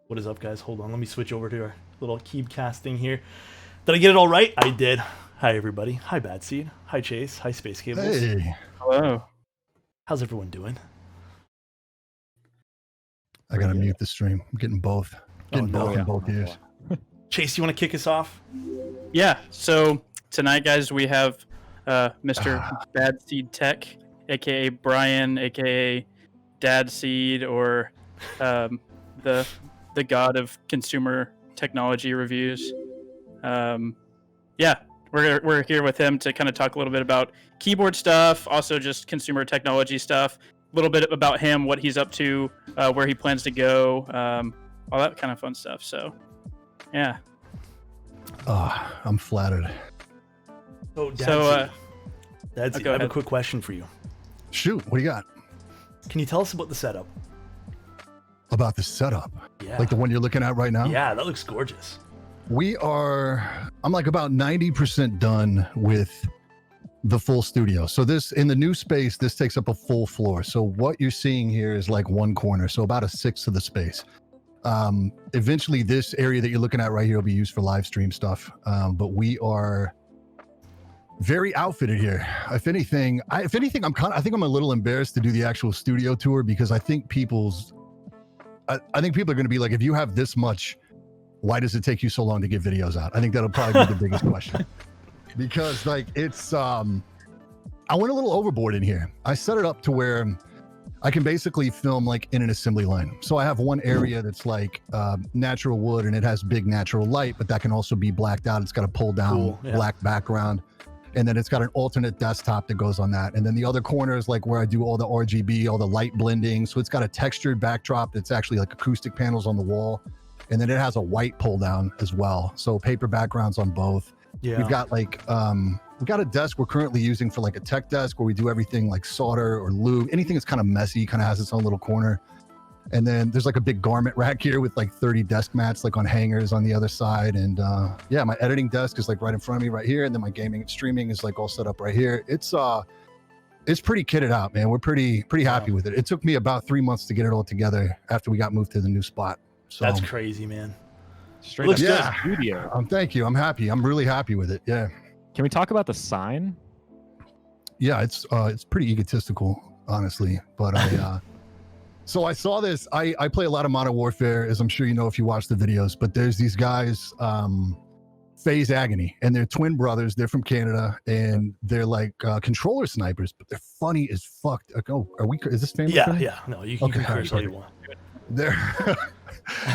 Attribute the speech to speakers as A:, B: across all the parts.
A: What is up, guys? Hold on, let me switch over to our little Keebcast thing here. Did I get it all right? I did. Hi, everybody. Hi, BadSeed. Hi, Chase. Hi, Space Cables.
B: Hey.
C: Hello.
A: How's everyone doing?
B: I gotta mute the stream. I'm getting both. Getting both in both ears.
A: Chase, you want to kick us off?
C: Yeah. So tonight, guys, we have Mr. BadSeed Tech, aka Brian, aka BadSeed, or the god of consumer technology reviews. Yeah, we're here with him to kind of talk a little bit about keyboard stuff, also just consumer technology stuff, a little bit about him, what he's up to, where he plans to go, all that kind of fun stuff. So, yeah.
B: I'm flattered.
A: Oh, Dad's, I have a quick question for you.
B: Shoot, what do you got?
A: Can you tell us about the setup?
B: About the setup?
A: Yeah.
B: Like the one you're looking at right now?
A: Yeah, that looks gorgeous.
B: I'm like about 90% done with the full studio. So this, in the new space, this takes up a full floor. So what you're seeing here is like one corner, so about a sixth of the space. Eventually this area that you're looking at right here will be used for live stream stuff. But we are very outfitted here. If anything, I think I'm a little embarrassed to do the actual studio tour, because I think people are going to be like, if you have this much, why does it take you so long to get videos out? I think that'll probably be the biggest question, because like it's, I went a little overboard in here. I set it up to where I can basically film like in an assembly line. So I have one area that's like natural wood, and it has big natural light, but that can also be blacked out. It's got a pull down black background. And then it's got an alternate desktop that goes on that. And then the other corner is like where I do all the RGB, all the light blending. So it's got a textured backdrop that's actually like acoustic panels on the wall. And then it has a white pull down as well. So paper backgrounds on both.
A: Yeah.
B: We've got like, we've got a desk we're currently using for like a tech desk where we do everything like solder or lube. Anything that's kind of messy kind of has its own little corner. And then there's like a big garment rack here with like 30 desk mats like on hangers on the other side. And yeah, my editing desk is like right in front of me right here. And then my gaming and streaming is like all set up right here. It's pretty kitted out, man. We're pretty happy with it. It took me about 3 months to get it all together after we got moved to the new spot. So
A: that's crazy, man.
D: Straight up studio.
B: Thank you. I'm happy. I'm really happy with it. Yeah.
D: Can we talk about the sign?
B: Yeah, it's pretty egotistical, honestly. But so I saw this. I play a lot of Modern Warfare, as I'm sure you know if you watch the videos. But there's these guys, FaZe Agony, and they're twin brothers. They're from Canada, and they're like controller snipers, but they're funny as fuck. Like, oh, is this famous?
A: Yeah. No, you can curse all you want.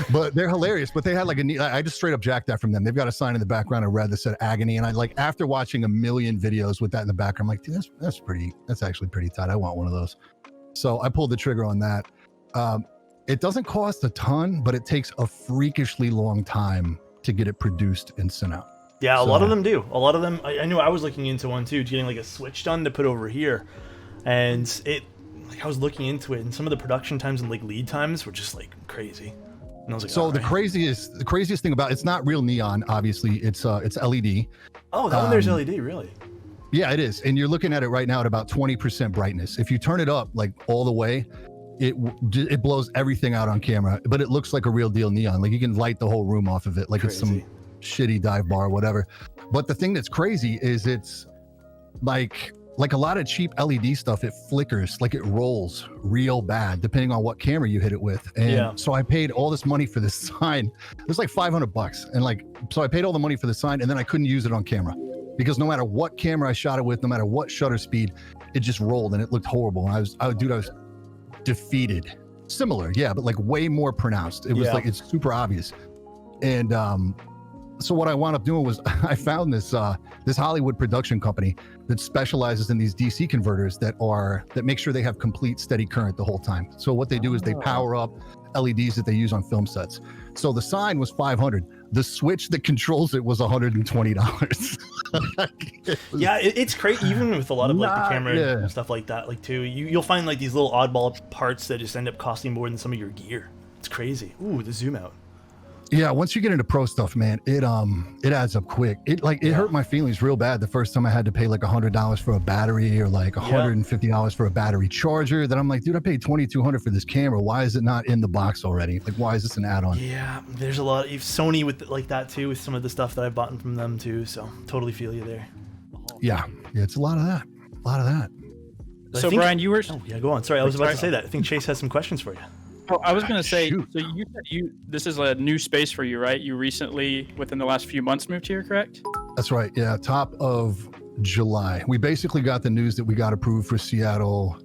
B: But they're hilarious. But they had like I just straight up jacked that from them. They've got a sign in the background of red that said Agony, and I like, after watching a million videos with that in the background, I'm like, dude, that's actually pretty tight. I want one of those. So I pulled the trigger on that. It doesn't cost a ton, but it takes a freakishly long time to get it produced and sent out.
A: Yeah, a lot of them do. A lot of them, I knew I was looking into one too, getting like a switch done to put over here. And I was looking into it, and some of the production times and like lead times were just like crazy. And I was like,
B: so the craziest thing about it's not real neon, obviously. It's LED.
A: Oh, that one there's LED, really?
B: Yeah, it is. And you're looking at it right now at about 20% brightness. If you turn it up like all the way, it blows everything out on camera, but it looks like a real deal neon. Like you can light the whole room off of it, like it's some shitty dive bar or whatever. But the thing that's crazy is it's like a lot of cheap LED stuff, it flickers, like it rolls real bad depending on what camera you hit it with. And so I paid all this money for this sign. It was like $500, and like, so I paid all the money for the sign, and then I couldn't use it on camera because no matter what camera I shot it with, no matter what shutter speed, it just rolled and it looked horrible. And I was defeated. Similar, yeah, but like way more pronounced. It was like, it's super obvious. And so what I wound up doing was I found this Hollywood production company that specializes in these DC converters that make sure they have complete steady current the whole time. So what they do is they power up LEDs that they use on film sets. So the sign was $500. The switch that controls it was $120.
A: Yeah, it's crazy. Even with a lot of like the camera and stuff like that, like too, you'll find like these little oddball parts that just end up costing more than some of your gear. It's crazy. Ooh, the zoom out.
B: Yeah, once you get into pro stuff, man, it adds up quick. It hurt my feelings real bad the first time I had to pay like $100 for a battery or like $150 for a battery charger. Then I'm like, dude, I paid $2,200 for this camera. Why is it not in the box already? Like, why is this an add-on?
A: Yeah, there's a lot of Sony with like that too, with some of the stuff that I've bought from them too. So totally feel you there.
B: Yeah, it's a lot of that.
C: So Brian, you were.
A: Oh yeah, go on. Sorry, I was about to say that. I think Chase has some questions for you.
C: Oh, I was going to say,
B: Shoot.
C: so you said this is a new space for you, right? You recently, within the last few months, moved here, correct?
B: That's right. Yeah, top of July. We basically got the news that we got approved for Seattle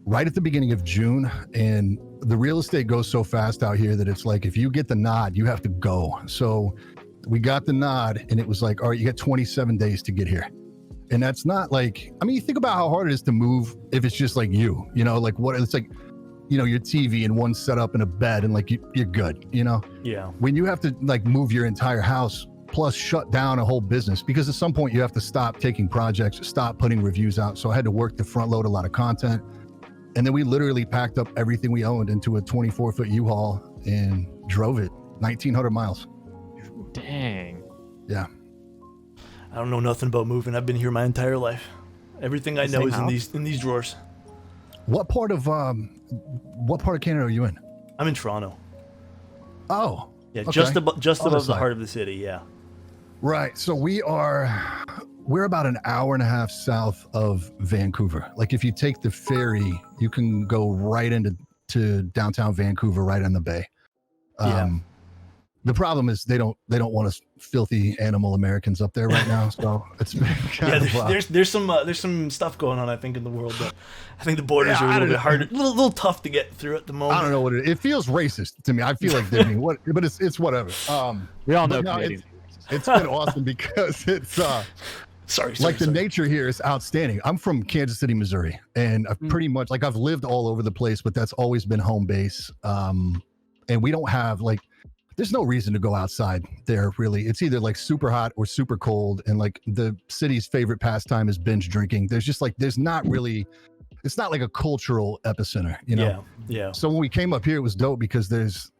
B: right at the beginning of June. And the real estate goes so fast out here that it's like, if you get the nod, you have to go. So we got the nod and it was like, all right, you got 27 days to get here. And that's not like, I mean, you think about how hard it is to move if it's just like you know, like what it's like, you know, your TV and one setup and a bed and like you're good, you know?
A: Yeah.
B: When you have to like move your entire house plus shut down a whole business, because at some point you have to stop taking projects, stop putting reviews out. So I had to work to front load a lot of content. And then we literally packed up everything we owned into a 24-foot U-Haul and drove it 1,900 miles.
D: Dang.
B: Yeah.
A: I don't know nothing about moving. I've been here my entire life. Everything I know is
D: house?
A: in these drawers.
B: What part of Canada are you in?
A: I'm in Toronto.
B: Oh.
A: Yeah,
B: okay.
A: just above the
B: side.
A: heart of the city. Yeah.
B: Right. So we're about an hour and a half south of Vancouver. Like if you take the ferry, you can go right into downtown Vancouver, right on the bay. The problem is they don't want us filthy animal Americans up there right now. So it's been kind of
A: there's some stuff going on, I think, in the world that I think the borders are a little bit harder, a little tough to get through at the moment.
B: I don't know what it feels racist to me. I feel like they're being but it's whatever.
D: We all know
B: no,
D: Canadians.
B: it's been awesome because it's
A: sorry,
B: the nature here is outstanding. I'm from Kansas City, Missouri, and I've pretty much like I've lived all over the place, but that's always been home base. And we don't have like. There's no reason to go outside there, really. It's either like super hot or super cold. And like the city's favorite pastime is binge drinking. It's not like a cultural epicenter, you know?
A: Yeah.
B: So when we came up here, it was dope because there's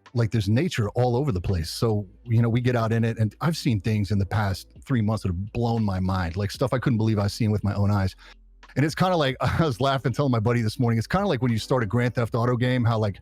B: nature all over the place. So, you know, we get out in it and I've seen things in the past 3 months that have blown my mind, like stuff I couldn't believe I've seen with my own eyes. And it's kind of like, I was laughing, telling my buddy this morning, it's kind of like when you start a Grand Theft Auto game, how like,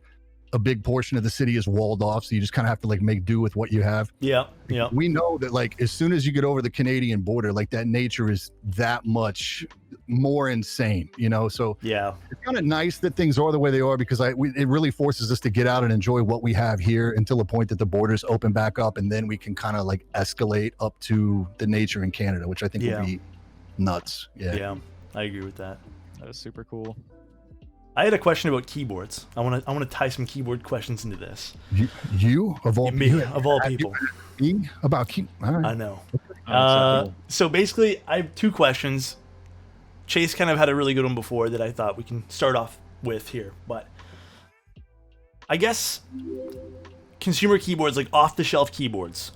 B: a big portion of the city is walled off, so you just kind of have to like make do with what you have.
A: Yeah.
B: We know that like as soon as you get over the Canadian border, like that nature is that much more insane, you know? So
A: yeah,
B: it's kind of nice that things are the way they are because it really forces us to get out and enjoy what we have here until the point that the borders open back up, and then we can kind of like escalate up to the nature in Canada, which I think would be nuts.
A: Yeah, I agree with that.
D: That is super cool.
A: I had a question about keyboards. I want to tie some keyboard questions into this.
B: You of all
A: people.
B: Me about keyboard. Right.
A: I know. So basically, I have two questions. Chase kind of had a really good one before that I thought we can start off with here, but I guess consumer keyboards, like off-the-shelf keyboards,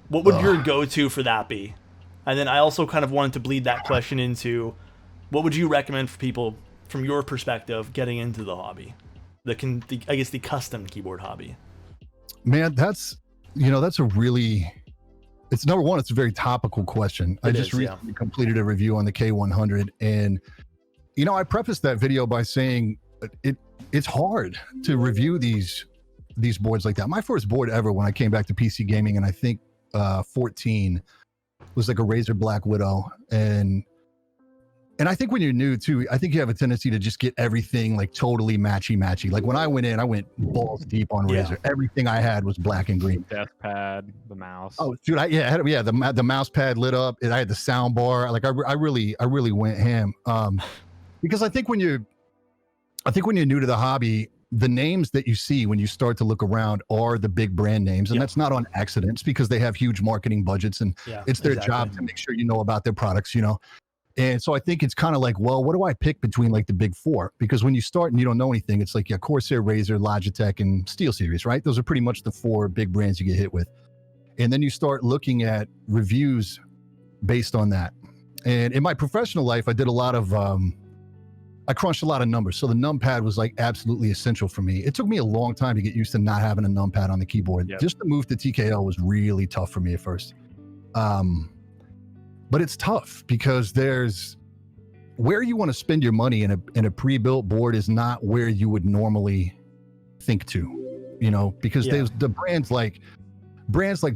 A: what would your go-to for that be? And then I also kind of wanted to bleed that question into what would you recommend for people from your perspective getting into the hobby, the custom keyboard hobby?
B: Man, that's a really, it's number one, it's a very topical question. I just recently completed a review on the K100, and you know, I prefaced that video by saying it's hard to review these boards like that. My first board ever when I came back to PC gaming, and I think 14, was like a Razer Black Widow, and I think when you're new too, I think you have a tendency to just get everything like totally matchy. Like when I went in, I went balls deep on Razer. Everything I had was black and green.
D: Death pad, the mouse.
B: Oh, dude, the mouse pad lit up. I had the sound bar. Like I really went ham. Because I think when you're new to the hobby, the names that you see when you start to look around are the big brand names, and that's not on accident. It's because they have huge marketing budgets, and it's their job to make sure you know about their products. You know. And so I think it's kind of like, well, what do I pick between like the big four? Because when you start and you don't know anything, it's like Corsair, Razer, Logitech, and SteelSeries, right? Those are pretty much the four big brands you get hit with. And then you start looking at reviews based on that. And in my professional life, I did a lot of I crunched a lot of numbers. So the numpad was like absolutely essential for me. It took me a long time to get used to not having a numpad on the keyboard.
D: Yep.
B: Just to move to TKL was really tough for me at first. But it's tough because there's where you want to spend your money in a pre-built board is not where you would normally think to, because there's the brands like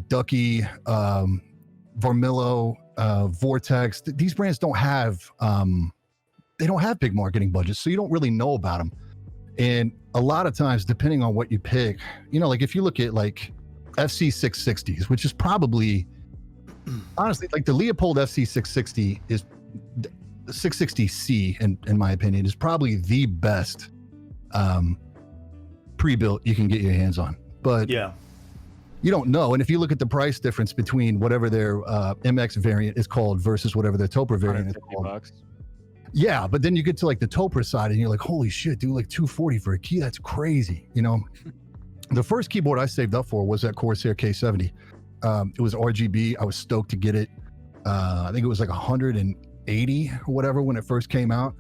B: Ducky, Varmillo, Vortex. These brands don't have big marketing budgets, so you don't really know about them. And a lot of times, depending on what you pick, like if you look at like FC 660s, which is probably honestly like the Leopold FC 660 is the 660C in my opinion is probably the best pre-built you can get your hands on. But you don't know. And if you look at the price difference between whatever their MX variant is called versus whatever their Topra variant is called.
D: $150.
B: Yeah, but then you get to like the Topra side and you're like, holy shit, dude, like $240 for a key. That's crazy. The first keyboard I saved up for was that Corsair K70. It was RGB. I was stoked to get it. I think it was like 180 or whatever when it first came out.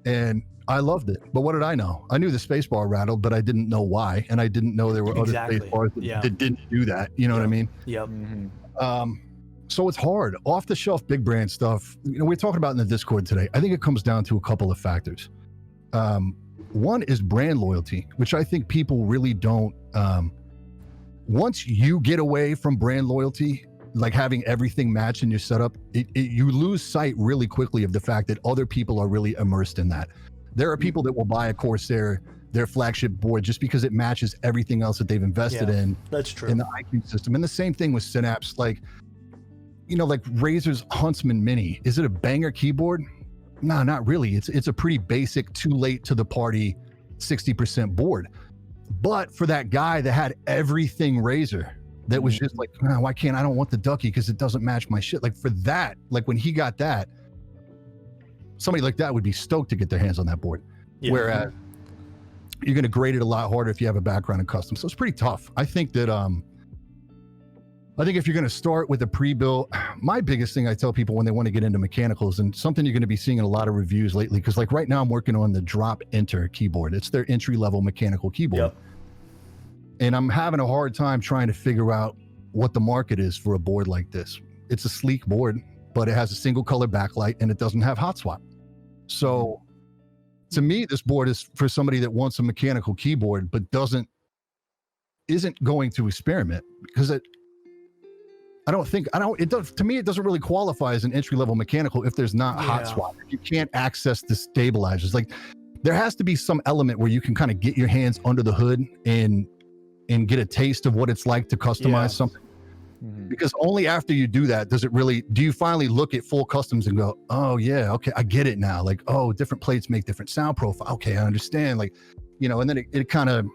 B: And I loved it. But what did I know? I knew the spacebar rattled, but I didn't know why. And I didn't know there were other space that didn't do that. You know what I mean?
A: Yep.
B: So it's hard. Off the shelf big brand stuff, we're talking about in the Discord today. I think it comes down to a couple of factors. One is brand loyalty, which I think people really don't. Once you get away from brand loyalty, like having everything match in your setup, you lose sight really quickly of the fact that other people are really immersed in that. There are people that will buy a Corsair, their flagship board, just because it matches everything else that they've invested in.
A: That's true.
B: In the IQ system. And the same thing with Synapse. Like Razer's Huntsman Mini. Is it a banger keyboard? No, not really. It's a pretty basic, too late to the party 60% board. But for that guy that had everything Razer, that was just like, why can't I don't want the Ducky because it doesn't match my shit. Like for that, like when he got that, somebody like that would be stoked to get their hands on that board. Yeah. Whereas you're going to grade it a lot harder if you have a background in custom. So it's pretty tough. I think that if you're going to start with a pre-built, my biggest thing I tell people when they want to get into mechanicals, and something you're going to be seeing in a lot of reviews lately, because like right now I'm working on the Drop Enter keyboard. It's their entry-level mechanical keyboard. Yep. And I'm having a hard time trying to figure out what the market is for a board like this. It's a sleek board, but it has a single color backlight and it doesn't have hot swap. So to me, this board is for somebody that wants a mechanical keyboard, but isn't going to experiment, because to me, it doesn't really qualify as an entry-level mechanical if there's not hot swap. If you can't access the stabilizers. Like there has to be some element where you can kind of get your hands under the hood and get a taste of what it's like to customize something. Because only after you do that do you finally look at full customs and go, oh yeah, okay, I get it now. Like, oh, different plates make different sound profile. Okay, I understand. Like, and then it kind of,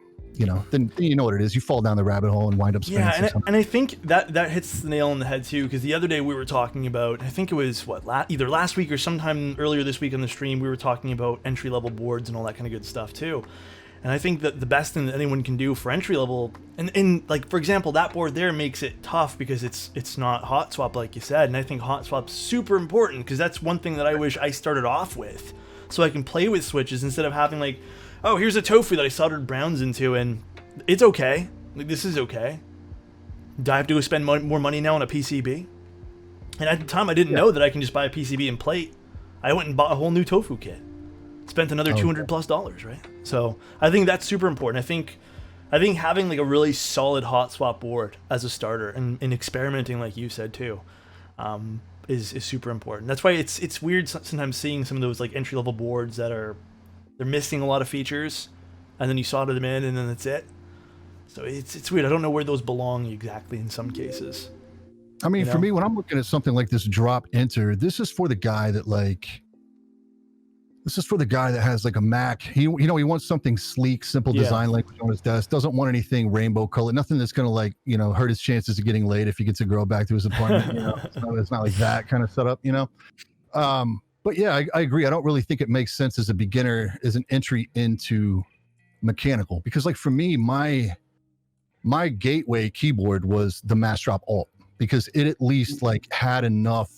B: then you know what it is. You fall down the rabbit hole and wind up spending.
A: And I think that hits the nail on the head too, because the other day we were talking about, I think it was either last week or sometime earlier this week on the stream, we were talking about entry-level boards and all that kind of good stuff too. And I think that the best thing that anyone can do for entry level, and like for example, that board there makes it tough because it's not hot swap like you said, and I think hot swap's super important because that's one thing that I wish I started off with, so I can play with switches instead of having like, oh, here's a tofu that I soldered browns into, and it's okay. Like this is okay. Do I have to go spend more money now on a PCB? And at the time, I didn't know that I can just buy a PCB and plate. I went and bought a whole new tofu kit. Spent another $200+, right? So I think that's super important. I think having like a really solid hot swap board as a starter and experimenting, like you said too, is super important. That's why it's weird sometimes seeing some of those like entry level boards that they're missing a lot of features, and then you solder them in and then that's it. So it's weird. I don't know where those belong exactly in some cases.
B: I mean, for me, when I'm looking at something like this Drop Enter, this is for the guy that has like a Mac. He wants something sleek, simple design language on his desk. Doesn't want anything rainbow color. Nothing that's going to hurt his chances of getting laid if he gets a girl back to his apartment. It's not like that kind of setup. But yeah, I agree. I don't really think it makes sense as a beginner, as an entry into mechanical, because like for me, my gateway keyboard was the Mass Drop Alt, because it at least like had enough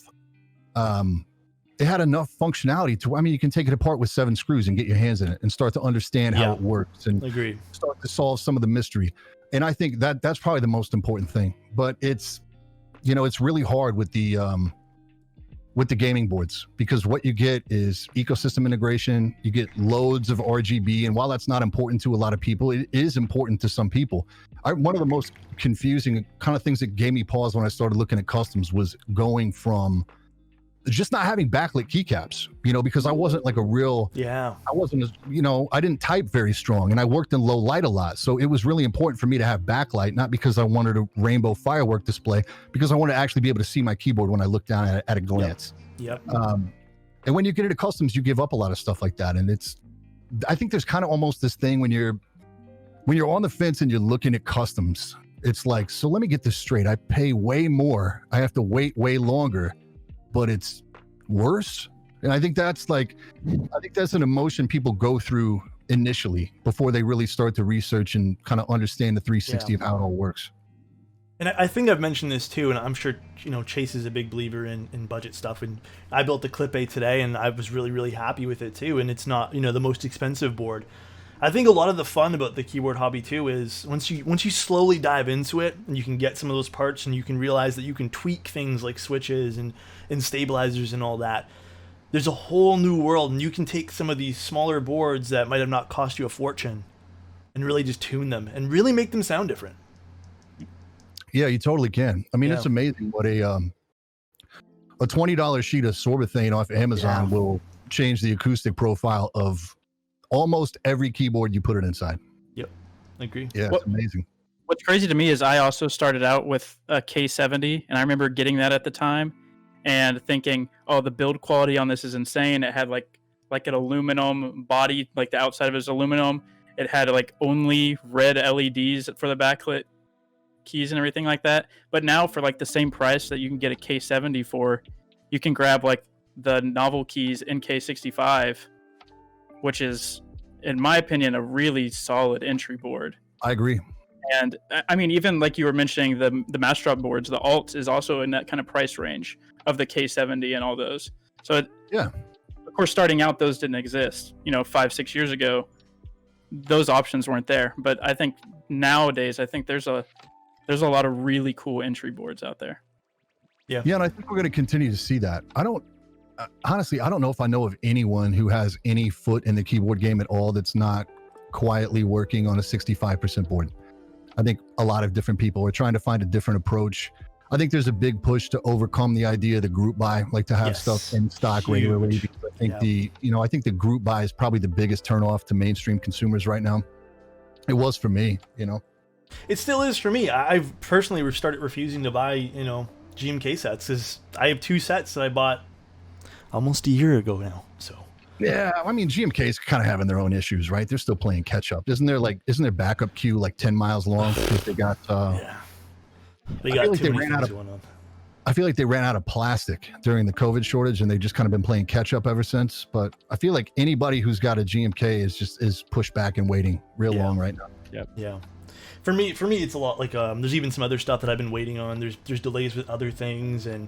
B: it had enough functionality to, I mean, you can take it apart with 7 screws and get your hands in it and start to understand how it works and
A: Agreed.
B: start to solve some of the mystery. And I think that that's probably the most important thing. But it's, you know, it's really hard with the gaming boards, because what you get is ecosystem integration. You get loads of RGB, and while that's not important to a lot of people, it is important to some people. One of the most confusing kind of things that gave me pause when I started looking at customs was going from just not having backlit keycaps, you know, because I wasn't like a real, I wasn't, you know, I didn't type very strong, and I worked in low light a lot. So it was really important for me to have backlight, not because I wanted a rainbow firework display, because I wanted to actually be able to see my keyboard when I look down at it at a glance.
A: Yep.
B: And when you get into customs, you give up a lot of stuff like that. And I think there's kind of almost this thing when you're on the fence and you're looking at customs, it's like, so let me get this straight. I pay way more. I have to wait way longer, but it's worse. And I think that's an emotion people go through initially before they really start to research and kind of understand the 360 of how it all works.
A: And I think I've mentioned this too, and I'm sure, you know, Chase is a big believer in budget stuff. And I built the Clip A today, and I was really, really happy with it too. And it's not, you know, the most expensive board. I think a lot of the fun about the keyboard hobby too is once you slowly dive into it, and you can get some of those parts, and you can realize that you can tweak things like switches and stabilizers and all that. There's a whole new world, and you can take some of these smaller boards that might have not cost you a fortune and really just tune them and really make them sound different.
B: Yeah, you totally can. I mean, it's amazing what a $20 sheet of sorbethane off Amazon will change the acoustic profile of almost every keyboard you put it inside.
A: Yep, I agree.
B: Yeah, it's amazing.
C: What's crazy to me is I also started out with a K70, and I remember getting that at the time and thinking, oh, the build quality on this is insane. It had like an aluminum body, like the outside of it is aluminum. It had like only red LEDs for the backlit keys and everything like that. But now for like the same price that you can get a K70 for, you can grab like the novel keys in K65, which is, in my opinion, a really solid entry board.
B: I agree.
C: And I mean, even like you were mentioning, the Mastrop boards, the Alt is also in that kind of price range of the K70 and all those. So of course, starting out, those didn't exist. You know, 5-6 years ago, those options weren't there. But I think nowadays, I think there's a lot of really cool entry boards out there.
B: Yeah, and I think we're going to continue to see that. Honestly, I don't know if I know of anyone who has any foot in the keyboard game at all that's not quietly working on a 65% board. I think a lot of different people are trying to find a different approach. I think there's a big push to overcome the idea of the group buy, like to have stuff in stock regularly. Because I think I think the group buy is probably the biggest turnoff to mainstream consumers right now. It was for me, you know.
A: It still is for me. I've personally started refusing to buy, you know, GMK sets, because I have 2 sets that I bought almost a year ago now. So
B: yeah, I mean, GMK is kind of having their own issues, right? They're still playing catch up. Isn't their backup queue like 10 miles long because they got
A: they got too many things going on.
B: I feel like they ran out of plastic during the COVID shortage, and they just kind of been playing catch up ever since. But I feel like anybody who's got a GMK is pushed back and waiting real long right now.
D: Yep.
A: Yeah. For me, it's a lot like there's even some other stuff that I've been waiting on. There's delays with other things, and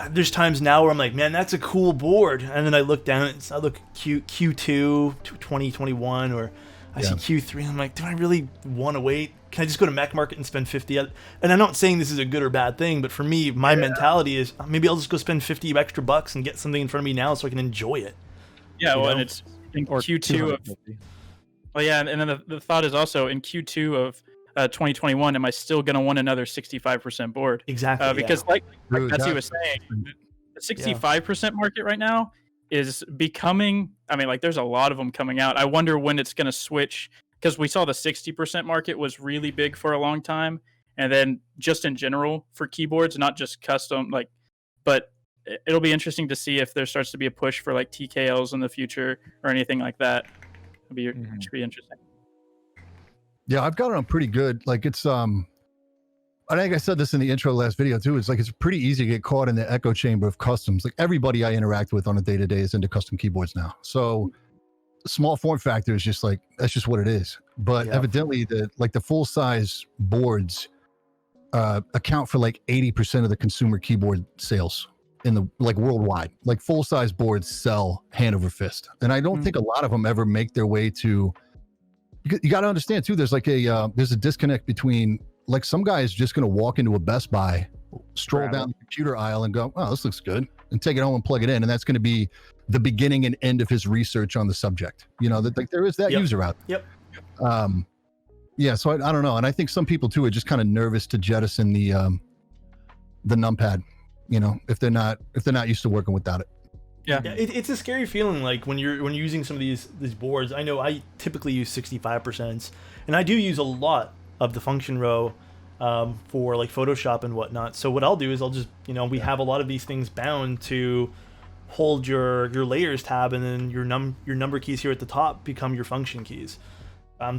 A: there's times now where I'm like, man, that's a cool board, and then I look down and I look Q2 2021, or I see Q3, and I'm like, do I really want to wait? Can I just go to Mac Market and spend 50? And I'm not saying this is a good or bad thing, but for me, my mentality is maybe I'll just go spend 50 extra bucks and get something in front of me now so I can enjoy it.
C: Yeah, well, and it's in Q2 of. Well, yeah, and then the thought is also in Q2 of 2021, am I still going to want another 65% board?
A: Exactly.
C: Because like Betsy was saying, the 65% market right now is becoming, I mean, like there's a lot of them coming out. I wonder when it's going to switch, because we saw the 60% market was really big for a long time. And then just in general for keyboards, not just custom, like, but it'll be interesting to see if there starts to be a push for like TKLs in the future or anything like that. It should be interesting.
B: Yeah, I've got it on pretty good. Like it's I think I said this in the intro last video too. It's like it's pretty easy to get caught in the echo chamber of customs. Like everybody I interact with on a day-to-day is into custom keyboards now. So small form factor is just like that's just what it is. But evidently the full size boards account for like 80% of the consumer keyboard sales in the like worldwide. Like full size boards sell hand over fist, and I don't think a lot of them ever make their way to. You got to understand too. There's like there's a disconnect between like some guy is just going to walk into a Best Buy, stroll down the computer aisle, and go, "Oh, this looks good," and take it home and plug it in, and that's going to be the beginning and end of his research on the subject. You know, that like there is that user out there. Yeah, so I don't know, and I think some people too are just kind of nervous to jettison the numpad, you know, if they're not used to working without it.
C: Yeah,
A: it's a scary feeling. Like when you're using some of these boards. I know I typically use 65%, and I do use a lot of the function row for like Photoshop and whatnot. So what I'll do is I'll just, you know, we have a lot of these things bound to hold your layers tab, and then your number keys here at the top become your function keys.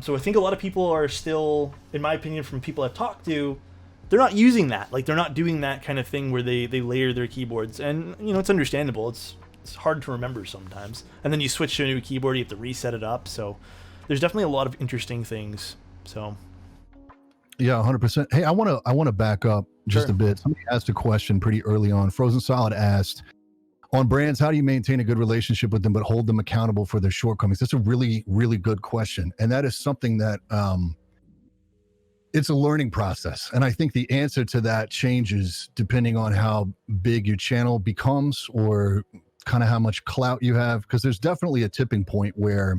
A: So I think a lot of people are still, in my opinion, from people I've talked to, they're not using that. Like they're not doing that kind of thing where they layer their keyboards, and you know, it's understandable. It's hard to remember sometimes, and then you switch to a new keyboard, you have to reset it up. So there's definitely a lot of interesting things. So
B: yeah, 100%. Hey, I want to back up just a bit. Somebody asked a question pretty early on. Frozen Solid asked, on brands, how do you maintain a good relationship with them but hold them accountable for their shortcomings? That's a really, really good question, and that is something that it's a learning process, and I think the answer to that changes depending on how big your channel becomes or kind of how much clout you have, because there's definitely a tipping point where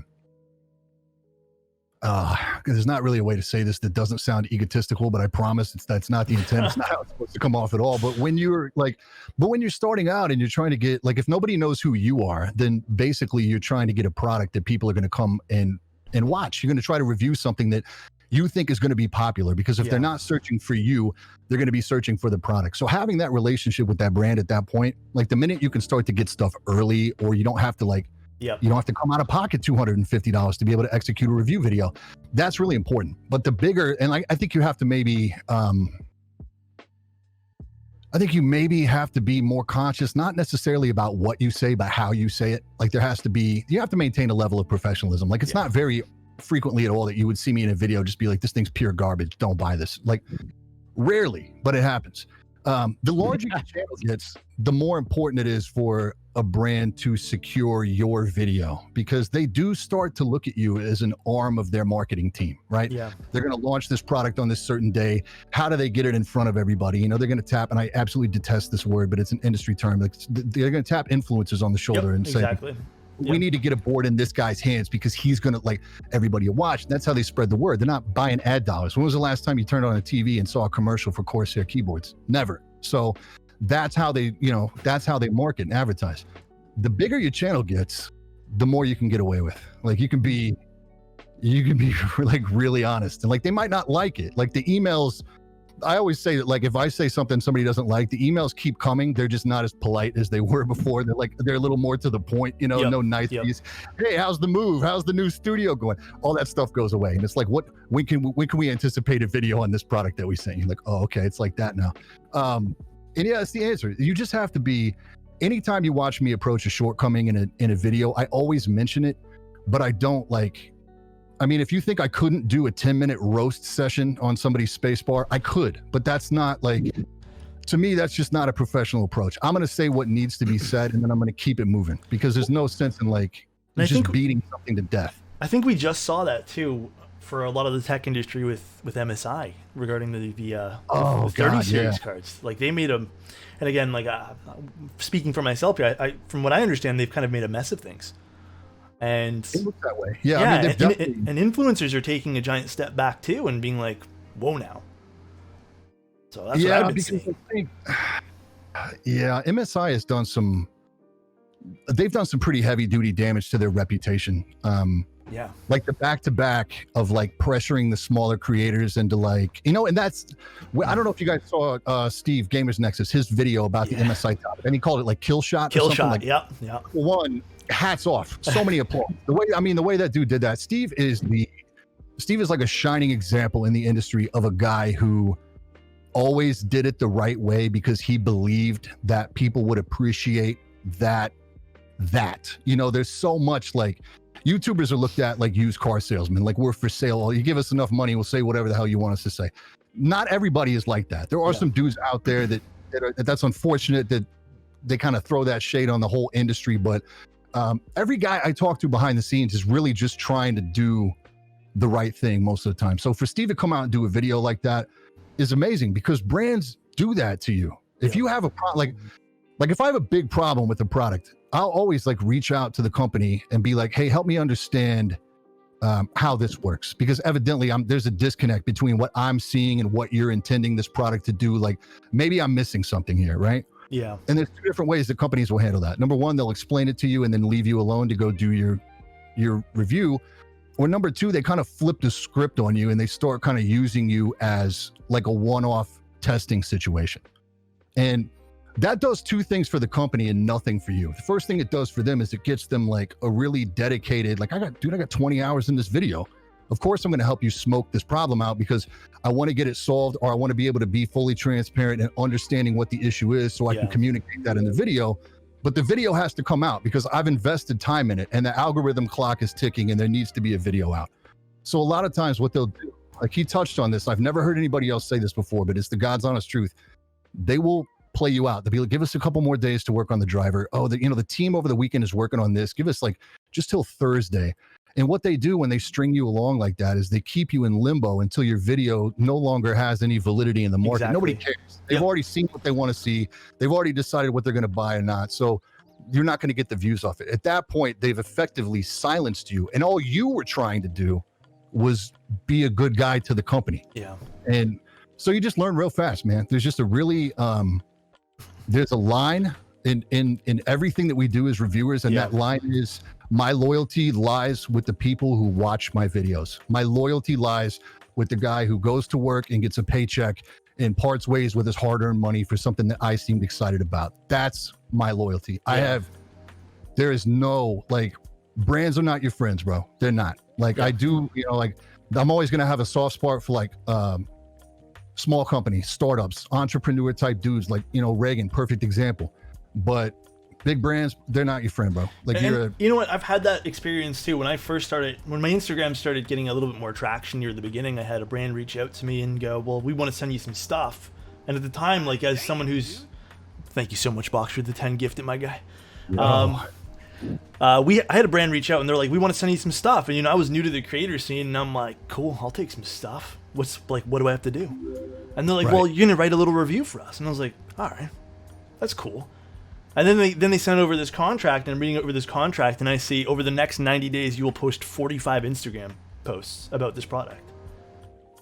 B: there's not really a way to say this that doesn't sound egotistical, but I promise that's not the intent. It's not how it's supposed to come off at all. But when you're starting out and you're trying to get, like, if nobody knows who you are, then basically you're trying to get a product that people are going to come and watch. You're going to try to review something that you think is going to be popular, because if they're not searching for you, they're going to be searching for the product. So having that relationship with that brand at that point, like the minute you can start to get stuff early, or you don't have to you don't have to come out of pocket $250 to be able to execute a review video, that's really important. But the bigger, and I think you have to maybe, have to be more conscious, not necessarily about what you say, but how you say it. Like you have to maintain a level of professionalism. Like it's not very frequently at all that you would see me in a video just be like, this thing's pure garbage, don't buy this. Like rarely, but it happens. The larger your channel gets, the more important it is for a brand to secure your video, because they do start to look at you as an arm of their marketing team, right? Yeah. They're going to launch this product on this certain day. How do they get it in front of everybody? You know, they're going to tap, and I absolutely detest this word, but it's an industry term. Like they're going to tap influencers on the shoulder and say, we need to get a board in this guy's hands because he's going to, like, everybody will watch. That's how they spread the word. They're not buying ad dollars. When was the last time you turned on a TV and saw a commercial for Corsair keyboards? Never. So that's how they market and advertise. The bigger your channel gets, the more you can get away with. Like you can be like really honest, and like they might not like it. Like the emails, I always say that, like, if I say something somebody doesn't like, the emails keep coming. They're just not as polite as they were before. They're a little more to the point, you know, no niceties. Hey, how's the move? How's the new studio going? All that stuff goes away. And it's like, when can we anticipate a video on this product that we sent? You're like, oh, okay, it's like that now. And yeah, that's the answer. You just have to be, anytime you watch me approach a shortcoming in a video, I always mention it, but I don't like, I mean, if you think I couldn't do a 10-minute roast session on somebody's spacebar, I could, but that's not like, to me, that's just not a professional approach. I'm going to say what needs to be said, and then I'm going to keep it moving, because there's no sense in like just beating something to death.
A: I think we just saw that too for a lot of the tech industry with MSI regarding the 30 series cards. Like they made them, and again, like speaking for myself here, I from what I understand, they've kind of made a mess of things. And
B: it looks that way. Yeah, I mean,
A: and influencers are taking a giant step back too and being like, whoa now. So that's what I've been seeing.
B: MSI has done some pretty heavy duty damage to their reputation. Like the back-to-back of like pressuring the smaller creators into like, you know, and that's, I don't know if you guys saw Steve Gamers Nexus, his video about the MSI topic, and he called it like kill shot. Like, yeah. One, hats off, so many applause. The way that dude did that, Steve is like a shining example in the industry of a guy who always did it the right way because he believed that people would appreciate that, you know, there's so much like, YouTubers are looked at like used car salesmen, like we're for sale. You give us enough money, we'll say whatever the hell you want us to say. Not everybody is like that. There are some dudes out there that's unfortunate that they kind of throw that shade on the whole industry, but every guy I talk to behind the scenes is really just trying to do the right thing most of the time. So for Steve to come out and do a video like that is amazing, because brands do that to you. If you have a like if I have a big problem with a product, I'll always like reach out to the company and be like, hey, help me understand how this works, because evidently there's a disconnect between what I'm seeing and what you're intending this product to do. Like maybe I'm missing something here, right?
A: Yeah.
B: And there's two different ways that companies will handle that. Number one, they'll explain it to you and then leave you alone to go do your review. Or number two, they kind of flip the script on you and they start kind of using you as like a one-off testing situation. And that does two things for the company and nothing for you. The first thing it does for them is it gets them like a really dedicated, like I got 20 hours in this video. Of course, I'm going to help you smoke this problem out because I want to get it solved, or I want to be able to be fully transparent and understanding what the issue is so I can communicate that in the video. But the video has to come out because I've invested time in it and the algorithm clock is ticking and there needs to be a video out. So a lot of times what they'll do, like he touched on this, I've never heard anybody else say this before, but it's the God's honest truth. They will play you out. They'll be like, give us a couple more days to work on the driver. Oh, the team over the weekend is working on this. Give us like just till Thursday. And what they do when they string you along like that is they keep you in limbo until your video no longer has any validity in the market.
A: Exactly.
B: Nobody cares. They've already seen what they want to see. They've already decided what they're going to buy or not. So you're not going to get the views off it. At that point, they've effectively silenced you. And all you were trying to do was be a good guy to the company.
A: Yeah.
B: And so you just learn real fast, man. There's just a really, there's a line in everything that we do as reviewers. And that line is, my loyalty lies with the people who watch my videos. My loyalty lies with the guy who goes to work and gets a paycheck and parts ways with his hard-earned money for something that I seemed excited about. That's my loyalty. There is no, like, brands are not your friends, bro. They're not. Like, I do, like, I'm always going to have a soft spot for, like, small companies, startups, entrepreneur type dudes, like, Reagan, perfect example. But big brands, they're not your friend, bro. Like,
A: you know what? I've had that experience too. When my Instagram started getting a little bit more traction near the beginning, I had a brand reach out to me and go, well, we want to send you some stuff. And at the time, like, as someone who's, thank you so much, Box, for the 10 gifted, my guy. I had a brand reach out and they're like, we want to send you some stuff. And, I was new to the creator scene and I'm like, cool, I'll take some stuff. What do I have to do? And they're like, well, you're going to write a little review for us. And I was like, all right, that's cool. And then they sent over this contract, and I'm reading over this contract, and I see over the next 90 days you will post 45 Instagram posts about this product.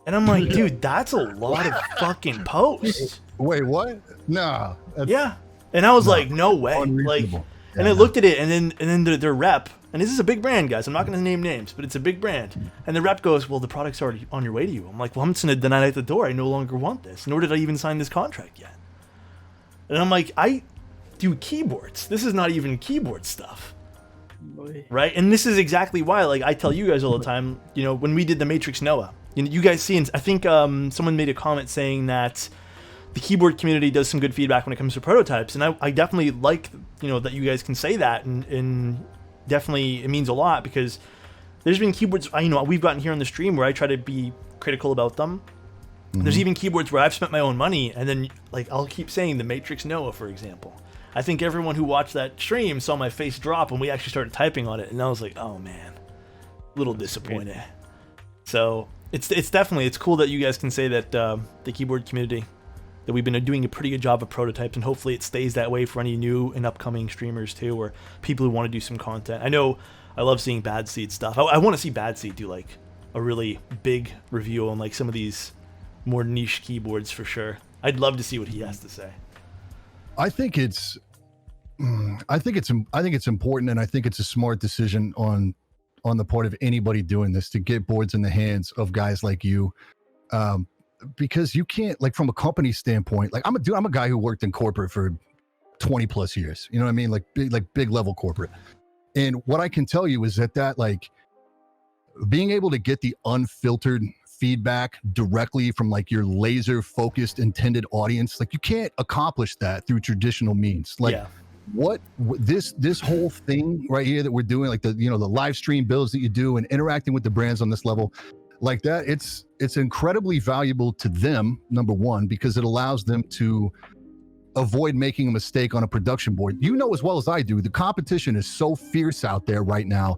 A: And I'm like, dude, that's a lot of fucking posts.
B: Wait, what? No.
A: Yeah. And I was like, no way. Like, and I looked at it, and then their rep, and this is a big brand, guys. I'm not going to name names, but it's a big brand. And the rep goes, well, the product's already on your way to you. I'm like, well, I'm just going to deny it at the door. I no longer want this. Nor did I even sign this contract yet. And I'm like, I do keyboards. This is not even keyboard stuff. Right? And this is exactly why, like, I tell you guys all the time, when we did the Matrix Noah, you guys see, and I think someone made a comment saying that the keyboard community does some good feedback when it comes to prototypes. And I definitely like, that you guys can say that, and definitely it means a lot, because there's been keyboards, we've gotten here on the stream where I try to be critical about them. Mm-hmm. There's even keyboards where I've spent my own money, and then, like, I'll keep saying the Matrix Noah, for example. I think everyone who watched that stream saw my face drop when we actually started typing on it, and I was like, oh man, a little disappointed. So it's definitely, it's cool that you guys can say that the keyboard community, that we've been doing a pretty good job of prototypes, and hopefully it stays that way for any new and upcoming streamers too, or people who want to do some content. I know I love seeing BadSeed stuff. I want to see BadSeed do like a really big review on like some of these more niche keyboards for sure. I'd love to see what he has to say.
B: I think it's important, and I think it's a smart decision on the part of anybody doing this to get boards in the hands of guys like you, because you can't, like, from a company standpoint, like I'm a guy who worked in corporate for 20 plus years. You know what I mean? Like big level corporate. And what I can tell you is that like being able to get the unfiltered feedback directly from like your laser focused intended audience, like you can't accomplish that through traditional means. Like what this whole thing right here that we're doing, like the live stream builds that you do and interacting with the brands on this level like that, it's incredibly valuable to them, number one, because it allows them to avoid making a mistake on a production board. You know as well as I do, the competition is so fierce out there right now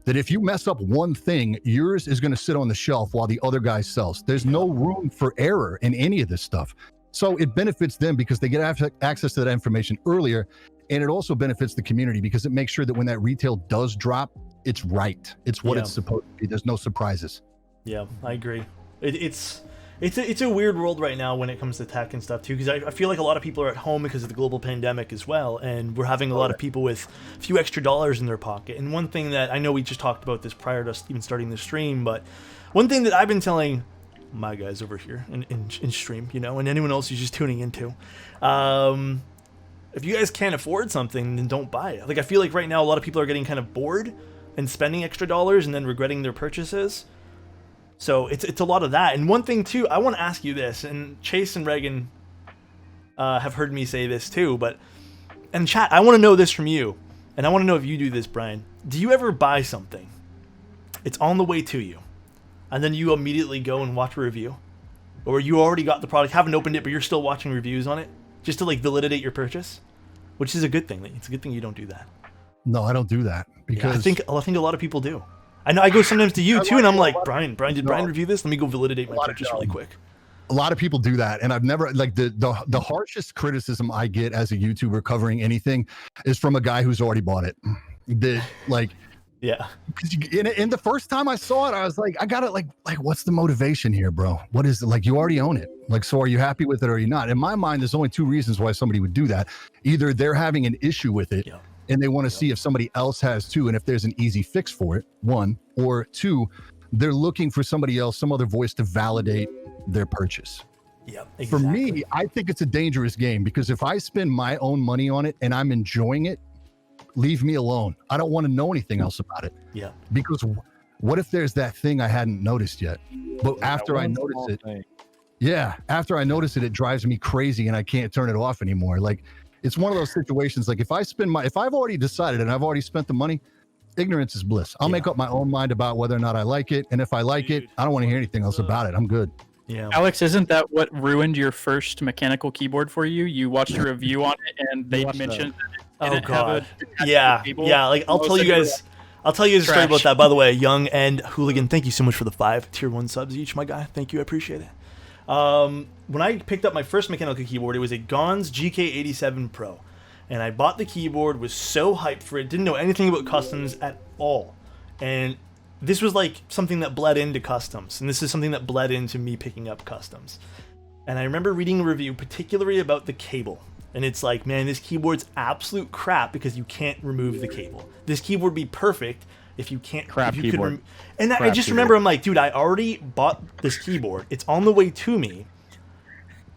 B: that if you mess up one thing, yours is going to sit on the shelf while the other guy sells. There's no room for error in any of this stuff. So it benefits them because they get access to that information earlier. And it also benefits the community because it makes sure that when that retail does drop, it's right. It's what it's supposed to be. There's no surprises.
A: Yeah, I agree. It's a weird world right now when it comes to tech and stuff too, because I feel like a lot of people are at home because of the global pandemic as well, and we're having a lot of people with a few extra dollars in their pocket. And one thing that I know, we just talked about this prior to us even starting the stream, but one thing that I've been telling my guys over here in stream, you know, and anyone else who's just tuning into, if you guys can't afford something, then don't buy it. Like, I feel like right now a lot of people are getting kind of bored and spending extra dollars and then regretting their purchases. So it's a lot of that. And one thing too, I want to ask you this, and Chase and Reagan have heard me say this too, but, and chat, I want to know this from you, and I want to know if you do this, Brian. Do you ever buy something, it's on the way to you, and then you immediately go and watch a review? Or you already got the product, haven't opened it, but you're still watching reviews on it, just to like validate your purchase? Which is a good thing. It's a good thing you don't do that.
B: No, I don't do that because
A: I think a lot of people do. I know I go sometimes to you too, and I'm like, Brian, did Brian review this? Let me go validate my purchase really quick.
B: A lot of people do that, and I've never, like, the harshest criticism I get as a YouTuber covering anything is from a guy who's already bought it.
A: Yeah.
B: And the first time I saw it, I was like, I got it. Like, what's the motivation here, bro? What is it? Like, you already own it. Like, so are you happy with it or are you not? In my mind, there's only two reasons why somebody would do that. Either they're having an issue with it, and they want to see if somebody else has too, and if there's an easy fix for it, one, or two, they're looking for somebody else, some other voice to validate their purchase.
A: Yeah, exactly.
B: For me, I think it's a dangerous game because if I spend my own money on it and I'm enjoying it, leave me alone. I don't want to know anything else about it.
A: Yeah.
B: Because what if there's that thing I hadn't noticed yet? But after I notice it, after I notice it, it drives me crazy and I can't turn it off anymore. Like, it's one of those situations, like if I've already decided and I've already spent the money, ignorance is bliss. I'll make up my own mind about whether or not I like it. And if I like it, I don't want to hear anything else about it. I'm good.
A: Yeah.
C: Alex, isn't that what ruined your first mechanical keyboard for you? You watched a review on it and they mentioned that it didn't have a cable.
A: Yeah, like I'll tell you guys a story about that. By the way, Young and Hooligan, thank you so much for the 5 tier 1 subs each, my guy. Thank you, I appreciate it. When I picked up my first mechanical keyboard, it was a Gons GK87 Pro. And I bought the keyboard, was so hyped for it, didn't know anything about customs at all. And this was like something that bled into customs. And this is something that bled into me picking up customs. And I remember reading a review, particularly about the cable. And it's like, man, this keyboard's absolute crap because you can't remove the cable. This keyboard would be perfect if you can't.
D: Crap
A: if you
D: keyboard.
A: I just remember, I'm like, dude, I already bought this keyboard. It's on the way to me.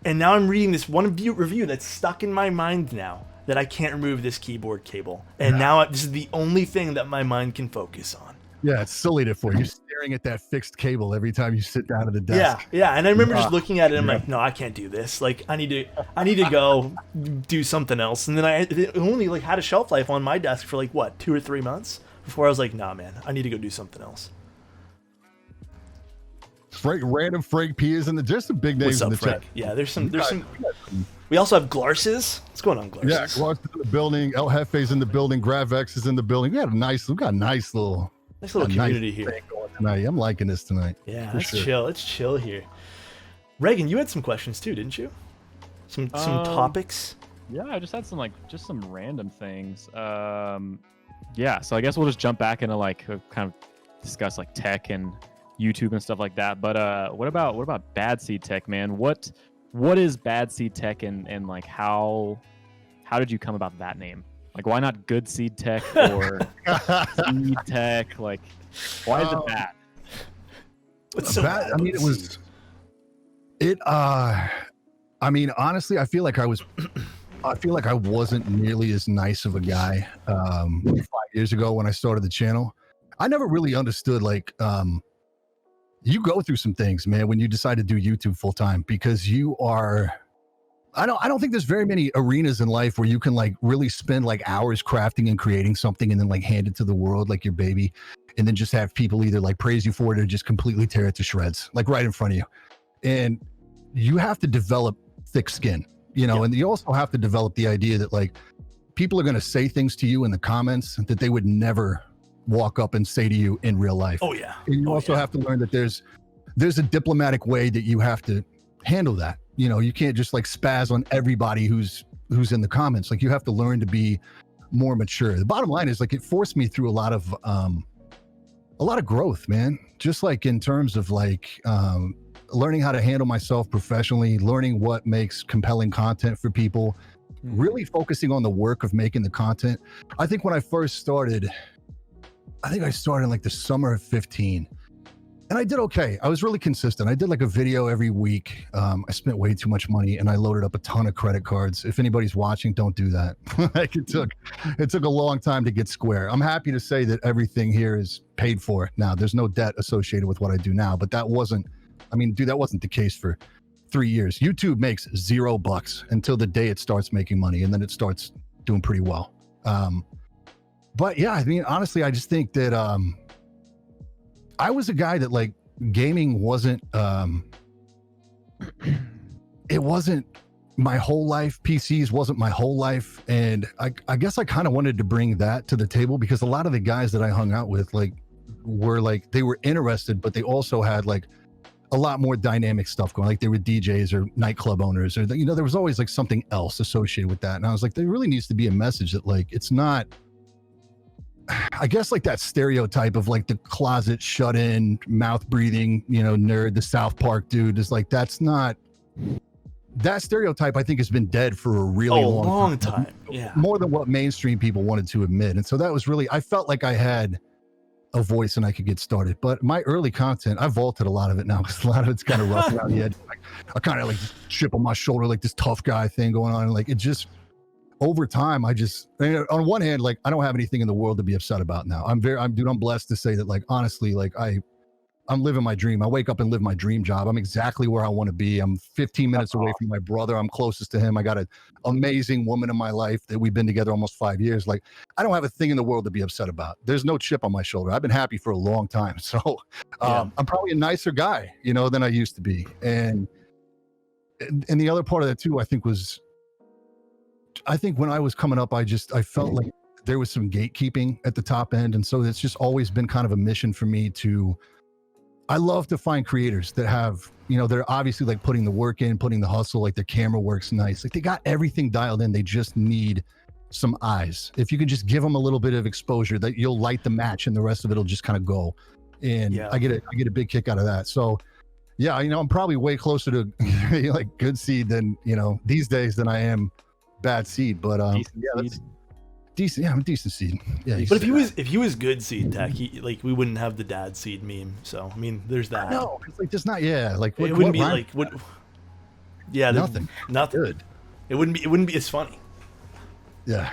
A: And now I'm reading this one review that's stuck in my mind now that I can't remove this keyboard cable. And now this is the only thing that my mind can focus on.
B: Yeah, it's silly for you. You're staring at that fixed cable every time you sit down at the desk.
A: Yeah. And I remember just looking at it and I'm like, no, I can't do this. Like, I need to go do something else. And then it only like had a shelf life on my desk for like, what, 2 or 3 months before I was like, nah, man, I need to go do something else.
B: Random Frank P is in the, just some big names in the chat.
A: Yeah, there's some. We also have Glarses. What's going on, Glarses?
B: Yeah, Glarses in the building. El Jefe's in the building. Gravex is in the building. We got a nice little
A: community here
B: tonight. I'm liking this tonight.
A: Yeah, let's chill. Let's chill here. Reagan, you had some questions too, didn't you? Some topics.
D: Yeah, I just had some some random things. Yeah, so I guess we'll just jump back into kind of discuss like tech and YouTube and stuff like that. But what about BadSeed Tech, man? What is BadSeed Tech and like how did you come about that name? Like, why not Good Seed Tech or Seed Tech? Like, why is it bad?
A: What's so bad? I mean,
B: I mean, honestly, I feel like I wasn't nearly as nice of a guy 5 years ago when I started the channel. I never really understood you go through some things, man, when you decide to do YouTube full time, because you are. I don't think there's very many arenas in life where you can like really spend like hours crafting and creating something and then like hand it to the world like your baby, and then just have people either like praise you for it or just completely tear it to shreds, like right in front of you. And you have to develop thick skin you know,
A: Yeah.
B: and you also have to develop the idea that like people are going to say things to you in the comments that they would never walk up and say to you in real life.
A: Oh yeah.
B: And you
A: Oh,
B: also
A: yeah.
B: have to learn that there's a diplomatic way that you have to handle that. You know, you can't just like spaz on everybody who's in the comments. Like you have to learn to be more mature. The bottom line is like it forced me through a lot of growth, man. Just like in terms of like learning how to handle myself professionally, learning what makes compelling content for people, really focusing on the work of making the content. I think when I first started, I started in like the summer of 15. And I did okay. I was really consistent. I did like a video every week. I spent way too much money and I loaded up a ton of credit cards. If anybody's watching, don't do that. Like it took a long time to get square. I'm happy to say that everything here is paid for now. There's no debt associated with what I do now, but that wasn't the case for 3 years. YouTube makes $0 until the day it starts making money, and then it starts doing pretty well. But yeah, I mean, honestly, I just think that I was a guy that like gaming wasn't it wasn't my whole life. PCs wasn't my whole life. And I guess I kind of wanted to bring that to the table because a lot of the guys that I hung out with like were like, they were interested, but they also had like a lot more dynamic stuff going. Like they were DJs or nightclub owners, or you know, there was always like something else associated with that. And I was like, there really needs to be a message that like, it's not, I guess like that stereotype of like the closet shut in, mouth breathing, you know, nerd, the South Park dude is like, that's not, that stereotype I think has been dead for a really long
A: time. Yeah.
B: More than what mainstream people wanted to admit. And so that was really, I felt like I had a voice and I could get started. But my early content, I vaulted a lot of it now because a lot of it's kind of rough around the edge. Like, I kind of like chip on my shoulder, like this tough guy thing going on. And like it just, over time, on one hand, like I don't have anything in the world to be upset about now. I'm blessed to say that like, honestly, like I'm living my dream. I wake up and live my dream job. I'm exactly where I want to be. I'm 15 minutes away from my brother. I'm closest to him. I got an amazing woman in my life that we've been together almost 5 years. Like I don't have a thing in the world to be upset about. There's no chip on my shoulder. I've been happy for a long time. So I'm probably a nicer guy, you know, than I used to be. And the other part of that too, I think when I was coming up, I felt like there was some gatekeeping at the top end. And so it's just always been kind of a mission for me I love to find creators that have, you know, they're obviously like putting the work in, putting the hustle, like their camera works nice. Like they got everything dialed in. They just need some eyes. If you can just give them a little bit of exposure, that you'll light the match and the rest of it'll just kind of go. And I get a big kick out of that. So yeah, you know, I'm probably way closer to like good seed than, you know, these days than I am bad seed, but that's decent. Yeah, I'm a decent seed. Yeah,
A: but if he was good seed tech, we wouldn't have the dad seed meme. So I mean, there's that.
B: No, it's like just not. Yeah, like
A: it wouldn't be like what. Yeah,
B: nothing.
A: Good. It wouldn't be as funny.
B: Yeah.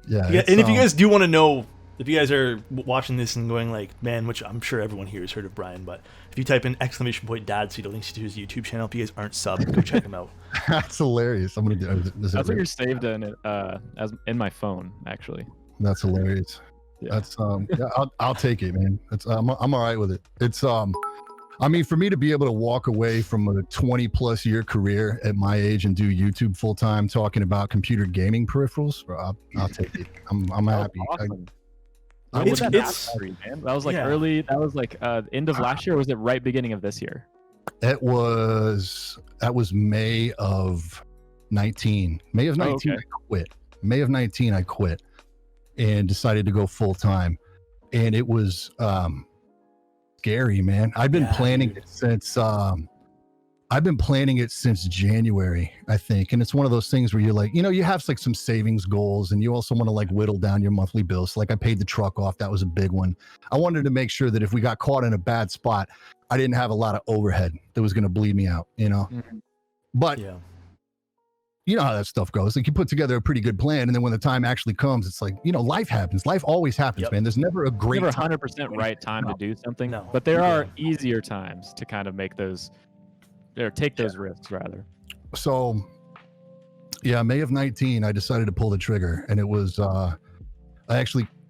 A: And if you guys do want to know, if you guys are watching this and going like, man, which I'm sure everyone here has heard of Brian, but if you type in !dad seed, it links you to his YouTube channel. If you guys aren't subbed, go check him out.
B: That's hilarious. I'm gonna do this.
D: That's what you're saved in it as in my phone, actually.
B: That's hilarious. Yeah. That's I'll take it, man. I'm all right with it. It's I mean, for me to be able to walk away from a 20+ year career at my age and do YouTube full time talking about computer gaming peripherals, I'll take it. I'm happy.
D: Awesome.
C: That
D: was like early. That was like end of last year. Or was it right beginning of this year?
B: That was May of 19. May of 19, I quit. May of 19, I quit and decided to go full time. And it was scary, man. I've been planning it since January, I think. And it's one of those things where you're like, you know, you have like some savings goals and you also want to like whittle down your monthly bills. So, like I paid the truck off. That was a big one. I wanted to make sure that if we got caught in a bad spot, I didn't have a lot of overhead that was going to bleed me out, you know? Mm-hmm. But you know how that stuff goes. Like you put together a pretty good plan. And then when the time actually comes, it's like, you know, life happens. Life always happens, man. There's never a great
D: never 100% right time to do something. No. But there are easier times to kind of make those or take those risks rather.
B: So May of 19, I decided to pull the trigger. And it was,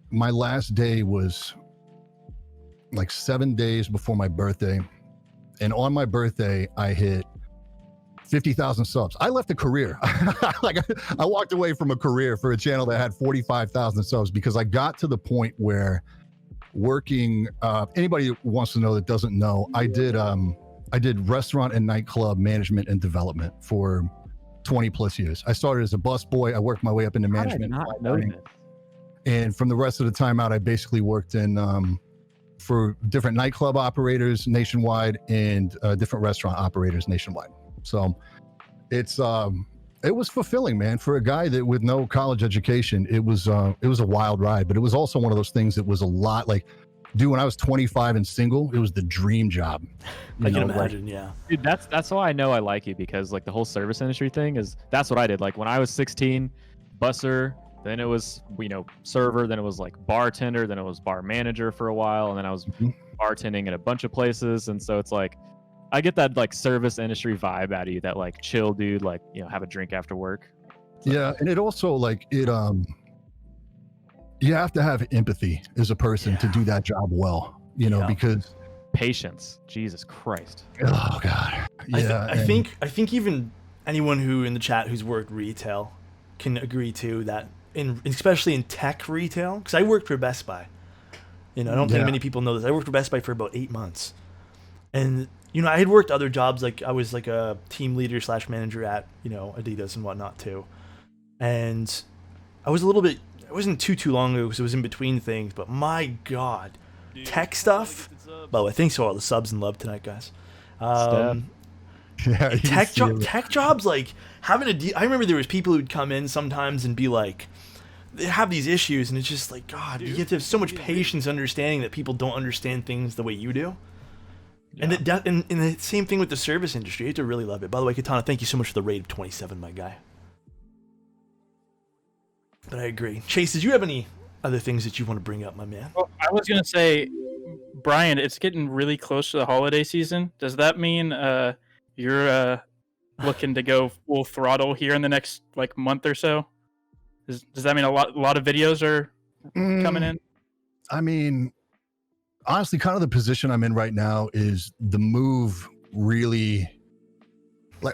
B: my last day was like 7 days before my birthday. And on my birthday, I hit 50,000 subs. I left a career. Like I walked away from a career for a channel that had 45,000 subs because I got to the point where working, anybody who wants to know that doesn't know, I did restaurant and nightclub management and development for 20 plus years. I started as a busboy. I worked my way up into management.
D: I did not know that.
B: And from the rest of the time out, I basically worked in for different nightclub operators nationwide and different restaurant operators nationwide. So it was fulfilling, man. For a guy that with no college education, it was a wild ride, but it was also one of those things that was a lot like, dude, when I was 25 and single, it was the dream job.
A: I can imagine, yeah.
D: Dude, that's why I know I like you, because like the whole service industry thing that's what I did. Like when I was 16, busser, then it was, server, then it was like bartender, then it was bar manager for a while, and then I was bartending at a bunch of places. And so it's like, I get that like service industry vibe out of you, that like chill dude, like, have a drink after work. So,
B: yeah. And it also like you have to have empathy as a person to do that job well, because
D: patience, Jesus Christ.
B: Oh God. Yeah.
A: I think even anyone who in the chat who's worked retail can agree to that, especially in tech retail, because I worked for Best Buy. I don't think many people know this. I worked for Best Buy for about 8 months. And I had worked other jobs, like I was like a team leader / manager at, Adidas and whatnot too. And I was it wasn't too long ago because it was in between things, but my God, tech stuff. Well, I think so. All the subs and love tonight, guys. Tech jobs, like having I remember there was people who'd come in sometimes and be like, they have these issues, and it's just like, God, you have to have so much patience, understanding that people don't understand things the way you do. Yeah. And the same thing with the service industry. You have to really love it. By the way, Katana, thank you so much for the raid of 27, my guy. But I agree. Chase, did you have any other things that you want to bring up, my man?
C: Well, I was going to say, Brian, it's getting really close to the holiday season. Does that mean you're looking to go full throttle here in the next month or so? Does that mean a lot of videos are coming in?
B: I mean, honestly, kind of the position I'm in right now is the move really,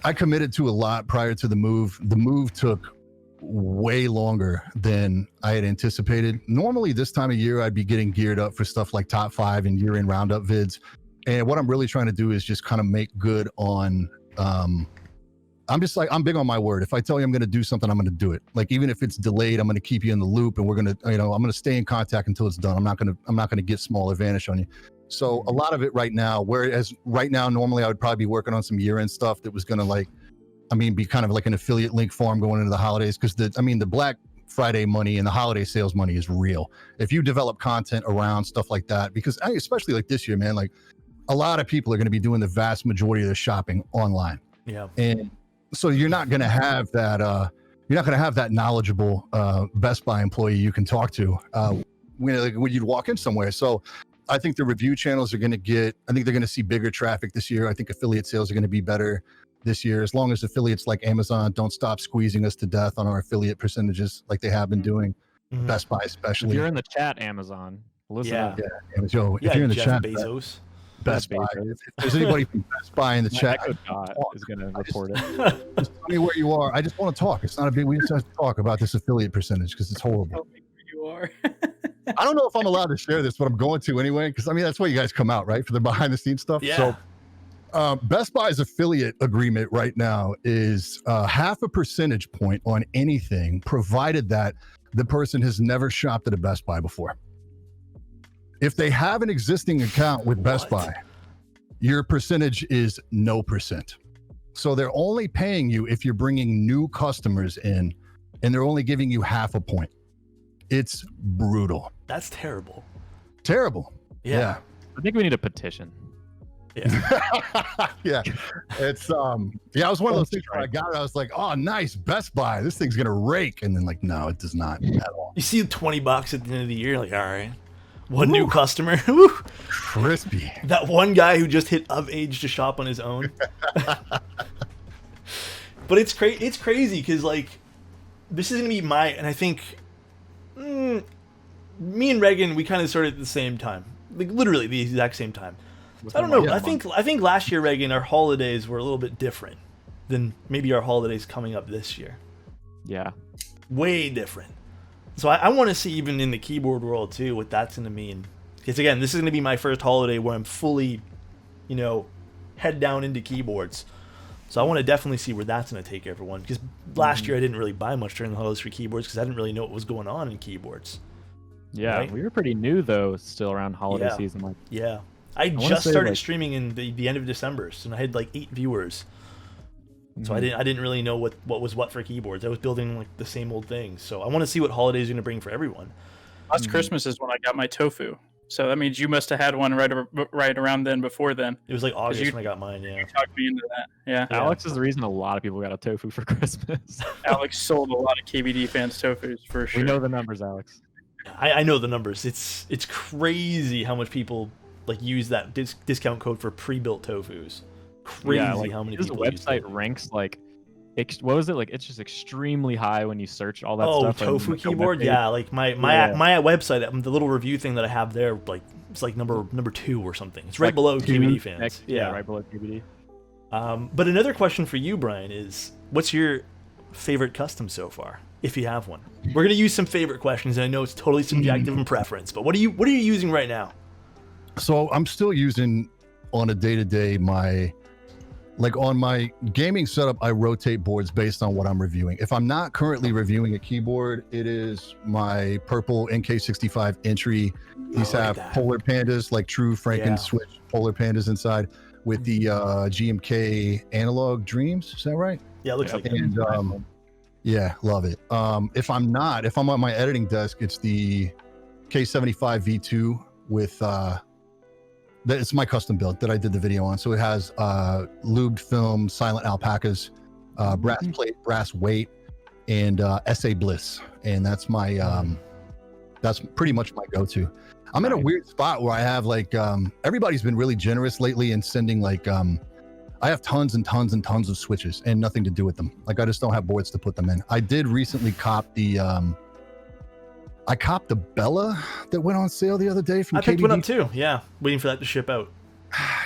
B: I committed to a lot prior to the move. The move took way longer than I had anticipated. Normally this time of year, I'd be getting geared up for stuff like top 5 and year-end roundup vids. And what I'm really trying to do is just kind of make good on, I'm big on my word. If I tell you I'm going to do something, I'm going to do it. Like, even if it's delayed, I'm going to keep you in the loop, and we're going to, I'm going to stay in contact until it's done. I'm not going to get small advantage on you. So a lot of it right now, whereas right now, normally I would probably be working on some year-end stuff that was going to be kind of like an affiliate link farm going into the holidays. Cause the Black Friday money and the holiday sales money is real. If you develop content around stuff like that, because especially like this year, man, like a lot of people are going to be doing the vast majority of their shopping online. Yeah. And so you're not going to have that knowledgeable Best Buy employee you can talk to when you'd walk in somewhere. So I think the review channels are going to I think they're going to see bigger traffic this year. I think affiliate sales are going to be better this year, as long as affiliates like Amazon don't stop squeezing us to death on our affiliate percentages like they have been doing. Mm-hmm. Best Buy especially.
D: If you're in the chat, Amazon, listen up.
B: Yeah. Joe, if you're in the
A: Jeff
B: chat,
A: Bezos.
B: Best Buy. If there's anybody from Best Buy in the chat,
D: is going to report it.
B: Just tell me where you are. I just want to talk. It's not a big. We just have to talk about this affiliate percentage because it's horrible.
C: Tell me where you are.
B: I don't know if I'm allowed to share this, but I'm going to anyway, because that's why you guys come out, right, for the behind the scenes stuff.
A: Yeah.
B: So Best Buy's affiliate agreement right now is 0.5 percentage point on anything, provided that the person has never shopped at a Best Buy before. If they have an existing account with Best Buy, your percentage is 0%. So they're only paying you if you're bringing new customers in, and they're only giving you 0.5 point. It's brutal.
A: That's terrible.
B: Terrible.
A: Yeah.
D: I think we need a petition.
A: Yeah.
B: Yeah. It's it was one of those things where I got it. I was like, oh, nice, Best Buy. This thing's gonna rake. And then no, it does not at all.
A: You see $20 at the end of the year, all right. One new customer. Woo.
B: Crispy.
A: That one guy who just hit of age to shop on his own. But it's crazy because this is gonna be and I think me and Reagan, we kind of started at the same time, literally the exact same time. I don't know. I think last year, Reagan, our holidays were a little bit different. than maybe our holidays coming up this year.
D: Yeah.
A: Way different. So I want to see, even in the keyboard world too, what that's going to mean. Because again, this is going to be my first holiday where I'm fully, head down into keyboards. So I want to definitely see where that's going to take everyone. Because last year I didn't really buy much during the holidays for keyboards because I didn't really know what was going on in keyboards.
D: Yeah,
A: Right?
D: we were pretty new though, still around holiday
A: Yeah.
D: season. Like,
A: Yeah. I
D: wanna
A: just
D: say,
A: started
D: like-
A: streaming in the end of December, and I had like 8 viewers. So I
D: mhm.
A: didn't really know what was what for keyboards. I was building like the same old things. So I want to see what holidays are going to bring for everyone.
C: Last Christmas is when I got my tofu. So that means you must have had one right around then, before then.
A: It was like August
C: you-
A: when I got mine. Yeah.
C: You talked me into that. Yeah.
A: Yeah.
D: Alex is the reason a lot of people got a tofu for Christmas.
C: Alex sold a lot of KBD fans tofus for sure.
D: We know the numbers, Alex.
A: I know the numbers. It's crazy how much people like use that discount code for pre-built tofus. Crazy
D: Yeah, like,
A: how many
D: his
A: people use
D: website
A: it.
D: ranks like, what was it like? It's just extremely high when you search all that
A: Oh,
D: stuff.
A: tofu
D: like, the
A: keyboard.
D: webpage.
A: Yeah, like my
D: Yeah.
A: website, the little review thing that I have there, like it's like number 2 or something. It's right
D: Like
A: below
D: two,
A: KBD fans.
D: Yeah, right below KBD.
A: But another question for you, Brian, is what's your favorite custom so far, if you have one? We're gonna use some favorite questions, and I know it's totally subjective and preference, but what are you using right now?
B: So I'm still using on a day-to-day on my gaming setup, I rotate boards based on what I'm reviewing. If I'm not currently reviewing a keyboard, it is my purple NK65 entry. These
A: look at
B: have
A: that.
B: polar pandas, like true Franken
A: Yeah.
B: switch polar pandas inside with the GMK analog dreams. Is that right?
A: Yeah, it looks
D: Yeah.
A: like it.
B: And yeah, love it. If I'm on my editing desk, it's the K75 V2 with it's my custom build that I did the video on. So it has lubed film, silent alpacas, brass plate, brass weight, and SA Bliss. And that's my that's pretty much my go-to. I'm in a
D: Nice.
B: weird spot where I have like everybody's been really generous lately in sending like I have tons and tons and tons of switches and nothing to do with them. Like I just don't have boards to put them in. I did recently cop the I copped the Bella that went on sale the other day from
A: I picked one
B: KBD.
A: up too. Yeah, waiting for that to ship out.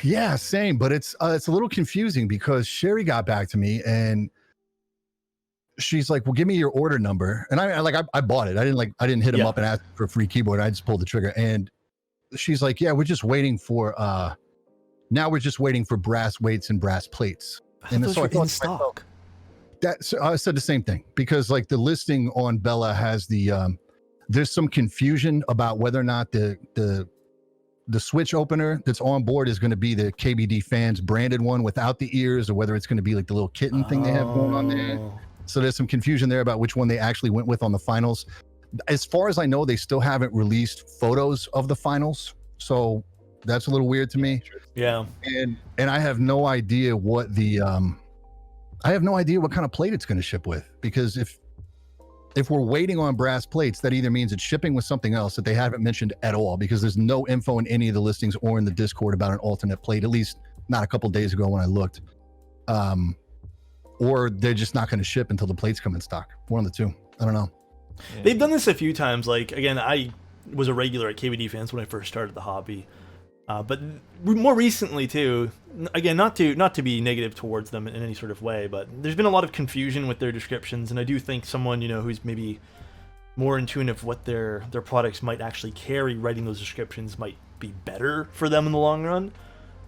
B: Yeah, same, but it's a little confusing because Sherry got back to me and she's like, "Well, give me your order number." And I bought it. I didn't hit him
A: Yeah.
B: up and ask for a free keyboard. I just pulled the trigger. And she's like, "Yeah, we're just waiting for now we're just waiting for brass weights and brass plates."
A: I
B: And
A: thought
B: so
A: those
B: I
A: were
B: thought
A: in
B: to myself,
A: stock.
B: So I said the same thing because like the listing on Bella has the there's some confusion about whether or not the switch opener that's on board is going to be the KBD fans branded one without the ears, or whether it's going to be like the little kitten thing they have going on there.
A: Oh.
B: So there's some confusion there about which one they actually went with on the finals. As far as I know, they still haven't released photos of the finals, so that's a little weird to me.
A: Yeah.
B: And I have no idea what the I have no idea what kind of plate it's going to ship with, because if we're waiting on brass plates, that either means it's shipping with something else that they haven't mentioned at all, because there's no info in any of the listings or in the Discord about an alternate plate, at least not a couple days ago when I looked. Or they're just not going to ship until the plates come in stock. One of the two. I don't know.
D: Yeah.
A: They've done this a few times. Like, again, I was a regular at KBD fans when I first started the hobby. But more recently too, again, not to be negative towards them in any sort of way, but there's been a lot of confusion with their descriptions, and I do think someone, who's maybe more in tune of what their products might actually carry, writing those descriptions might be better for them in the long run.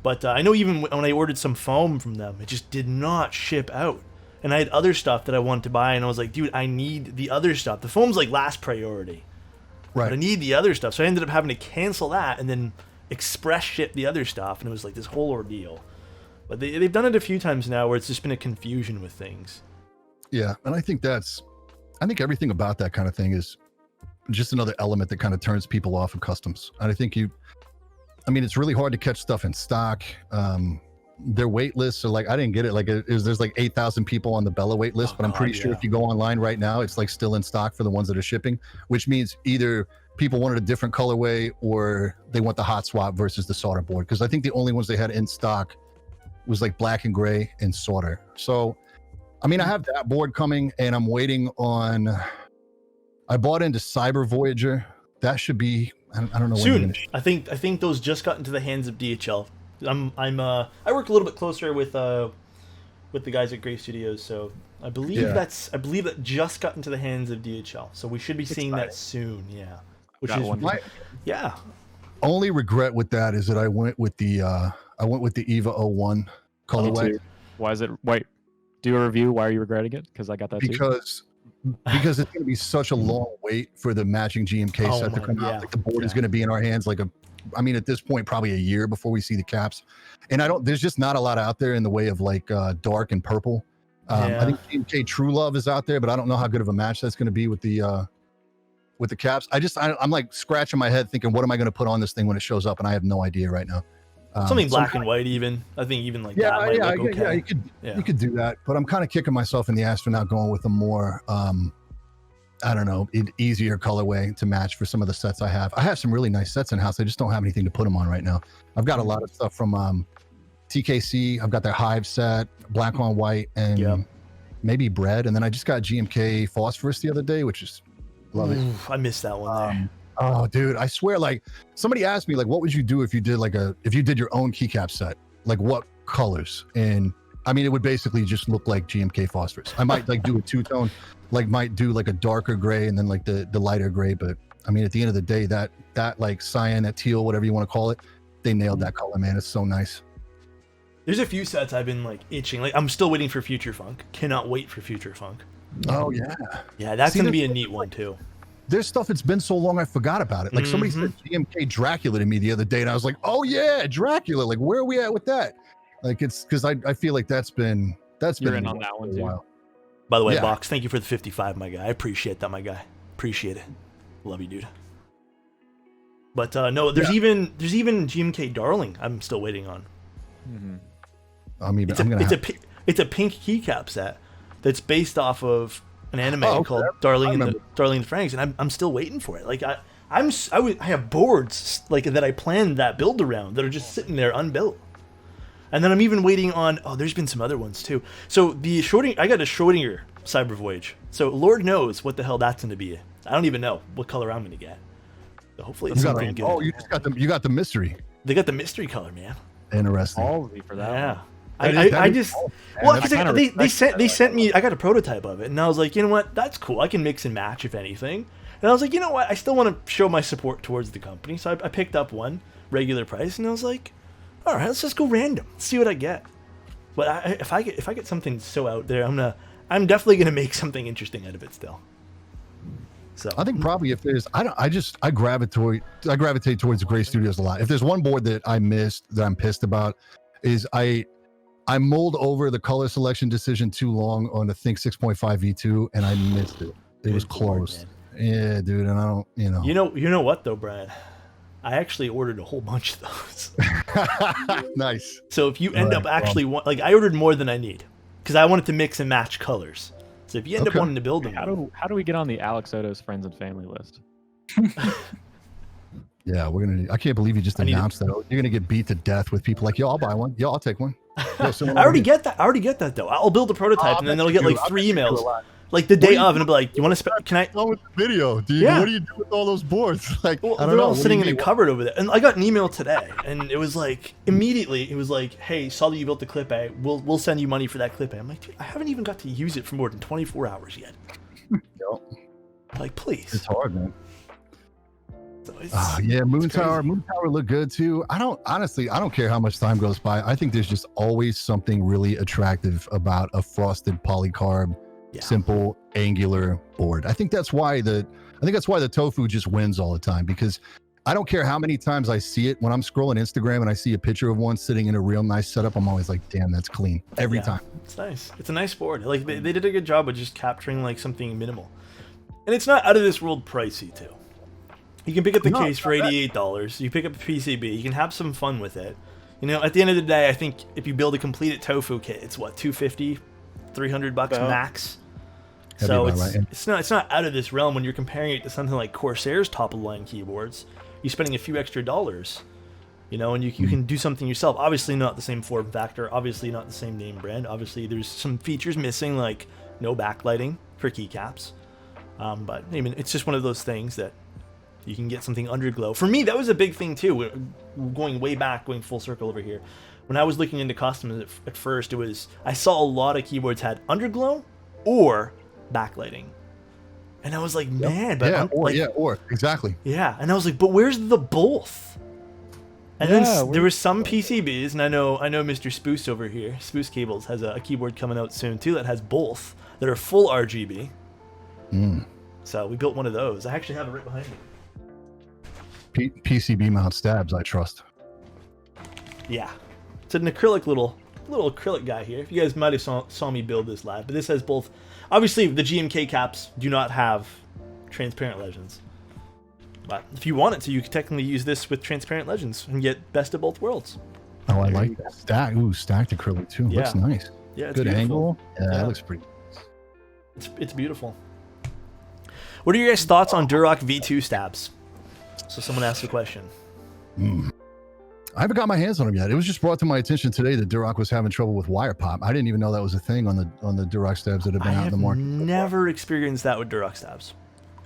A: But I know even when I ordered some foam from them, it just did not ship out. And I had other stuff that I wanted to buy, and I was like, dude, I need the other stuff. The foam's like last priority. But I
B: Right.
A: need the other stuff. So I ended up having to cancel that and then express ship the other stuff, and it was like this whole ordeal. But they've done it a few times now where it's just been a confusion with things.
B: Yeah. And I think everything about that kind of thing is just another element that kind of turns people off of customs. And I think it's really hard to catch stuff in stock. Their wait lists are like, I didn't get it. Like there's like 8,000 people on the Bella wait list,
A: Oh,
B: but I'm pretty
A: God,
B: sure
A: yeah.
B: if you go online right now, it's like still in stock for the ones that are shipping, which means either people wanted a different colorway or they want the hot swap versus the solder board. Cause I think the only ones they had in stock was like black and gray and solder. So, I mean, I have that board coming and I'm waiting on, I bought into Cyber Voyager. That should be, I don't know when they're
A: Soon,
B: gonna
A: I think those just got into the hands of DHL. I work a little bit closer with with the guys at Gray Studios. So I believe that just got into the hands of DHL. So we should be seeing that soon. Yeah. Which
D: Got
A: is
D: one.
A: yeah.
B: Only regret with that is that I went with the EVA 01 colorway.
D: Why is it? Wait, do a review. Why are you regretting it? Because I got that too.
B: Because it's going to be such a long wait for the matching GMK set to come out. Like the board is going to be in our hands at this point probably a year before we see the caps. And there's just not a lot out there in the way of like dark and purple. I think GMK True Love is out there, but I don't know how good of a match that's going to be with the caps. I'm like scratching my head thinking, what am I going to put on this thing when it shows up? And I have no idea right now.
A: Something black and white even. I think even like that might look okay.
B: You could do that, but I'm kind of kicking myself in the ass for not going with a more I don't know, easier colorway to match for some of the sets I have. I have some really nice sets in house. I just don't have anything to put them on right now. I've got a lot of stuff from TKC. I've got their Hive set, black on white, and maybe Bread. And then I just got GMK Phosphorus the other day, which is love it.
A: I missed that one there.
B: Oh, dude, I swear, like somebody asked me, like, what would you do if you did your own keycap set? Like what colors? And I mean, it would basically just look like GMK Phosphorus. I might like do a two-tone, might do like a darker gray and then like the lighter gray. But I mean, at the end of the day, that like cyan, that teal, whatever you want to call it, they nailed that color, man. It's so nice.
A: There's a few sets I've been like itching. Like I'm still waiting for Future Funk. Cannot wait for Future Funk.
B: Oh yeah.
A: Yeah, that's going to be a neat one too.
B: There's stuff, it's been so long I forgot about it. Like somebody said GMK Dracula to me the other day, and I was like, oh yeah, Dracula. Like where are we at with that? Like it's because I feel like that's been
D: You're in on that one too.
A: By the way, Box, thank you for the 55, my guy. I appreciate that, my guy. Appreciate it. Love you, dude. But no, there's even GMK Darling I'm still waiting on.
B: I mean,
A: it's a pink keycap set that's based off of an anime called Darling and the Franxx, and I'm still waiting for it. Like I have boards like that I planned that build around that are just sitting there unbuilt. And then I'm even waiting on there's been some other ones too. So I got a Schrodinger Cyber Voyage. So Lord knows what the hell that's going to be. I don't even know what color I'm going to get. So hopefully it's something good.
B: Oh, you got the mystery.
A: They got the mystery color, man.
B: Interesting.
D: Ballsy for that.
A: Yeah.
D: One.
A: They sent me. I got a prototype of it, and I was like, you know what? That's cool. I can mix and match if anything. And I was like, you know what? I still want to show my support towards the company, so I picked up one regular price, and I was like, all right, let's just go random. Let's see what I get. But if I get something so out there, I'm definitely gonna make something interesting out of it still. So
B: I think probably if there's I gravitate towards the Gray Studios a lot. If there's one board that I missed that I'm pissed about is I mulled over the color selection decision too long on the Think 6.5 V2 and I missed it. It was close. Yeah, dude, and I don't,
A: You know what though, Brad? I actually ordered a whole bunch of those.
B: Nice.
A: So if you end up actually I ordered more than I need because I wanted to mix and match colors. So if you end up wanting to build them,
D: how do we get on the Alex Soto's friends and family list?
B: Yeah, I can't believe you just announced that. You're gonna get beat to death with people like, yo, I'll buy one. Yo, I'll take one.
A: I already get that though. I'll build a prototype and then they'll get like 3 emails. Like the day of, and it'll be like, "You want to spend? Can I?"
B: Oh, with the video, dude. Yeah. What do you do with all those boards? Like,
A: I don't know. All sitting in the cupboard over there, and I got an email today, and it was like immediately, it was like, "Hey, saw that you built the clip A. We'll send you money for that clip A." I'm like, dude, I haven't even got to use it for more than 24 hours yet.
B: Yep.
A: Like, please.
B: It's hard, man. So Moon Tower looked good too. I don't care how much time goes by. I think there's just always something really attractive about a frosted polycarb. Yeah. Simple angular board. I think that's why the tofu just wins all the time, because I don't care how many times I see it when I'm scrolling Instagram and I see a picture of one sitting in a real nice setup. I'm always like, damn, that's clean every time.
A: It's nice. It's a nice board. Like they did a good job of just capturing like something minimal, and it's not out of this world pricey too. You can pick up the case for $88. You pick up a PCB. You can have some fun with it. At the end of the day, I think if you build a completed tofu kit, it's what, $250, $300 max. So it's not out of this realm when you're comparing it to something like Corsair's top of the line keyboards. You're spending a few extra dollars, and you can do something yourself. Obviously not the same form factor, obviously not the same name brand. Obviously there's some features missing, like no backlighting for keycaps. But I mean, it's just one of those things that You can get something underglow. For me, that was a big thing too. Going way back, going full circle over here. When I was looking into customs at first, I saw a lot of keyboards had underglow or backlighting. And I was like, man, but
B: exactly.
A: Yeah, and I was like, but where's the both? And then there was some PCBs, and I know Mr. Spoos over here, Spoos Cables, has a keyboard coming out soon too that has both that are full RGB. So we built one of those. I actually have it right behind me.
B: PCB mount stabs, I trust.
A: Yeah, it's an acrylic little acrylic guy here. You guys might have saw me build this live, but this has both. Obviously, the GMK caps do not have transparent legends. But if you wanted to, you could technically use this with transparent legends and get best of both worlds.
B: Oh, I like that. Stacked acrylic too.
A: Yeah.
B: Looks nice.
A: Yeah, it's
B: good
A: beautiful.
B: angle. Yeah, that looks pretty.
A: It's beautiful. What are your guys' thoughts on Durock V2 stabs? So someone asked the question.
B: I haven't got my hands on them yet. It was just brought to my attention today that Durock was having trouble with wire pop. I didn't even know that was a thing on the Durock stabs that have been out in the market.
A: I've never experienced that with Durock stabs.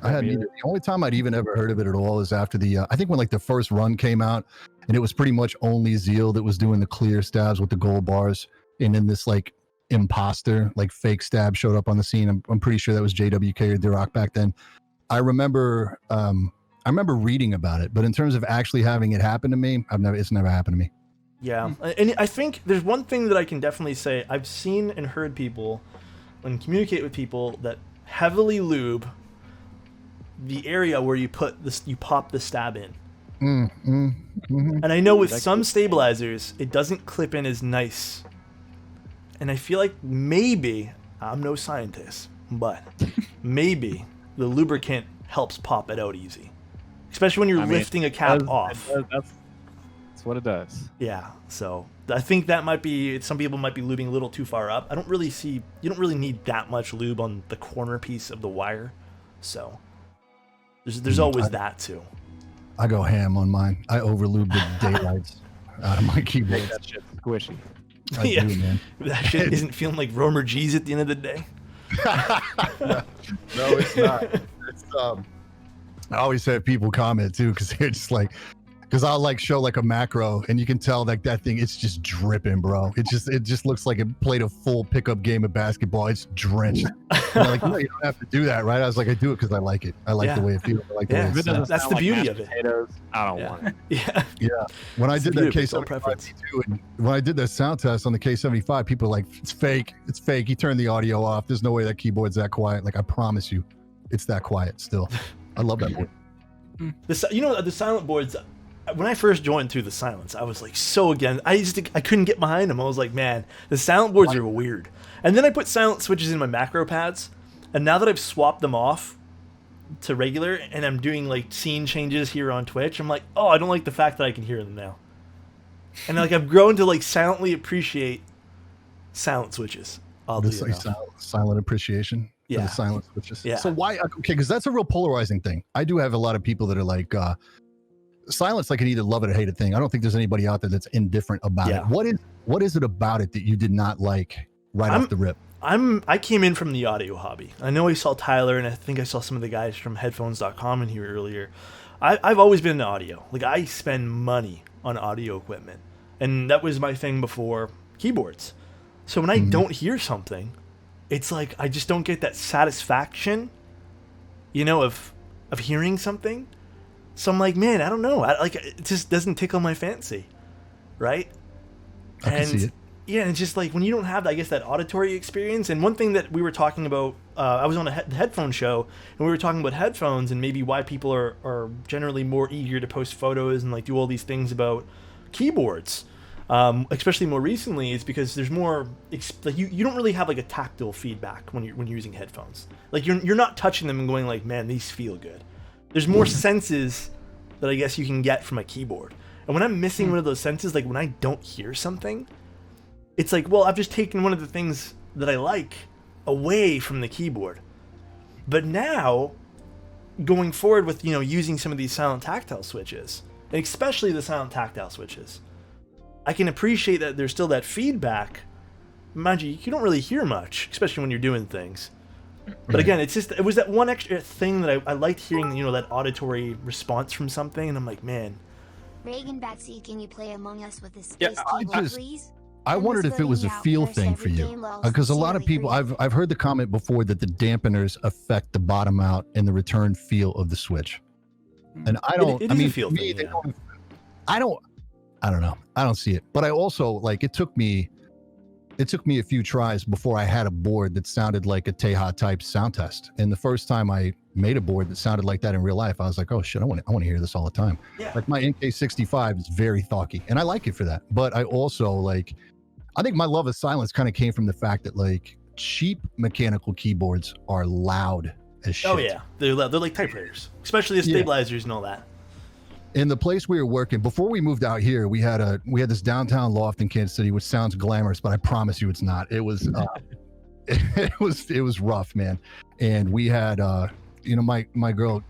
B: I hadn't either. The only time I'd even ever heard of it at all is after I think when like the first run came out, and it was pretty much only Zeal that was doing the clear stabs with the gold bars, and then this like imposter, like fake stab showed up on the scene. I'm pretty sure that was JWK or Durock back then. I remember reading about it, but in terms of actually having it happen to me, it's never happened to me.
A: Yeah, and I think there's one thing that I can definitely say. I've seen and heard people, and communicate with people, that heavily lube the area where you pop the stab in. And I know with some stabilizers, it doesn't clip in as nice. And I feel like maybe, I'm no scientist, but maybe the lubricant helps pop it out easy. Especially when you're lifting a cap off.
D: That's what it does.
A: Yeah, so I think that might be, some people might be lubing a little too far up. You don't really need that much lube on the corner piece of the wire. So there's always that too.
B: I go ham on mine. I overlube the daylights out of my keyboard.
D: Make that shit squishy.
B: I do, man.
A: That shit isn't feeling like Romer G's at the end of the day.
B: No, it's not. It's I always have people comment too, because they're just like, because I'll like show like a macro and you can tell like that thing, it's just dripping, bro. It just looks like it played a full pickup game of basketball. It's drenched. They're like, no, you don't have to do that, right? I was like, I do it because I like it. I like the way it feels. I like the way it sounds.
A: That's the beauty of it.
D: Potatoes, I don't want it.
A: Yeah.
B: When I did that K75 and when I did that sound test on the K75, people were like, it's fake. It's fake. You turned the audio off. There's no way that keyboard's that quiet. Like, I promise you, it's that quiet still. I love that board.
A: The silent boards, when I first joined through the silence, I was like so against. I couldn't get behind them. I was like, man, the silent boards are weird. And then I put silent switches in my macro pads, and now that I've swapped them off to regular, and I'm doing like scene changes here on Twitch, I'm like, oh, I don't like the fact that I can hear them now. And like I've grown to like silently appreciate silent switches.
B: Silent appreciation.
A: Yeah.
B: The silent switches.
A: Yeah.
B: So why? Okay, because that's a real polarizing thing. I do have a lot of people that are like, silence, like an either love it or hate it thing. I don't think there's anybody out there that's indifferent about it. What is it about it that you did not like off the rip?
A: I came in from the audio hobby. I know I saw Tyler, and I think I saw some of the guys from headphones.com in here earlier. I've always been into audio. Like, I spend money on audio equipment, and that was my thing before keyboards. So when I don't hear something, it's like I just don't get that satisfaction, of hearing something. So I'm like, man, I don't know. It just doesn't tickle my fancy, right?
B: I can see it.
A: Yeah, and it's just like when you don't have, I guess, that auditory experience. And one thing that we were talking about, I was on the headphone show, and we were talking about headphones and maybe why people are generally more eager to post photos and like do all these things about keyboards, especially more recently, is because there's more. Like you don't really have like a tactile feedback when you're using headphones. Like you're not touching them and going like, man, these feel good. There's more senses that I guess you can get from a keyboard. And when I'm missing one of those senses, like when I don't hear something, it's like, well, I've just taken one of the things that I like away from the keyboard. But now, going forward with, using some of these silent tactile switches, and especially the silent tactile switches, I can appreciate that there's still that feedback. Mind you don't really hear much, especially when you're doing things. But again, it was that one extra thing that I liked hearing, that auditory response from something, and I'm like, man.
E: Reagan BadSeed, can you play Among Us with this
C: Yeah,
E: space keyboard, please?
B: I wondered if it was a feel thing for you, because a lot of people, I've heard the comment before that the dampeners affect the bottom out and the return feel of the Switch, and I don't.
A: It is a feel thing. Yeah.
B: I don't know. I don't see it, but I also it took me a few tries before I had a board that sounded like a Teja type sound test. And the first time I made a board that sounded like that in real life, I was like, oh shit, I want to hear this all the time.
A: Yeah.
B: Like my NK65 is very thawky, and I like it for that. But I also I think my love of silence kind of came from the fact that cheap mechanical keyboards are loud as shit.
A: Oh yeah, they're like typewriters, especially the stabilizers and all that.
B: In the place we were working before we moved out here, we had this downtown loft in Kansas City, which sounds glamorous, but I promise you it's not. It was it was rough, man. And we had my girl,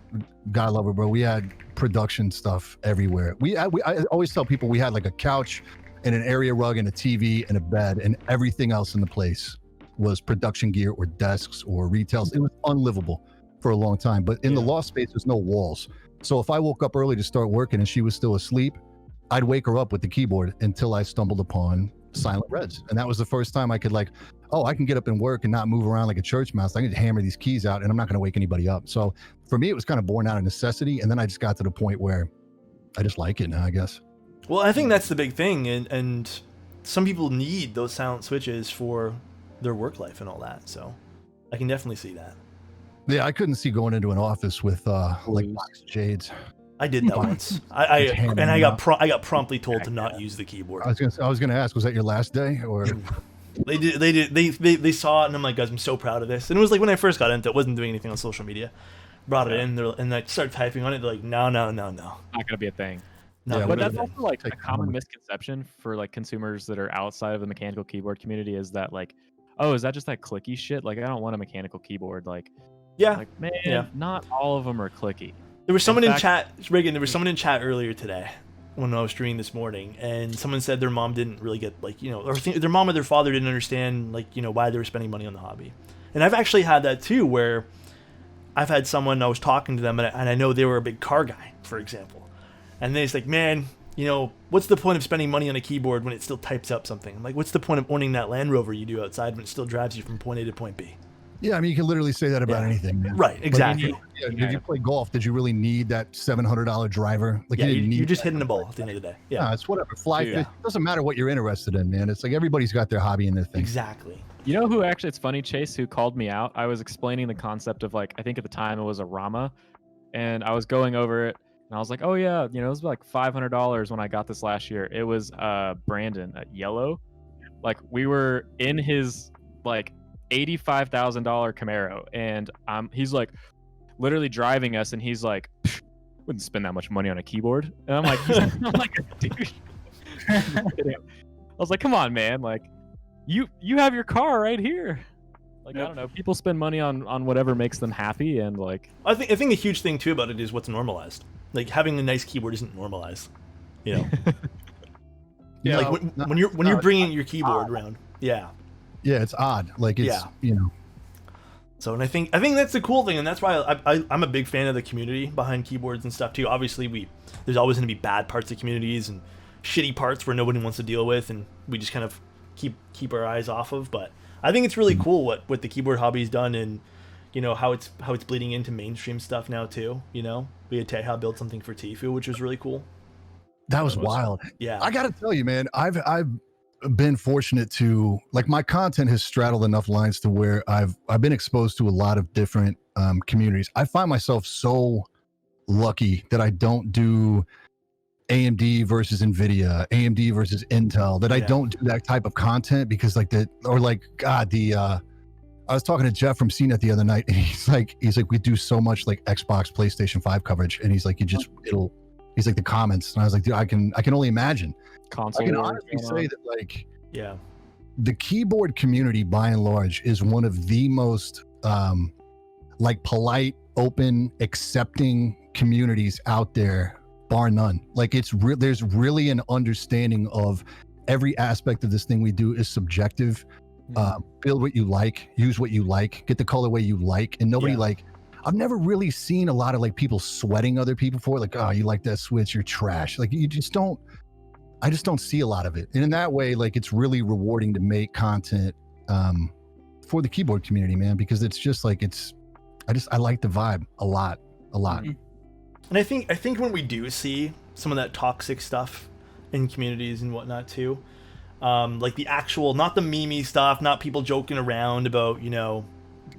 B: God love her, bro. We had production stuff everywhere. I always tell people we had like a couch and an area rug and a TV and a bed, and everything else in the place was production gear or desks or retails. It was unlivable for a long time. But in the loft space, there's no walls. So if I woke up early to start working and she was still asleep, I'd wake her up with the keyboard until I stumbled upon Silent Reds. And that was the first time I could I can get up and work and not move around like a church mouse. I can hammer these keys out and I'm not going to wake anybody up. So for me, it was kind of born out of necessity. And then I just got to the point where I just like it now, I guess.
A: Well, I think that's the big thing. And some people need those silent switches for their work life and all that. So I can definitely see that.
B: Yeah, I couldn't see going into an office with box jades.
A: I did that once. I got promptly told to not use the keyboard.
B: I was gonna ask, was that your last day or?
A: They saw it and I'm like, guys, I'm so proud of this. And it was like when I first got into it, wasn't doing anything on social media. Brought it in and I started typing on it. They're like, no.
D: Not gonna be a thing.
A: No,
D: but that's also a common misconception for consumers that are outside of the mechanical keyboard community is that oh, is that just that clicky shit? I don't want a mechanical keyboard. Not all of them are clicky.
A: There was someone in chat, Reagan. There was someone in chat earlier today when I was streaming this morning, and someone said their mom didn't really get or their mom or their father didn't understand why they were spending money on the hobby. And I've actually had that too, where I've had someone, I was talking to them, and I know they were a big car guy, for example, and they're just like, man, what's the point of spending money on a keyboard when it still types up something? I'm like, what's the point of owning that Land Rover you do outside when it still drives you from point A to point B?
B: Yeah, I mean, you can literally say that about anything, man.
A: Right, exactly.
B: Did you play golf? Did you really need that $700 driver?
A: You're just hitting the ball at the end of the day. Yeah,
B: it's whatever. Fly fish. It doesn't matter what you're interested in, man. It's like everybody's got their hobby and their thing.
A: Exactly.
D: You know who actually, it's funny, Chase, who called me out? I was explaining the concept of I think at the time it was a Rama, and I was going over it, and I was like, oh yeah, it was $500 when I got this last year. It was Brandon at Yellow. We were in his $85,000 Camaro, and he's literally driving us, and he's like, wouldn't spend that much money on a keyboard. And I'm like, I'm like a douche. I was like, come on, man, you have your car right here. I don't know, people spend money on whatever makes them happy, and
A: I think a huge thing too about it is what's normalized. Having a nice keyboard isn't normalized, when you're bringing your keyboard around. Yeah,
B: it's odd.
A: So, and I think that's the cool thing, and that's why I'm a big fan of the community behind keyboards and stuff too. Obviously, there's always going to be bad parts of communities and shitty parts where nobody wants to deal with, and we just kind of keep our eyes off of. But I think it's really cool what the keyboard hobby's done, and how it's bleeding into mainstream stuff now too. We had Teja build something for Tfue, which was really cool.
B: That was wild.
A: Yeah,
B: I gotta tell you, man, I've been fortunate to my content has straddled enough lines to where I've been exposed to a lot of different communities. I find myself so lucky that I don't do AMD versus Nvidia, AMD versus Intel, that I don't do that type of content because I was talking to Jeff from CNET the other night, and he's like, we do so much Xbox, PlayStation 5 coverage, and he's like, he's like the comments, and I was like, dude, I can only imagine.
D: Console
B: I can honestly say that
A: yeah,
B: the keyboard community by and large is one of the most polite, open, accepting communities out there, bar none. There's really an understanding of every aspect of this thing we do is subjective, Build what you like, use what you like, get the colorway you like, and nobody like. I've never really seen a lot of like people sweating other people for it. Like, oh, you like that switch, you're trash. Like you just don't. I just don't see a lot of it, and in that way, like it's really rewarding to make content for the keyboard community, man, because it's just like I like the vibe a lot.
A: And I think when we do see some of that toxic stuff in communities and whatnot too, like the actual, not the meme stuff, not people joking around about, you know,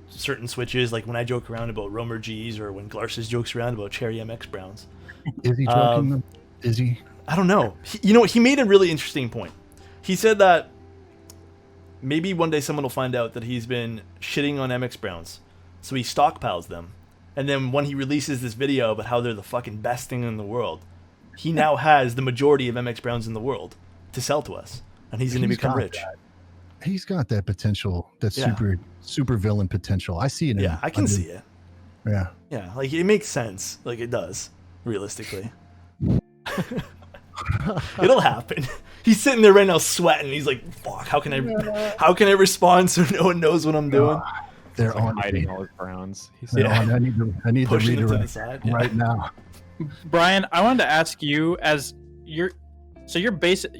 A: certain switches, like when I joke around about Romer G's or when Glarsis jokes around about Cherry MX Browns.
B: Is he joking? Is he? I
A: don't know. You know, he made a really interesting point. He said that maybe one day someone will find out that he's been shitting on MX Browns, so he stockpiles them. And then when he releases this video about how they're the fucking best thing in the world, he now has the majority of MX Browns in the world to sell to us. And he's going to become rich.
B: He's got that potential, that super villain potential. I see it.
A: Yeah, I can see it.
B: Yeah.
A: Yeah, like it makes sense. Like it does, realistically. It'll happen. He's sitting there right now sweating. He's like, fuck, how can I respond so no one knows what I'm doing?
B: They're
D: like
B: on
D: hiding all his Browns.
B: I need to redirect right now.
C: Brian, I wanted to ask you, as you're basic,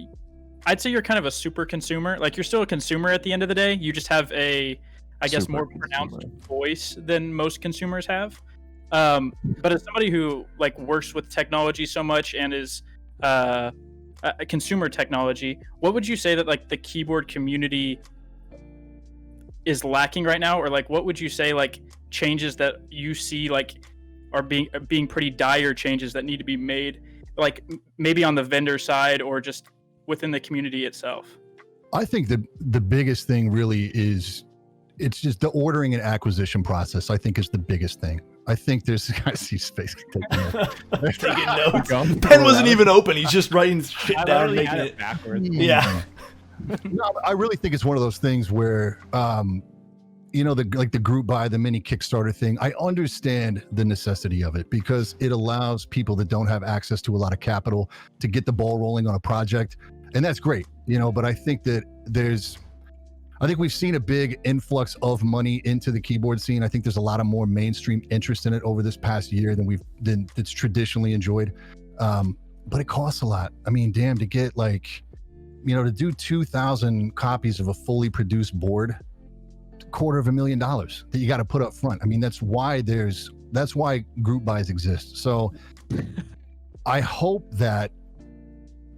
C: I'd say you're kind of a super consumer. Like you're still a consumer at the end of the day. You just have a, I guess, more pronounced voice than most consumers have. But as somebody who like works with technology so much and is a consumer technology, what would you say that like the keyboard community is lacking right now, or like what would you say like changes that you see like are being pretty dire changes that need to be made, like maybe on the vendor side or just within the community itself?
B: I think the biggest thing really is it's just the ordering and acquisition process. I think is the biggest thing. I think there's I see space
A: taking notes. Pen wasn't even open. He's just writing shit down, making it
D: backwards.
A: Yeah.
B: No, I really think it's one of those things where, you know, the group buy, the mini Kickstarter thing. I understand the necessity of it because it allows people that don't have access to a lot of capital to get the ball rolling on a project, and that's great, you know. But I think that I think we've seen a big influx of money into the keyboard scene. I think there's a lot of more mainstream interest in it over this past year than it's traditionally enjoyed. But it costs a lot. I mean, damn, to get like, you know, to do 2,000 copies of a fully produced board, $250,000 that you got to put up front. I mean, that's why group buys exist. So I hope that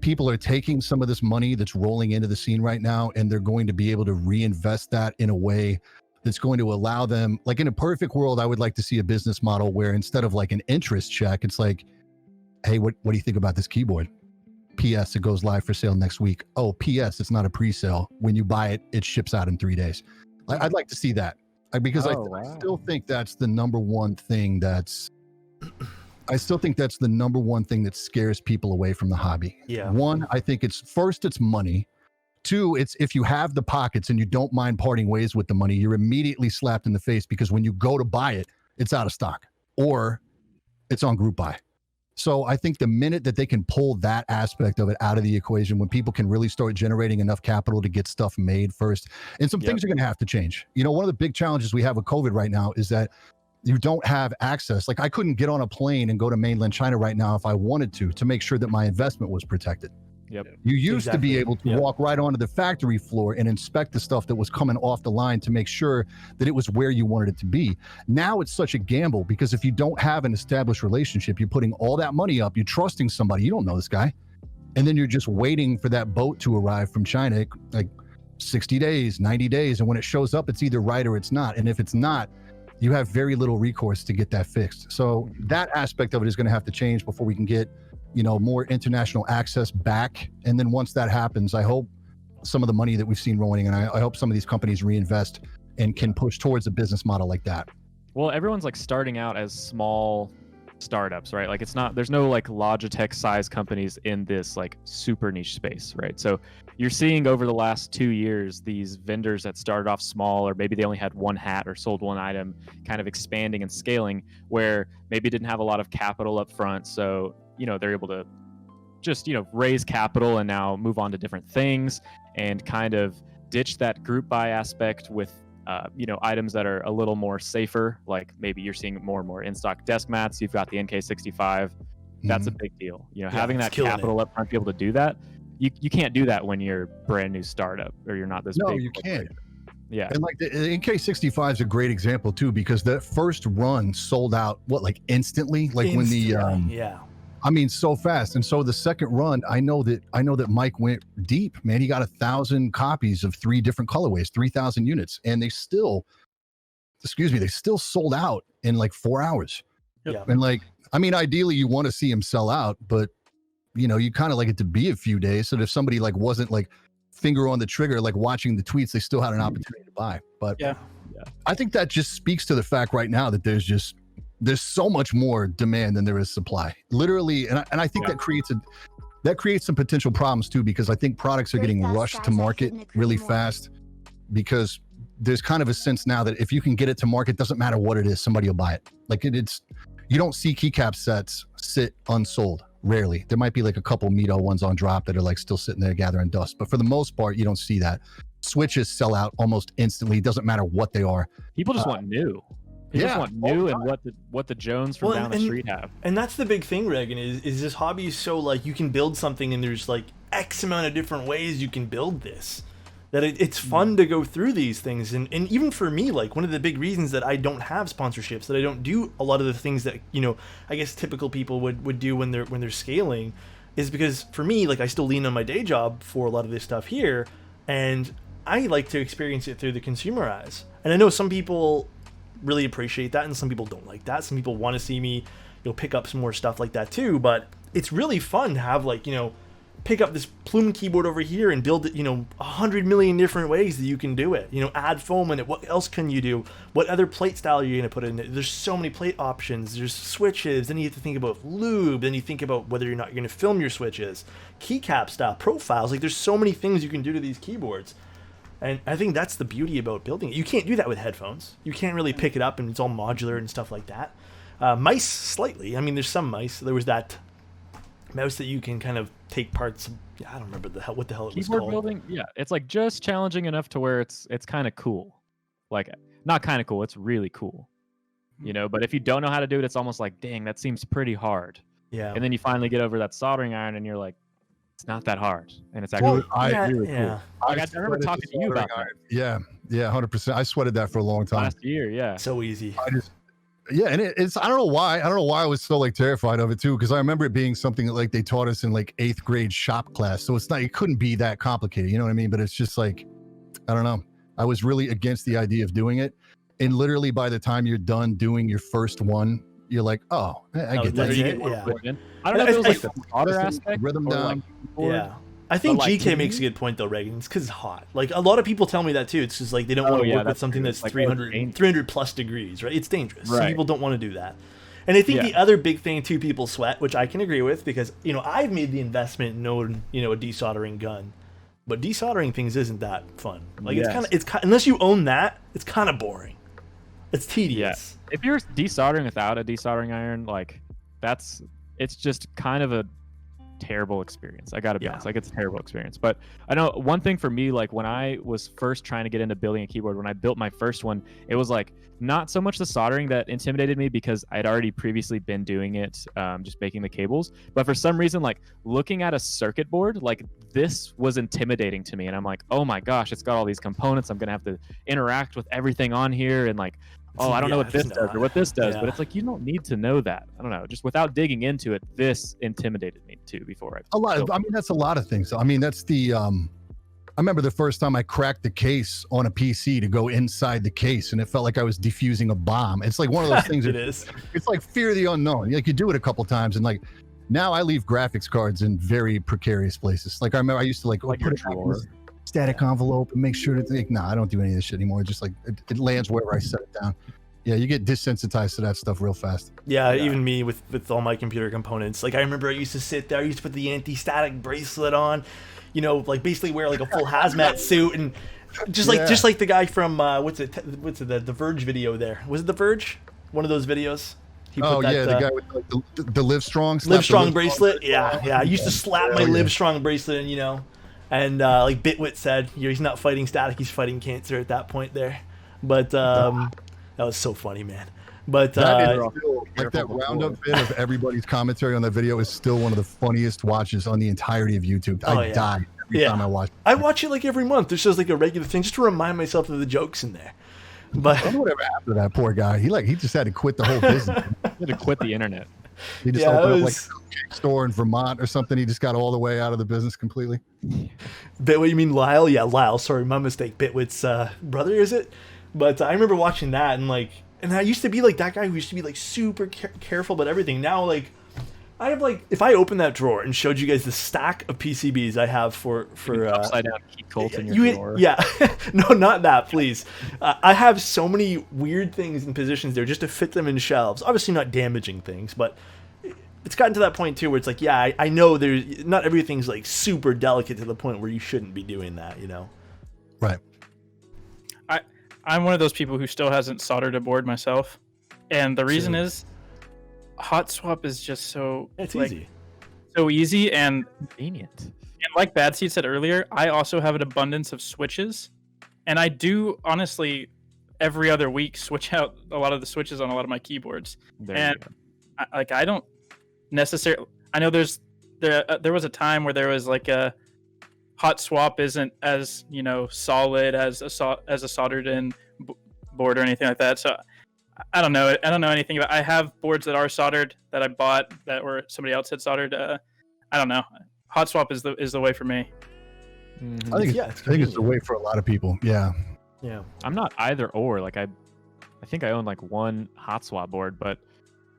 B: people are taking some of this money that's rolling into the scene right now, and they're going to be able to reinvest that in a way that's going to allow them, like in a perfect world, I would like to see a business model where instead of like an interest check, it's like, hey, what do you think about this keyboard? P.S. It goes live for sale next week. Oh, P.S. It's not a pre-sale. When you buy it, it ships out in 3 days. I'd like to see that because I still think that's the number one thing I still think that's the number one thing that scares people away from the hobby.
A: Yeah.
B: One, I think it's money. Two, it's if you have the pockets and you don't mind parting ways with the money, you're immediately slapped in the face because when you go to buy it, it's out of stock or it's on group buy. So I think the minute that they can pull that aspect of it out of the equation, when people can really start generating enough capital to get stuff made first, and some things are going to have to change. You know, one of the big challenges we have with COVID right now is that you don't have access. Like I couldn't get on a plane and go to mainland China right now if I wanted to make sure that my investment was protected.
D: Yep.
B: You used to be able to walk right onto the factory floor and inspect the stuff that was coming off the line to make sure that it was where you wanted it to be. Now it's such a gamble because if you don't have an established relationship, you're putting all that money up, you're trusting somebody, you don't know this guy. And then you're just waiting for that boat to arrive from China, like 60 days, 90 days. And when it shows up, it's either right or it's not. And if it's not, you have very little recourse to get that fixed. So that aspect of it is going to have to change before we can get, you know, more international access back. And then once that happens, I hope some of the money that we've seen rolling, and I hope some of these companies reinvest and can push towards a business model like that.
D: Well, everyone's like starting out as small startups, right? Like there's no like Logitech size companies in this like super niche space, right? So you're seeing over the last 2 years, these vendors that started off small, or maybe they only had one hat or sold one item, kind of expanding and scaling, where maybe didn't have a lot of capital up front. So, you know, they're able to just, you know, raise capital and now move on to different things and kind of ditch that group buy aspect with items that are a little more safer, like maybe you're seeing more and more in stock desk mats. You've got the NK65. That's a big deal. Having that capital up front to be able to do that, you can't do that when you're brand new startup or you're not this big.
B: No, you can't.
D: Yeah.
B: And like the NK65 is a great example too, because that first run sold out instantly, when the I mean, so fast. And so the second run, I know that Mike went deep, man. He got 1,000 copies of 3 different colorways, 3,000 units, and they still sold out in like 4 hours.
A: Yeah.
B: And I mean, ideally you want to see him sell out, but you kind of like it to be a few days. So that if somebody wasn't finger on the trigger, watching the tweets, they still had an opportunity to buy. But
C: Yeah.
B: I think that just speaks to the fact right now that there's so much more demand than there is supply, literally. And I think that creates some potential problems too, because I think products are getting rushed to market really fast, because there's kind of a sense now that if you can get it to market, doesn't matter what it is, somebody will buy it. You don't see keycap sets sit unsold. Rarely. There might be a couple Mito ones on drop that are still sitting there gathering dust, but for the most part, you don't see that. Switches sell out almost instantly. Doesn't matter what they are.
D: People just want new. People just want new and what the Jones from down the street have.
A: And that's the big thing, Reagan, is this hobby is so you can build something and there's X amount of different ways you can build this. That it's fun to go through these things, and even for me, one of the big reasons that I don't have sponsorships, that I don't do a lot of the things that I guess typical people would do when they're scaling, is because for me, I still lean on my day job for a lot of this stuff here, and I like to experience it through the consumer eyes. And I know some people really appreciate that, and some people don't like that. Some people want to see me pick up some more stuff like that too, but it's really fun to have pick up this plume keyboard over here and build it 100 million different ways that you can do it. Add foam in it. What else can you do? What other plate style are you going to put in it? There's so many plate options. There's switches. Then you have to think about lube. Then you think about whether or not you're going to film your switches, keycap style, profiles. There's so many things you can do to these keyboards, and I think that's the beauty about building it. You can't do that with headphones. You can't really pick it up and it's all modular and stuff like that. Mice, slightly. I mean, there's some mice. There was that mouse that you can kind of take parts. I don't remember what the hell it was called.
D: Keyboard building, yeah, it's just challenging enough to where it's kind of cool. Not kind of cool, it's really cool. But if you don't know how to do it, it's almost dang, that seems pretty hard.
A: Yeah.
D: And then you finally get over that soldering iron and you're it's not that hard. And it's actually really cool. I remember talking to you about that.
B: Yeah, 100%. I sweated that for a long time.
D: Last year, yeah.
A: So easy.
B: And it's I don't know why I was so terrified of it too, because I remember it being something that they taught us in 8th grade shop class. So it couldn't be that complicated, you know what I mean? But it's just I don't know. I was really against the idea of doing it, and literally by the time you're done doing your first one, you're I get that.
A: Yeah.
D: I don't know if it was the solder aspect,
B: rhythm down.
A: Yeah. I think GK makes a good point though, Reagan. It's because it's hot. A lot of people tell me that too. It's just they don't want to work with something that's 300 plus degrees, right? It's dangerous.
D: Right.
A: Some people don't want to do that. And I think the other big thing too, people sweat, which I can agree with, because I've made the investment in a desoldering gun, but desoldering things isn't that fun. It's kind unless you own that, it's kind of boring. It's tedious.
D: Yeah. If you're desoldering without a desoldering iron, it's just kind of a terrible experience. I gotta be honest, it's a terrible experience. But I know one thing for me, when I was first trying to get into building a keyboard, when I built my first one, it was not so much the soldering that intimidated me, because I'd already previously been doing it, just making the cables. But for some reason, looking at a circuit board, this was intimidating to me, and I'm oh my gosh, it's got all these components. I'm gonna have to interact with everything on here, and I don't know what this does or what this does, but it's you don't need to know that. I don't know. Just without digging into it, this intimidated me too before
B: that's a lot of things. I mean, that's I remember the first time I cracked the case on a PC to go inside the case, and it felt like I was defusing a bomb. It's one of those things.
A: It is. It's
B: fear of the unknown. You do it a couple times, and now I leave graphics cards in very precarious places. I remember I used to put it in a static envelope and make sure to I don't do any of this shit anymore. Just it lands wherever I set it down. Yeah, you get desensitized to that stuff real fast.
A: Yeah, even me with all my computer components. I remember I used to sit there, I used to put the anti-static bracelet on, basically wear a full hazmat suit, and just like the guy from what's it the Verge video there. Was it the Verge? One of those videos?
B: The guy with the Live Strong
A: bracelet. Yeah. I used to slap my Live Strong bracelet and And like Bitwit said, he's not fighting static, he's fighting cancer at that point there. But that was so funny, man. But
B: that is still, like that roundup bit of everybody's commentary on that video is still one of the funniest watches on the entirety of YouTube. I die every time I watch it.
A: I watch it like every month. It's just like a regular thing, just to remind myself of the jokes in there. But
B: I don't know whatever happened to that poor guy. He just had to quit the whole business.
D: He had to quit the internet.
B: He just opened up like a cake store in Vermont or something. He just got all the way out of the business completely.
A: Bitwit, you mean Lyle? Yeah, Lyle. Sorry, my mistake. Bitwit's brother, is it? But I remember watching that and I used to be like that guy who used to be like super careful about everything. Now, like, I have like, if I open that drawer and showed you guys the stack of PCBs I have for
D: upside down Keep Colt in your drawer.
A: Yeah, no, not that, please. I have so many weird things in positions there just to fit them in shelves. Obviously, not damaging things, but it's gotten to that point too where it's like, yeah, I know there's not everything's like super delicate to the point where you shouldn't be doing that, you know?
B: Right.
C: I'm one of those people who still hasn't soldered a board myself, and the reason is hot swap is just so
A: easy,
C: and
D: convenient.
C: And like BadSeed said earlier, I also have an abundance of switches, and I do honestly every other week switch out a lot of the switches on a lot of my keyboards. I don't necessarily. I know there was a time where there was like a hot swap isn't as solid as a soldered in board or anything like that. So I don't know. I don't know anything about. I have boards that are soldered that I bought that were somebody else had soldered. I don't know. Hot swap is the way for me.
B: Mm-hmm. I think it's the way for a lot of people. Yeah.
A: Yeah.
D: I'm not either or. Like I think I own like one hot swap board, but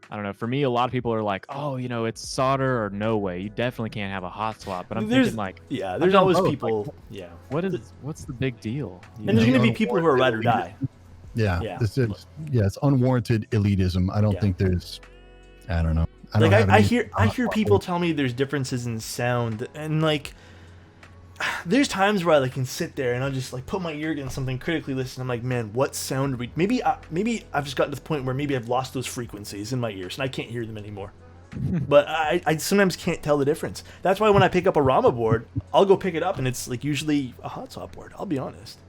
D: I don't know. For me, a lot of people are like, "Oh, it's solder or no way. You definitely can't have a hot swap." But I'm thinking like,
A: there's always people.
D: Like, what's the big deal?
A: And there's going to be people who are ride or die.
B: Yeah. It's unwarranted elitism. I don't think there's. I don't know.
A: I hear people tell me there's differences in sound, and like, there's times where I can sit there and I'll just like put my ear against something, critically listen. I'm like, man, what sound are we? Maybe I've just gotten to the point where maybe I've lost those frequencies in my ears and I can't hear them anymore. But I sometimes can't tell the difference. That's why when I pick up a Rama board, I'll go pick it up and it's like usually a hot swap board. I'll be honest.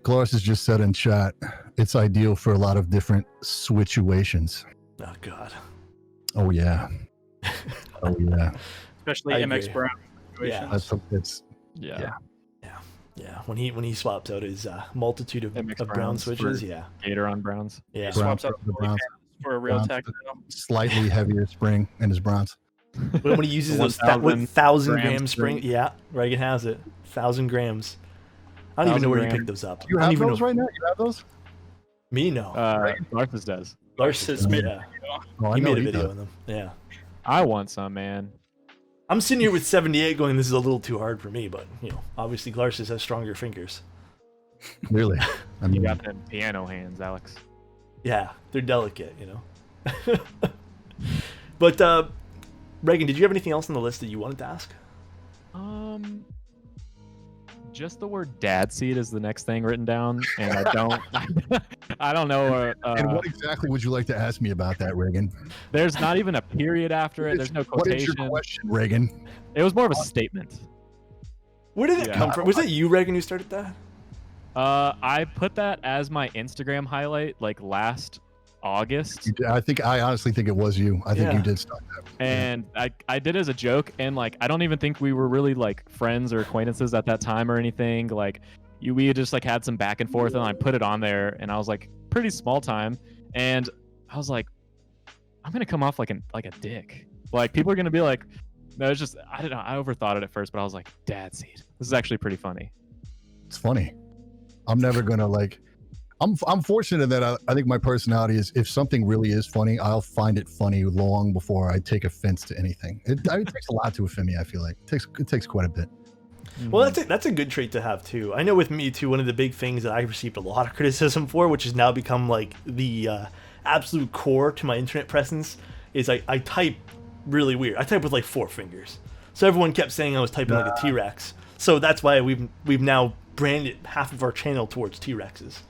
B: Gloris has just said in chat, it's ideal for a lot of different situations.
A: Oh God.
B: Oh yeah. Oh yeah.
C: Especially MX Brown.
A: Yeah,
D: Yeah.
A: When he swaps out his multitude of brown switches,
D: Gator on browns.
A: Yeah,
C: he swaps out the browns for a real tech.
B: Slightly heavier spring in his browns.
A: When he uses those 1,000-gram spring, Reagan has it. 1,000 grams. I don't even know where he picked those up.
B: You have those right now? You have those?
A: Me, no.
D: Larthus does.
A: Larthus made he made a video of them. Yeah.
D: I want some, man.
A: I'm sitting here with 78 going, this is a little too hard for me, but, obviously Glarsis has stronger fingers.
B: Really?
D: I mean, you got them piano hands, Alex.
A: Yeah, they're delicate, But, Reagan, did you have anything else on the list that you wanted to ask?
D: Just the word BadSeed is the next thing written down, and I don't know.
B: And what exactly would you like to ask me about that, Reagan?
D: There's not even a period after it. There's no quotation.
B: What is your question, Reagan?
D: It was more of a statement.
A: Where did it come from? Was that you, Reagan, who started that?
D: I put that as my Instagram highlight like last August.
B: I honestly think it was you. I think you did start that.
D: And I did it as a joke, and like I don't even think we were really like friends or acquaintances at that time or anything. Like we just like had some back and forth, and I put it on there, and I was like pretty small time, and I was like, I'm gonna come off like a dick. Like people are gonna be like, no, it's just I don't know. I overthought it at first, but I was like, BadSeed. This is actually pretty funny.
B: It's funny. I'm never gonna like. I'm fortunate that I think my personality is if something really is funny, I'll find it funny long before I take offense to anything. It takes a lot to offend me. I feel like it takes quite a bit.
A: Well, that's a good trait to have too. I know with me too, one of the big things that I received a lot of criticism for, which has now become like the absolute core to my internet presence, is I type really weird. I type with like 4 fingers. So everyone kept saying I was typing like a T-Rex. So that's why we've now branded half of our channel towards T-Rexes.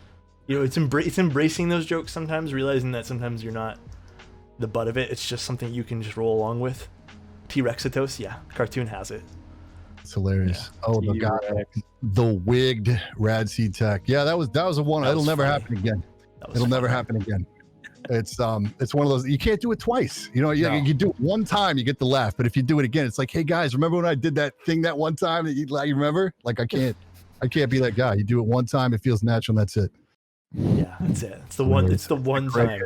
A: It's embracing those jokes sometimes, realizing that sometimes you're not the butt of it. It's just something you can just roll along with. T-Rexitos, cartoon has it.
B: It's hilarious. Oh, the guy,
D: T-Rex.
B: the wigged BadSeed Tech. Yeah, that was a one.
A: That
B: It'll
A: was
B: never
A: funny.
B: happen again.
A: That was
B: It'll never
A: funny.
B: happen again. It's one of those, you can't do it twice. You know,
A: No.
B: you do it one time, you get the laugh. But if you do it again, it's like, hey guys, remember when I did that thing that one time that you remember? Like I can't be that guy. You do it one time, it feels natural, and that's it.
A: Yeah, that's it. It's the one. It's the one time.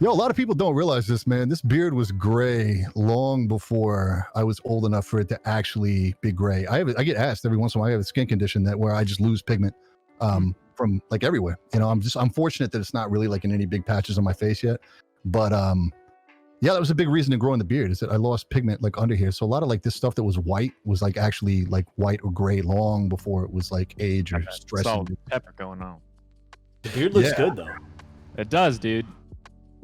B: Yo, a lot of people don't realize this, man. This beard was gray long before I was old enough for it to actually be gray. I get asked every once in a while. I have a skin condition where I just lose pigment from like everywhere. You know, I'm fortunate that it's not really like in any big patches on my face yet. But yeah, that was a big reason to growing the beard, is that I lost pigment like under here. So a lot of like this stuff that was white was like actually like white or gray long before it was like age or stress.
D: Salt and pepper going on.
A: The beard looks
B: Yeah.
A: good though.
D: It does, dude.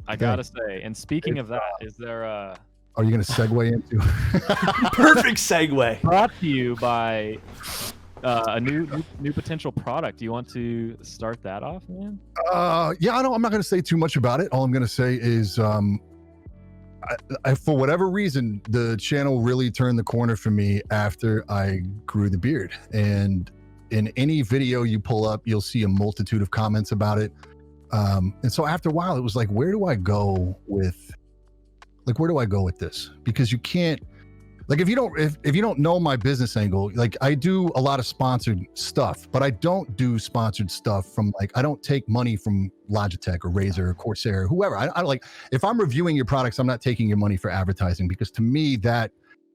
D: I
B: Okay.
D: gotta say. And speaking of that, is there
B: Are you going to segue into?
A: Perfect segue.
D: brought to you by a new potential product? Do you want to start that off, man?
B: Yeah, I'm not going to say too much about it. All I'm going to say is, I, for whatever reason, the channel really turned the corner for me after I grew the beard. And in any video you pull up, you'll see a multitude of comments about it. And so after a while, it was like, where do I go with this? Because you can't, like, if you don't know my business angle, like I do a lot of sponsored stuff, but I don't do sponsored stuff from like, I don't take money from Logitech or Razer or Corsair or whoever. I like, if I'm reviewing your products, I'm not taking your money for advertising, because to me that,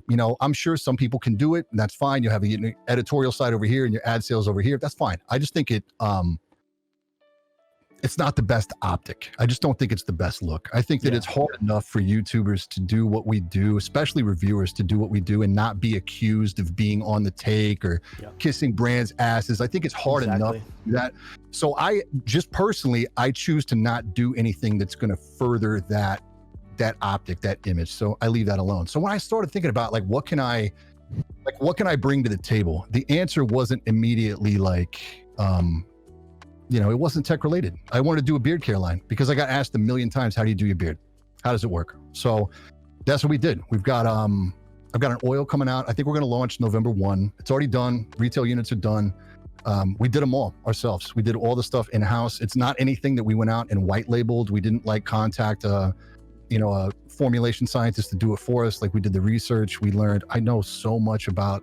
B: you know, I'm sure some people can do it and that's fine. You have an editorial side over here and your ad sales over here. That's fine. I just think it's not the best optic. I just don't think it's the best look. I think that it's hard enough for YouTubers to do what we do, especially reviewers to do what we do and not be accused of being on the take or kissing brands' asses. I think it's hard enough to do that. So I just personally, I choose to not do anything that's going to further that optic, that image. So I leave that alone. So when I started thinking about like, what can I bring to the table? The answer wasn't immediately like, you know, it wasn't tech related. I wanted to do a beard care line because I got asked a million times, how do you do your beard? How does it work? So that's what we did. We've got, I've got an oil coming out. I think we're going to launch November 1. It's already done. Retail units are done. We did them all ourselves. We did all the stuff in-house. It's not anything that we went out and white labeled. We didn't like contact, a formulation scientist to do it for us. Like we did the research. We learned, I know so much about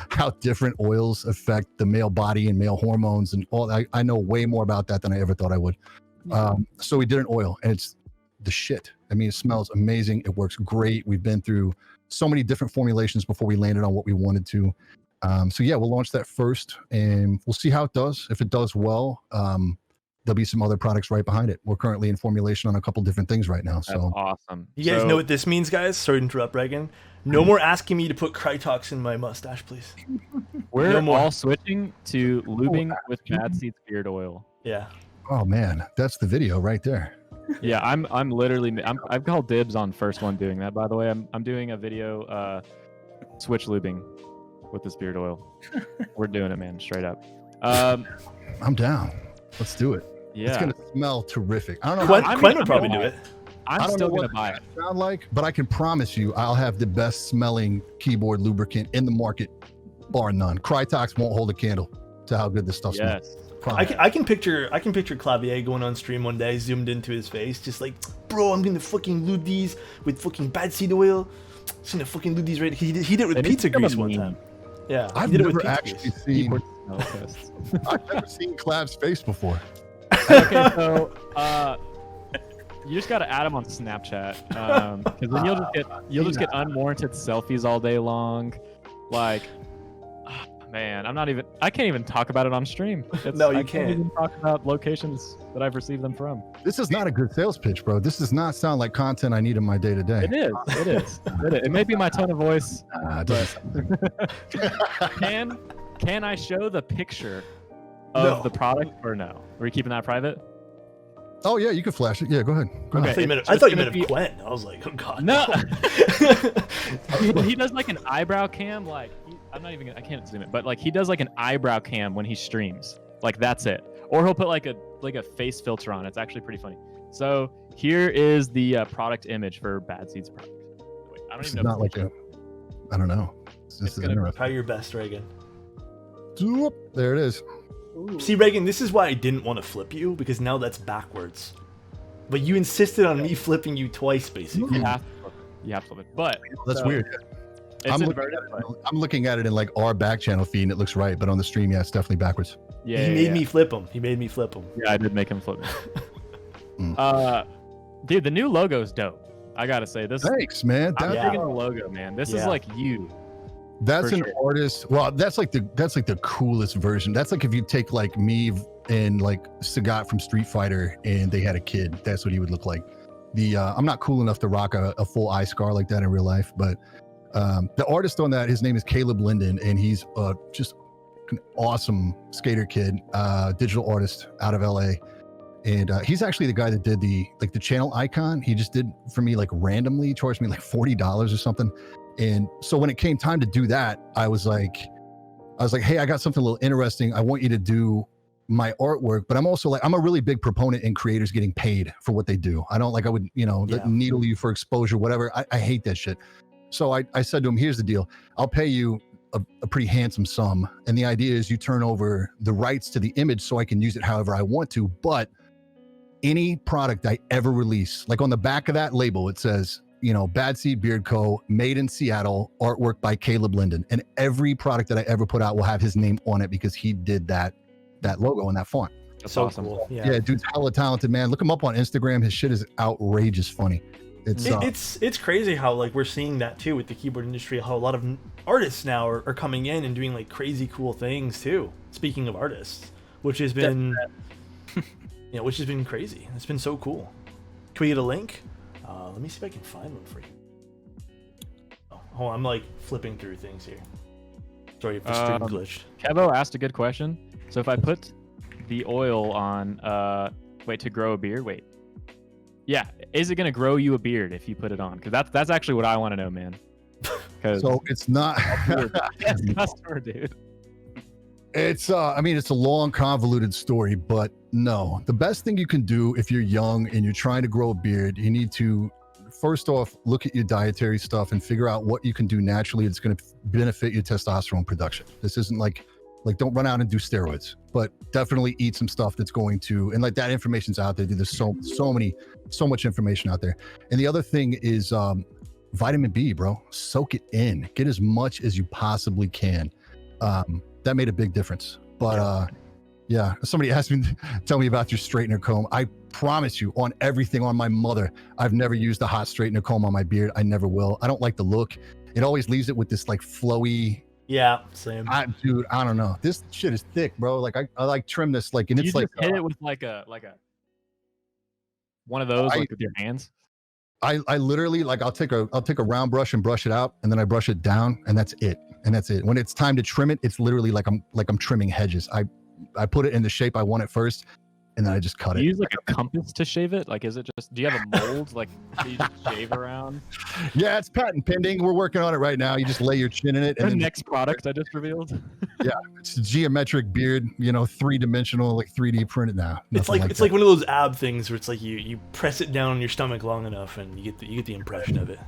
B: how different oils affect the male body and male hormones and all. I know way more about that than I ever thought I would. So we did an oil and it's the shit. I mean, it smells amazing. It works great. We've been through so many different formulations before we landed on what we wanted to. So yeah, we'll launch that first and we'll see how it does. If it does well, there'll be some other products right behind it. We're currently in formulation on a couple different things right now. So
D: That's awesome.
A: You guys know what this means, guys? Sorry to interrupt, Reagan. No more asking me to put Krytox in my mustache, please.
D: We're
A: No more.
D: all switching to lubing with BadSeed beard oil.
A: Yeah.
B: oh man, that's the video right there.
D: Yeah, I'm literally I've called dibs on first one doing that. By the way, I'm doing a video switch lubing with this beard oil. We're doing it, man, straight up.
B: I'm down. Let's do it.
D: Yeah,
B: It's gonna smell terrific. I don't know how
A: Quinn would probably do it.
B: I
D: I'm
B: don't
D: still
B: know
D: gonna
B: what
D: buy
B: it's
D: it.
B: gonna sound like, but I can promise you I'll have the best smelling keyboard lubricant in the market, bar none. Krytox won't hold a candle to how good this stuff smells.
D: Yes.
B: Promise.
A: I can picture Clavier going on stream one day, zoomed into his face, just like, bro, I'm gonna fucking lube these with fucking BadSeed oil. Just gonna fucking lube these right. He did it with
D: It needs
A: pizza
D: to become a
A: grease one
D: meme.
A: time. Yeah,
B: I've
A: he did it
B: never
A: with pizza
B: actually
A: grease.
B: seen
D: Keyboard smell test.
B: I've never seen Clav's face before.
D: Okay, so you just gotta add him on Snapchat, because then you'll just get unwarranted selfies all day long. Like, man, I can't even talk about it on stream.
A: No, you
D: I
A: can't.
D: even talk about locations that I've received them from.
B: This is not a good sales pitch, bro. This does not sound like content I need in my day to day.
D: It is. It is. It may be my tone of voice. Can I show the picture of
A: No.
D: the product or no? Are we keeping that private?
B: Oh yeah, you can flash it. Yeah, go ahead. Go
D: Okay.
A: I thought you meant,
D: It's
A: I thought you
D: just
A: meant
D: gonna
A: of Quinn. I was like, oh god.
D: No. he does like an eyebrow cam. Like I can't zoom it, but like he does like an eyebrow cam when he streams. Like that's it. Or he'll put like a face filter on. It's actually pretty funny. So here is the product image for BadSeed's product. Wait, I don't
B: This is
D: even know.
B: not like I don't know. This is
C: gonna
B: interesting.
A: Try your best, Reagan.
B: Zoop. There it is.
A: See, Reagan, this is why I didn't want to flip you, because now that's backwards. But you insisted on me flipping you twice, basically.
D: You have to flip it. You have to flip it. But
B: That's
D: so,
B: weird.
D: It's
B: I'm
D: inverted.
B: looking at it in like our back channel feed and it looks right, but on the stream, yeah, it's definitely backwards.
D: Yeah,
A: He made me flip him. He made me flip him.
D: Yeah, I did make him flip me.
B: Mm.
D: Dude, the new logo's dope. I gotta say this.
B: Thanks, man.
D: I'm
A: Yeah.
D: digging the logo, man. This is
A: Yeah.
D: like you.
B: That's
D: For
B: an
D: sure.
B: artist. Well, that's like the coolest version. That's like if you take like me and like Sagat from Street Fighter and they had a kid. That's what he would look like. I'm not cool enough to rock a full eye scar like that in real life, but the artist on that, his name is Caleb Linden, and he's just an awesome skater kid, digital artist out of LA. And he's actually the guy that did the channel icon. He just did for me like randomly, charged me like $40 or something. And so when it came time to do that, I was like, hey, I got something a little interesting. I want you to do my artwork, but I'm also like, I'm a really big proponent in creators getting paid for what they do. I don't like, I would,
A: Yeah.
B: needle you for exposure, whatever. I hate that shit. So I said to him, here's the deal. I'll pay you a pretty handsome sum. And the idea is you turn over the rights to the image so I can use it however I want to. But any product I ever release, like on the back of that label, it says, BadSeed Beard Co., made in Seattle, artwork by Caleb Linden. And every product that I ever put out will have his name on it because he did that logo and that font.
D: That's
A: So
D: awesome.
A: cool.
B: Yeah, dude's hella talented, man. Look him up on Instagram. His shit is outrageous funny.
A: It's crazy how like we're seeing that too with the keyboard industry. How a lot of artists now are coming in and doing like crazy cool things too. Speaking of artists, which has been, which has been crazy. It's been so cool. Can we get a link? Let me see if I can find one for you. Oh, hold on, I'm like flipping through things here. Sorry if the stream glitched.
D: Kevo asked a good question. So if I put the oil on, to grow a beard, yeah, is it gonna grow you a beard if you put it on? Because that's actually what I want to know, man.
B: So it's not.
D: Yes, customer, dude.
B: It's it's a long, convoluted story, but no. The best thing you can do if you're young and you're trying to grow a beard, you need to first off look at your dietary stuff and figure out what you can do naturally that's going to benefit your testosterone production. This isn't like don't run out and do steroids, but definitely eat some stuff that's going to, and like that information's out there. Dude, there's so much information out there. And the other thing is vitamin B, bro. Soak it in. Get as much as you possibly can. That made a big difference. But yeah, somebody asked me, tell me about your straightener comb. I promise you, on everything, on my mother, I've never used a hot straightener comb on my beard. I never will. I don't like the look. It always leaves it with this like flowy.
A: Yeah, same.
B: Dude, I don't know. This shit is thick, bro. Like I like trim this like, and
D: You
B: it's
D: just
B: like
D: hit it with like a one of those like with your hands.
B: I literally like I'll take a round brush and brush it out, and then I brush it down, and that's it. When it's time to trim it, it's literally like I'm trimming hedges. I put it in the shape I want it first, and then I just cut
D: Do
B: it.
D: you use like a compass to shave it? Like, is it just? Do you have a mold? Like, do you just shave around?
B: Yeah, it's patent pending. We're working on it right now. You just lay your chin in it, and
D: The
B: then
D: next product I just revealed.
B: it's a geometric beard. 3-dimensional, like 3D printed now.
A: It's like one of those ab things where it's like you press it down on your stomach long enough and you get the impression of it.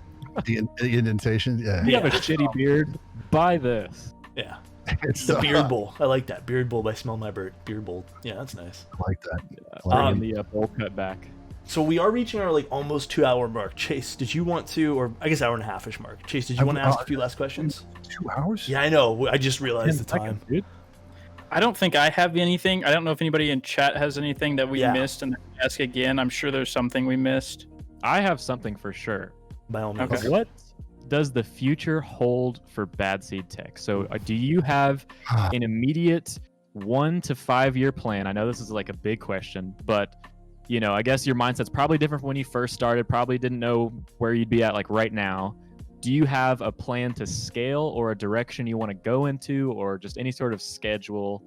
B: the indentation. Yeah,
D: You have a shitty beard. Buy this.
A: Yeah.
B: it's
A: The beard bowl. I like that. Beard bowl by Smell My Beard Bowl. Yeah, that's nice.
B: I like that.
D: Bringing the bowl cut back.
A: So we are reaching our like almost 2-hour mark. Chase, did you want to, or I guess hour and a half-ish mark. Chase, did you want to ask a few last questions?
B: 2 hours?
A: Yeah, I know. I just realized the
D: 10
A: time.
D: seconds, dude.
C: I don't think I have anything. I don't know if anybody in chat has anything that we
A: Yeah.
C: missed, and ask again. I'm sure there's something we missed.
D: I have something for sure.
A: By all means.
C: Okay.
D: What does the future hold for BadSeed Tech? So do you have an immediate 1 to 5 year plan? I know this is like a big question, but I guess your mindset's probably different from when you first started, probably didn't know where you'd be at like right now. Do you have a plan to scale or a direction you want to go into, or just any sort of schedule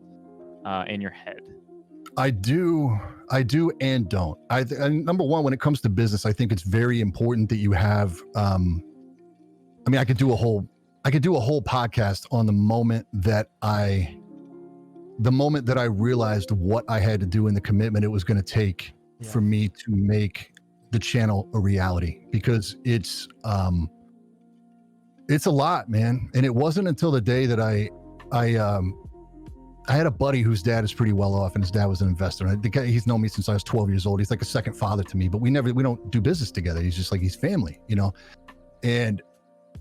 D: in your head?
B: I do and don't. And number one, when it comes to business, I think it's very important that you have I could do a whole podcast on the moment that I realized what I had to do and the commitment it was going to take for me to make the channel a reality, because it's It's a lot, man. And it wasn't until the day that I had a buddy whose dad is pretty well off, and his dad was an investor. And the guy, he's known me since I was 12 years old. He's like a second father to me, but we don't do business together. He's just like, he's family, you know? And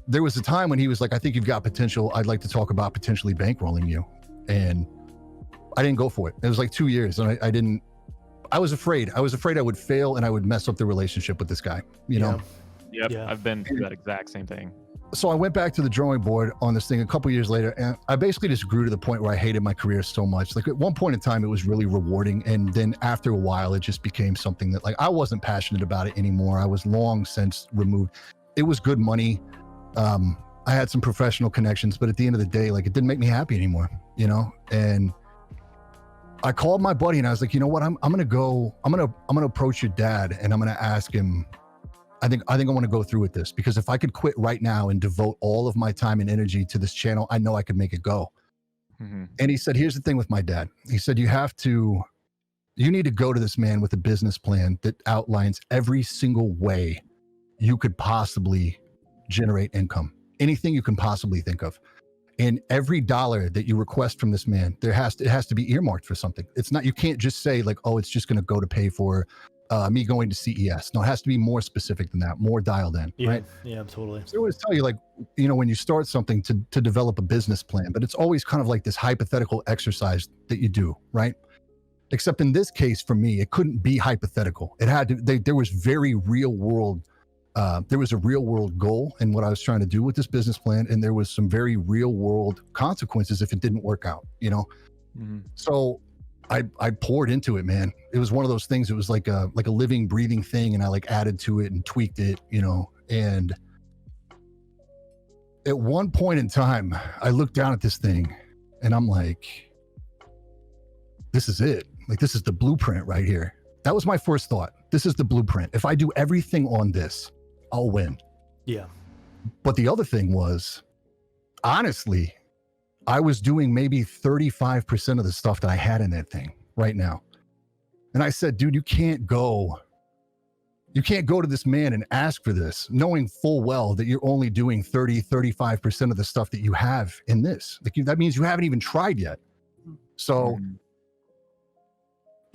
B: there was a time when he was like, I think you've got potential. I'd like to talk about potentially bankrolling you. And I didn't go for it. It was like 2 years, and I was afraid. I was afraid I would fail and I would mess up the relationship with this guy, you know?
D: Yep.
A: Yeah.
D: I've been through that exact same thing.
B: So I went back to the drawing board on this thing a couple years later, and I basically just grew to the point where I hated my career so much. Like at one point in time, it was really rewarding. And then after a while, it just became something that like, I wasn't passionate about it anymore. I was long since removed. It was good money. I had some professional connections, but at the end of the day, like it didn't make me happy anymore, you know? And I called my buddy and I was like, you know what? I'm going to approach your dad and I'm going to ask him, I think I want to go through with this, because if I could quit right now and devote all of my time and energy to this channel, I know I could make it go.
D: Mm-hmm.
B: And he said, here's the thing with my dad. He said, you need to go to this man with a business plan that outlines every single way you could possibly generate income, anything you can possibly think of. And every dollar that you request from this man, it has to be earmarked for something. It's not, you can't just say like, oh, it's just going to go to pay for me going to CES. No, it has to be more specific than that, more dialed in, right?
A: Yeah, totally.
B: So I always tell you, like, you know, when you start something to develop a business plan, but it's always kind of like this hypothetical exercise that you do, right? Except in this case, for me, it couldn't be hypothetical. It had to, there was very real world, there was a real world goal in what I was trying to do with this business plan. And there was some very real world consequences if it didn't work out, you know?
D: Mm-hmm.
B: So I poured into it, man. It was one of those things. It was like a living, breathing thing. And I like added to it and tweaked it, you know? And at one point in time, I looked down at this thing and I'm like, this is it. Like, this is the blueprint right here. That was my first thought. This is the blueprint. If I do everything on this, I'll win.
A: Yeah.
B: But the other thing was, honestly, I was doing maybe 35% of the stuff that I had in that thing right now. And I said, dude, you can't go to this man and ask for this, knowing full well that you're only doing 35% of the stuff that you have in this. Like, that means you haven't even tried yet. So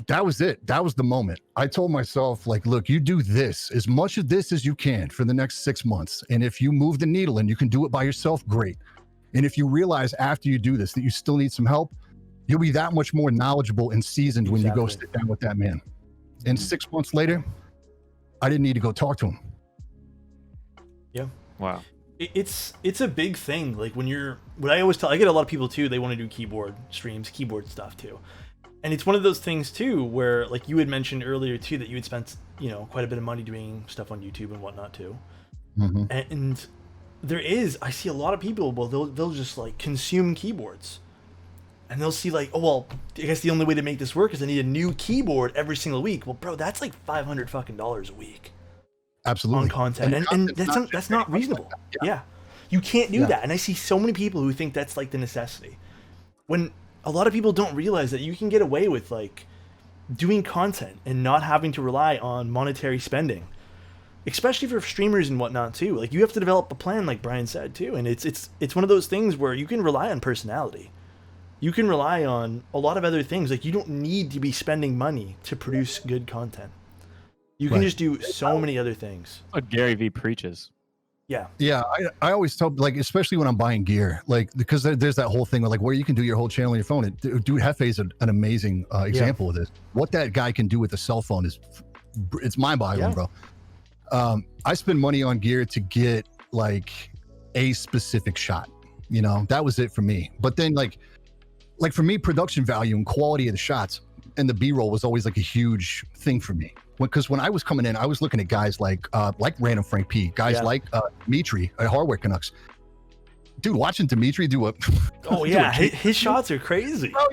B: that was it. That was the moment. I told myself, like, look, you do this, as much of this as you can for the next 6 months. And if you move the needle and you can do it by yourself, great. And if you realize after you do this that you still need some help, you'll be that much more knowledgeable and seasoned when you go sit down with that man. And 6 months later, I didn't need to go talk to him.
A: Yeah.
D: Wow.
A: It's a big thing. Like what I always tell, I get a lot of people too, they want to do keyboard streams, keyboard stuff too. And it's one of those things too, where like you had mentioned earlier too, that you had spent, you know, quite a bit of money doing stuff on YouTube and whatnot too.
B: Mm-hmm.
A: And I see a lot of people, well, they'll just like consume keyboards. And they'll see like, oh, well, I guess the only way to make this work is I need a new keyboard every single week. Well, bro, that's like $500 fucking a week.
B: Absolutely.
A: On content. And that's not reasonable. Yeah. You can't do that. And I see so many people who think that's like the necessity. When a lot of people don't realize that you can get away with like doing content and not having to rely on monetary spending. Especially for streamers and whatnot too. Like, you have to develop a plan, like Brian said too. And it's one of those things where you can rely on personality. You can rely on a lot of other things. Like, you don't need to be spending money to produce good content. You can just do so many other things.
D: What Gary Vee preaches.
A: Yeah.
B: Yeah. I always tell, like, especially when I'm buying gear, like, because there's that whole thing where, like, where you can do your whole channel on your phone. Dude, Hefe is an amazing example of this. What that guy can do with a cell phone it's mind-boggling, bro. I spend money on gear to get like a specific shot, you know, that was it for me. But then like for me, production value and quality of the shots and the B-roll was always like a huge thing for me. Because when I was coming in, I was looking at guys like Random Frank P, guys like Dimitri at Hardware Canucks. Dude, watching Dimitri do a
A: his shots are crazy.
B: Bro,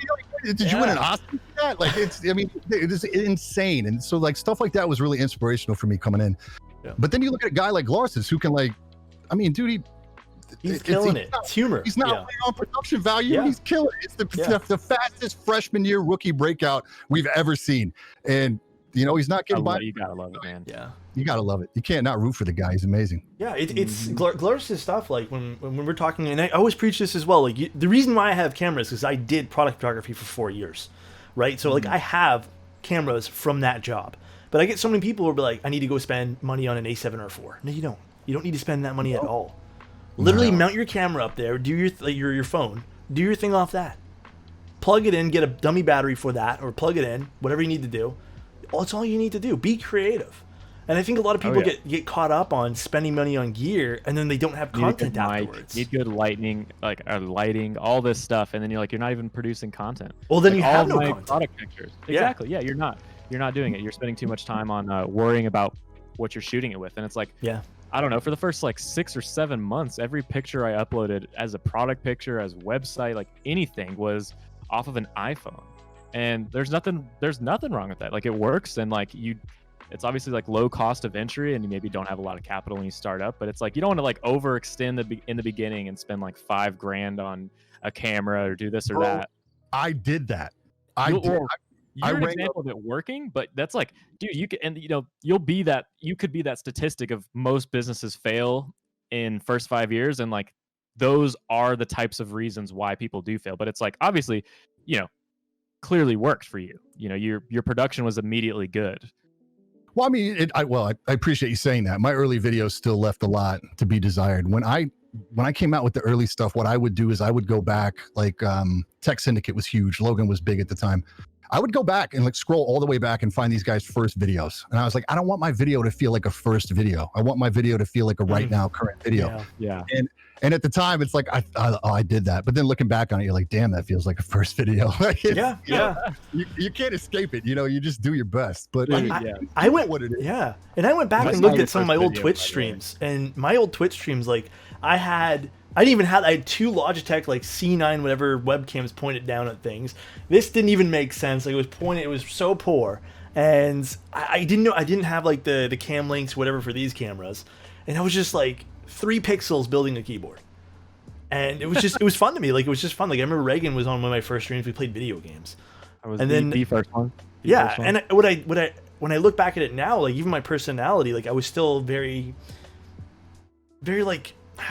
B: did you win an Oscar for that? Like, it's insane. And so like stuff like that was really inspirational for me coming in. Yeah. But then you look at a guy like Larson who can like, I mean, dude,
A: he's killing it. It's humor.
B: He's not playing on production value. He's killing it. It's the fastest freshman year rookie breakout we've ever seen. And You know, he's not getting by.
D: You gotta love it, man.
A: Yeah.
B: You gotta love it. You can't not root for the guy. He's amazing.
A: Yeah, it's Glorious stuff. Like when we're talking, and I always preach this as well. Like the reason why I have cameras is I did product photography for 4 years, right? So like I have cameras from that job. But I get so many people who will be like, I need to go spend money on an A7 or 4. No, you don't. You don't need to spend that money at all. Literally mount your camera up there, do your phone, do your thing off that. Plug it in, get a dummy battery for that, or plug it in, whatever you need to do. That's all you need to do. Be creative. And I think a lot of people get caught up on spending money on gear, and then they don't have content afterwards.
D: Need good lighting, lighting, all this stuff, and then you're not even producing content.
A: Well, then
D: like,
A: you have no
D: my
A: content.
D: Product pictures. Exactly. Yeah, you're not doing it. You're spending too much time on worrying about what you're shooting it with, and it's like, I don't know. For the first 6 or 7 months, every picture I uploaded as a product picture, as website, like anything, was off of an iPhone, and there's nothing wrong with that. Like it works, and it's obviously low cost of entry, and you maybe don't have a lot of capital when you start up, but it's you don't want to overextend in the beginning and spend $5,000 on a camera or do this or that.
B: I did that.
D: You're an example of it working, but that's dude, you could, and you could be that statistic of most businesses fail in first 5 years, and those are the types of reasons why people do fail. But it's obviously, clearly worked for you. Your production was immediately good.
B: Well, I mean, I appreciate you saying that. My early videos still left a lot to be desired. When I came out with the early stuff, what I would do is I would go back, Tech Syndicate was huge. Logan was big at the time. I would go back and scroll all the way back and find these guys' first videos. And I was like, I don't want my video to feel like a first video. I want my video to feel like a right now current video.
D: Yeah.
B: And at the time, it's I did that. But then looking back on it, you're like, damn, that feels like a first video. You can't escape it. You just do your best. But
A: I went
B: what it is.
A: Yeah. And I went back and looked at some of my old Twitch streams. And my old Twitch streams, I had 2 Logitech C9 whatever webcams pointed down at things. This didn't even make sense. It was so poor. And I didn't have the cam links whatever for these cameras. And I was just 3 pixels building a keyboard. And it was fun to me. It was just fun. I remember Reagan was on one of my first streams. We played video games.
D: The first one.
A: And when I look back at it now, even my personality, I was still very, very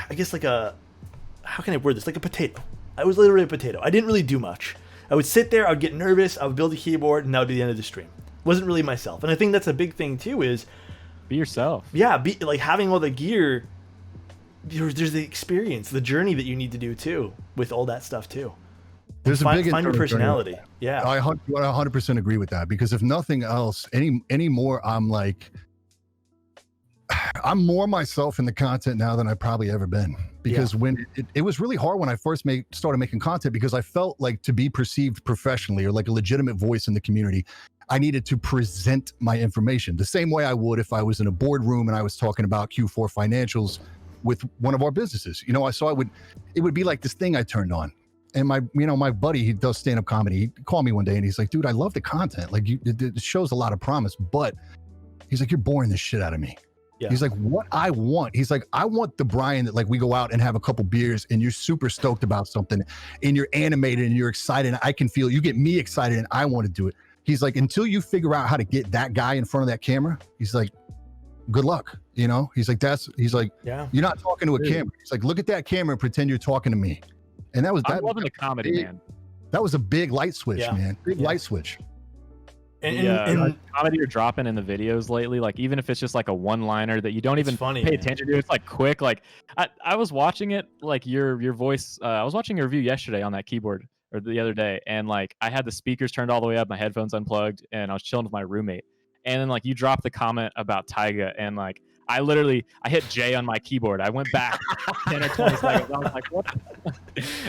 A: I guess how can I word this? Like a potato. I was literally a potato. I didn't really do much. I would sit there, I would get nervous, I would build a keyboard, and that would be the end of the stream. Wasn't really myself. And I think that's a big thing too, is
D: be yourself.
A: Yeah, having all the gear, there's the experience, the journey that you need to do too, with all that stuff too.
B: There's
A: find your personality. Yeah.
B: I 100% agree with that, because if nothing else, anymore, I'm more myself in the content now than I've probably ever been, because when it was really hard when I first started making content, because I felt to be perceived professionally or a legitimate voice in the community, I needed to present my information the same way I would if I was in a boardroom and I was talking about Q4 financials with one of our businesses. It would be this thing I turned on. And my buddy, he does stand-up comedy. He called me one day and he's like, dude, I love the content. It shows a lot of promise, but he's like, you're boring the shit out of me. Yeah. He's like, what I want. He's like, I want the Brian that we go out and have a couple beers and you're super stoked about something and you're animated and you're excited. And I can feel you get me excited and I want to do it. He's like, until you figure out how to get that guy in front of that camera, he's like, good luck. He's like, you're not talking to a camera. He's like, look at that camera and pretend you're talking to me. And that was that.
D: I'm loving the comedy, man.
B: That was a big light switch, man. Big light switch.
D: And comedy you're dropping in the videos lately, even if it's just a one-liner that you don't even pay attention to, it's quick. I was watching it, your voice. I was watching a review yesterday on that keyboard, or the other day, and I had the speakers turned all the way up, my headphones unplugged, and I was chilling with my roommate. And then you dropped the comment about Tyga, and I hit J on my keyboard. I went back 10 or 20 seconds. I was like, what?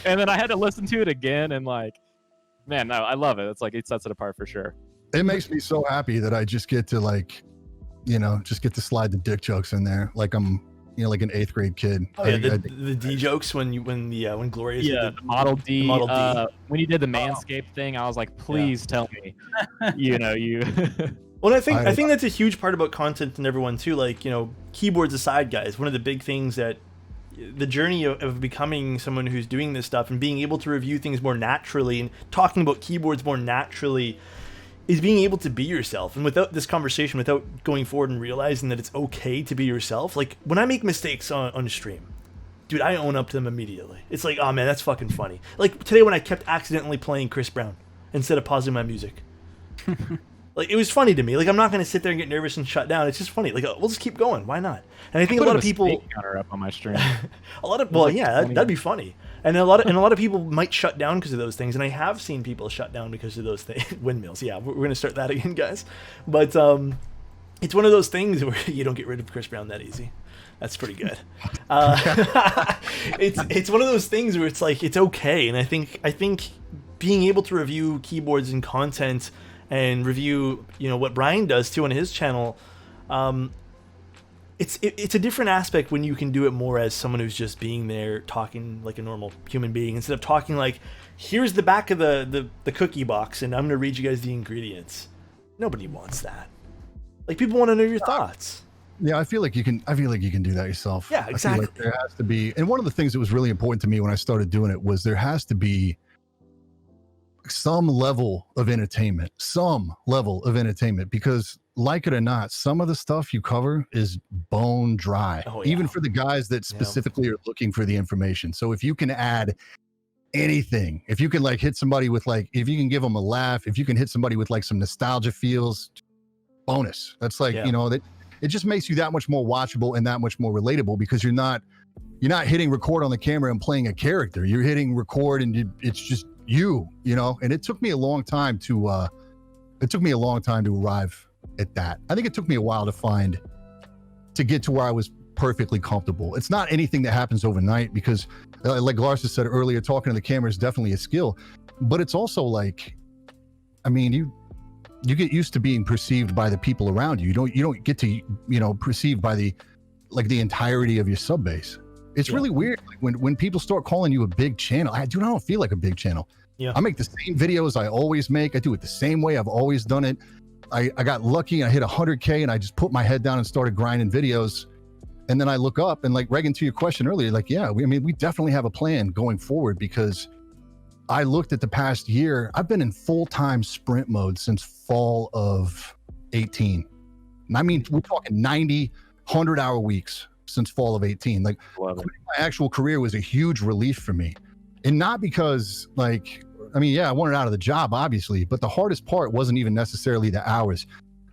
D: And then I had to listen to it again, and man, no, I love it. It's it sets it apart for sure.
B: It makes me so happy that I just get to just get to slide the dick jokes in there. I'm, like an 8th grade kid.
A: Oh, yeah, the D jokes when Glorious.
D: Yeah, the Model D. The Model D. When you did the Manscaped thing, I was like, please tell me, you.
A: Well, I think that's a huge part about content and everyone too. Keyboards aside, guys, one of the big things that the journey of becoming someone who's doing this stuff and being able to review things more naturally and talking about keyboards more naturally is being able to be yourself. And without this conversation, without going forward and realizing that it's okay to be yourself, like when I make mistakes on stream, dude, I own up to them immediately. It's like, oh man, that's fucking funny. Like today when I kept accidentally playing Chris Brown instead of pausing my music. Like, it was funny to me. Like, I'm not going to sit there and get nervous and shut down. It's just funny. Like, we'll just keep going. Why not? And I think a lot of people
D: counter up on my stream.
A: That'd be funny. And a lot of people might shut down because of those things. And I have seen people shut down because of those things. Windmills. Yeah, we're going to start that again, guys. But it's one of those things where you don't get rid of Chris Brown that easy. That's pretty good. It's one of those things where it's like, it's okay. And I think being able to review keyboards and content and review, what Brian does too on his channel, it's a different aspect when you can do it more as someone who's just being there talking like a normal human being instead of talking like, here's the back of the cookie box and I'm gonna read you guys the ingredients. Nobody wants that. Like, people want to know your thoughts.
B: Yeah, I feel like you can do that yourself.
A: Yeah, exactly.
B: I feel like there has to be, and one of the things that was really important to me when I started doing it was there has to be some level of entertainment, because like it or not, some of the stuff you cover is bone dry, even for the guys that specifically are looking for the information. So if you can add anything, if you can like hit somebody with like, if you can give them a laugh, if you can hit somebody with like some nostalgia feels, bonus. That's like, that it just makes you that much more watchable and that much more relatable, because you're not hitting record on the camera and playing a character. You're hitting record and it's just you know. And it took me a long time to arrive at that. I think it took me a while to get to where I was perfectly comfortable. It's not anything that happens overnight, because like Larsa said earlier, talking to the camera is definitely a skill, but it's also like, I mean, you get used to being perceived by the people around you. You don't get to, perceived by the entirety of your sub base. It's really weird. Like when people start calling you a big channel, I don't feel like a big channel. Yeah. I make the same videos I always make. I do it the same way I've always done it. I got lucky. I hit 100K and I just put my head down and started grinding videos. And then I look up and, like, Reagan, to your question earlier, like, we definitely have a plan going forward, because I looked at the past year. I've been in full-time sprint mode since fall of 18. And I mean, we're talking 90, 100-hour weeks since fall of 18. Like, my actual career was a huge relief for me. And not because, like, I wanted out of the job, obviously, but the hardest part wasn't even necessarily the hours.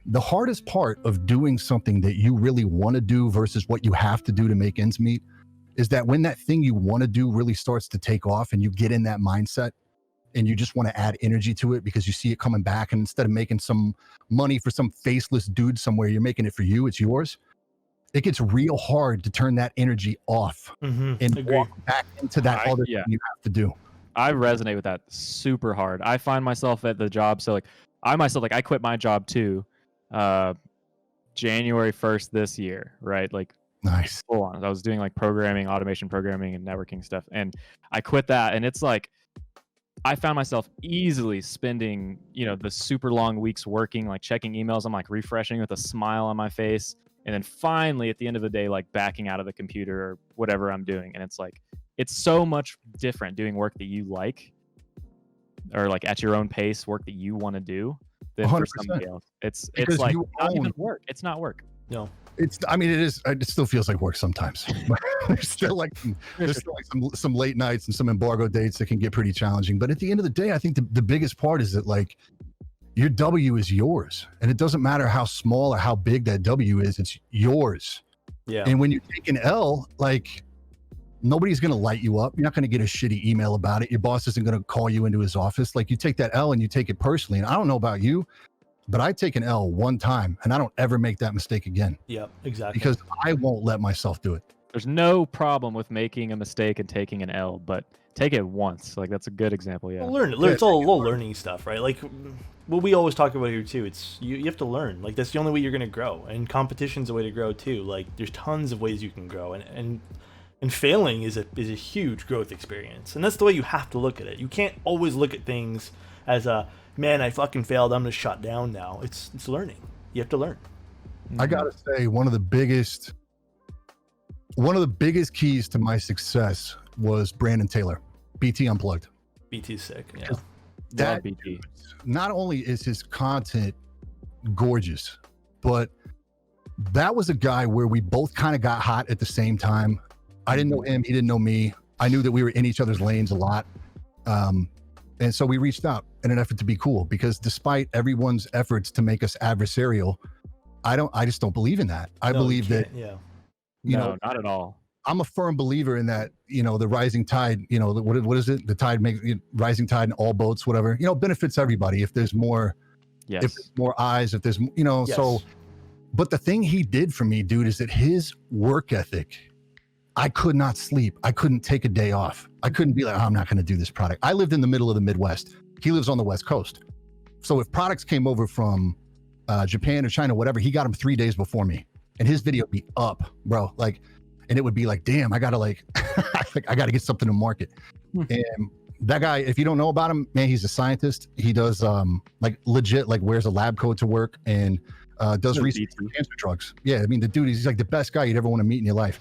B: The hardest part of doing something that you really want to do versus what you have to do to make ends meet is that when that thing you want to do really starts to take off and you get in that mindset and you just want to add energy to it because you see it coming back, and instead of making some money for some faceless dude somewhere, you're making it for you, it's yours. It gets real hard to turn that energy off and walk back into that other thing you have to do.
D: I resonate with that super hard. I find myself at the job. So I quit my job too, January 1st this year, right? Like,
B: nice.
D: Full on. I was doing like programming, automation programming, and networking stuff. And I quit that. And it's like, I found myself easily spending, the super long weeks working, like checking emails. I'm like refreshing with a smile on my face. And then finally at the end of the day, like backing out of the computer or whatever I'm doing. And it's like, it's so much different doing work that you like, or like at your own pace, work that you want to do, than 100%. For somebody else. It's like not even work. It's not work.
A: No.
B: It is. It still feels like work sometimes. there's still like some late nights and some embargo dates that can get pretty challenging. But at the end of the day, I think the biggest part is that, like, your W is yours, and it doesn't matter how small or how big that W is. It's yours. Yeah. And when you take an L, like, nobody's going to light you up. You're not going to get a shitty email about it. Your boss isn't going to call you into his office. Like, you take that L and you take it personally. And I don't know about you, but I take an L one time and I don't ever make that mistake again.
A: Yeah, exactly.
B: Because I won't let myself do it.
D: There's no problem with making a mistake and taking an L, but take it once. Like, that's a good example. Yeah.
A: Well, learn. It's all learning stuff, right? Like what we always talk about here too. It's you have to learn. Like, that's the only way you're going to grow. And competition's a way to grow too. Like, there's tons of ways you can grow, and failing is a huge growth experience. And that's the way you have to look at it. You can't always look at things as a, man, I fucking failed, I'm gonna shut down now. It's learning. You have to learn.
B: I gotta say, one of the biggest keys to my success was Brandon Taylor, BT Unplugged.
A: BT's sick. Yeah.
B: That
D: BT.
B: not only is his content gorgeous, but that was a guy where we both kind of got hot at the same time. I didn't know him, he didn't know me. I knew that we were in each other's lanes a lot. And so we reached out in an effort to be cool, because despite everyone's efforts to make us adversarial, I just don't believe in that. I believe that, you know,
D: not at all.
B: I'm a firm believer in that, you know, the rising tide, you know, what is it? The tide makes rising tide in all boats, whatever, you know, benefits everybody. If there's more,
D: Yes.
B: if there's more eyes, if there's, you know,
A: Yes.
B: so, but the thing he did for me, dude, is that his work ethic, I could not sleep. I couldn't take a day off. I couldn't be like, oh, I'm not going to do this product. I lived in the middle of the Midwest. He lives on the West Coast. So if products came over from Japan or China, whatever, he got them 3 days before me, and his video would be up, bro. Like, and it would be like, damn, I got to like, I got to get something to market. And that guy, if you don't know about him, man, he's a scientist. He does like legit, like wears a lab coat to work and does research for cancer drugs. Yeah, I mean, the dude, he's like the best guy you'd ever want to meet in your life.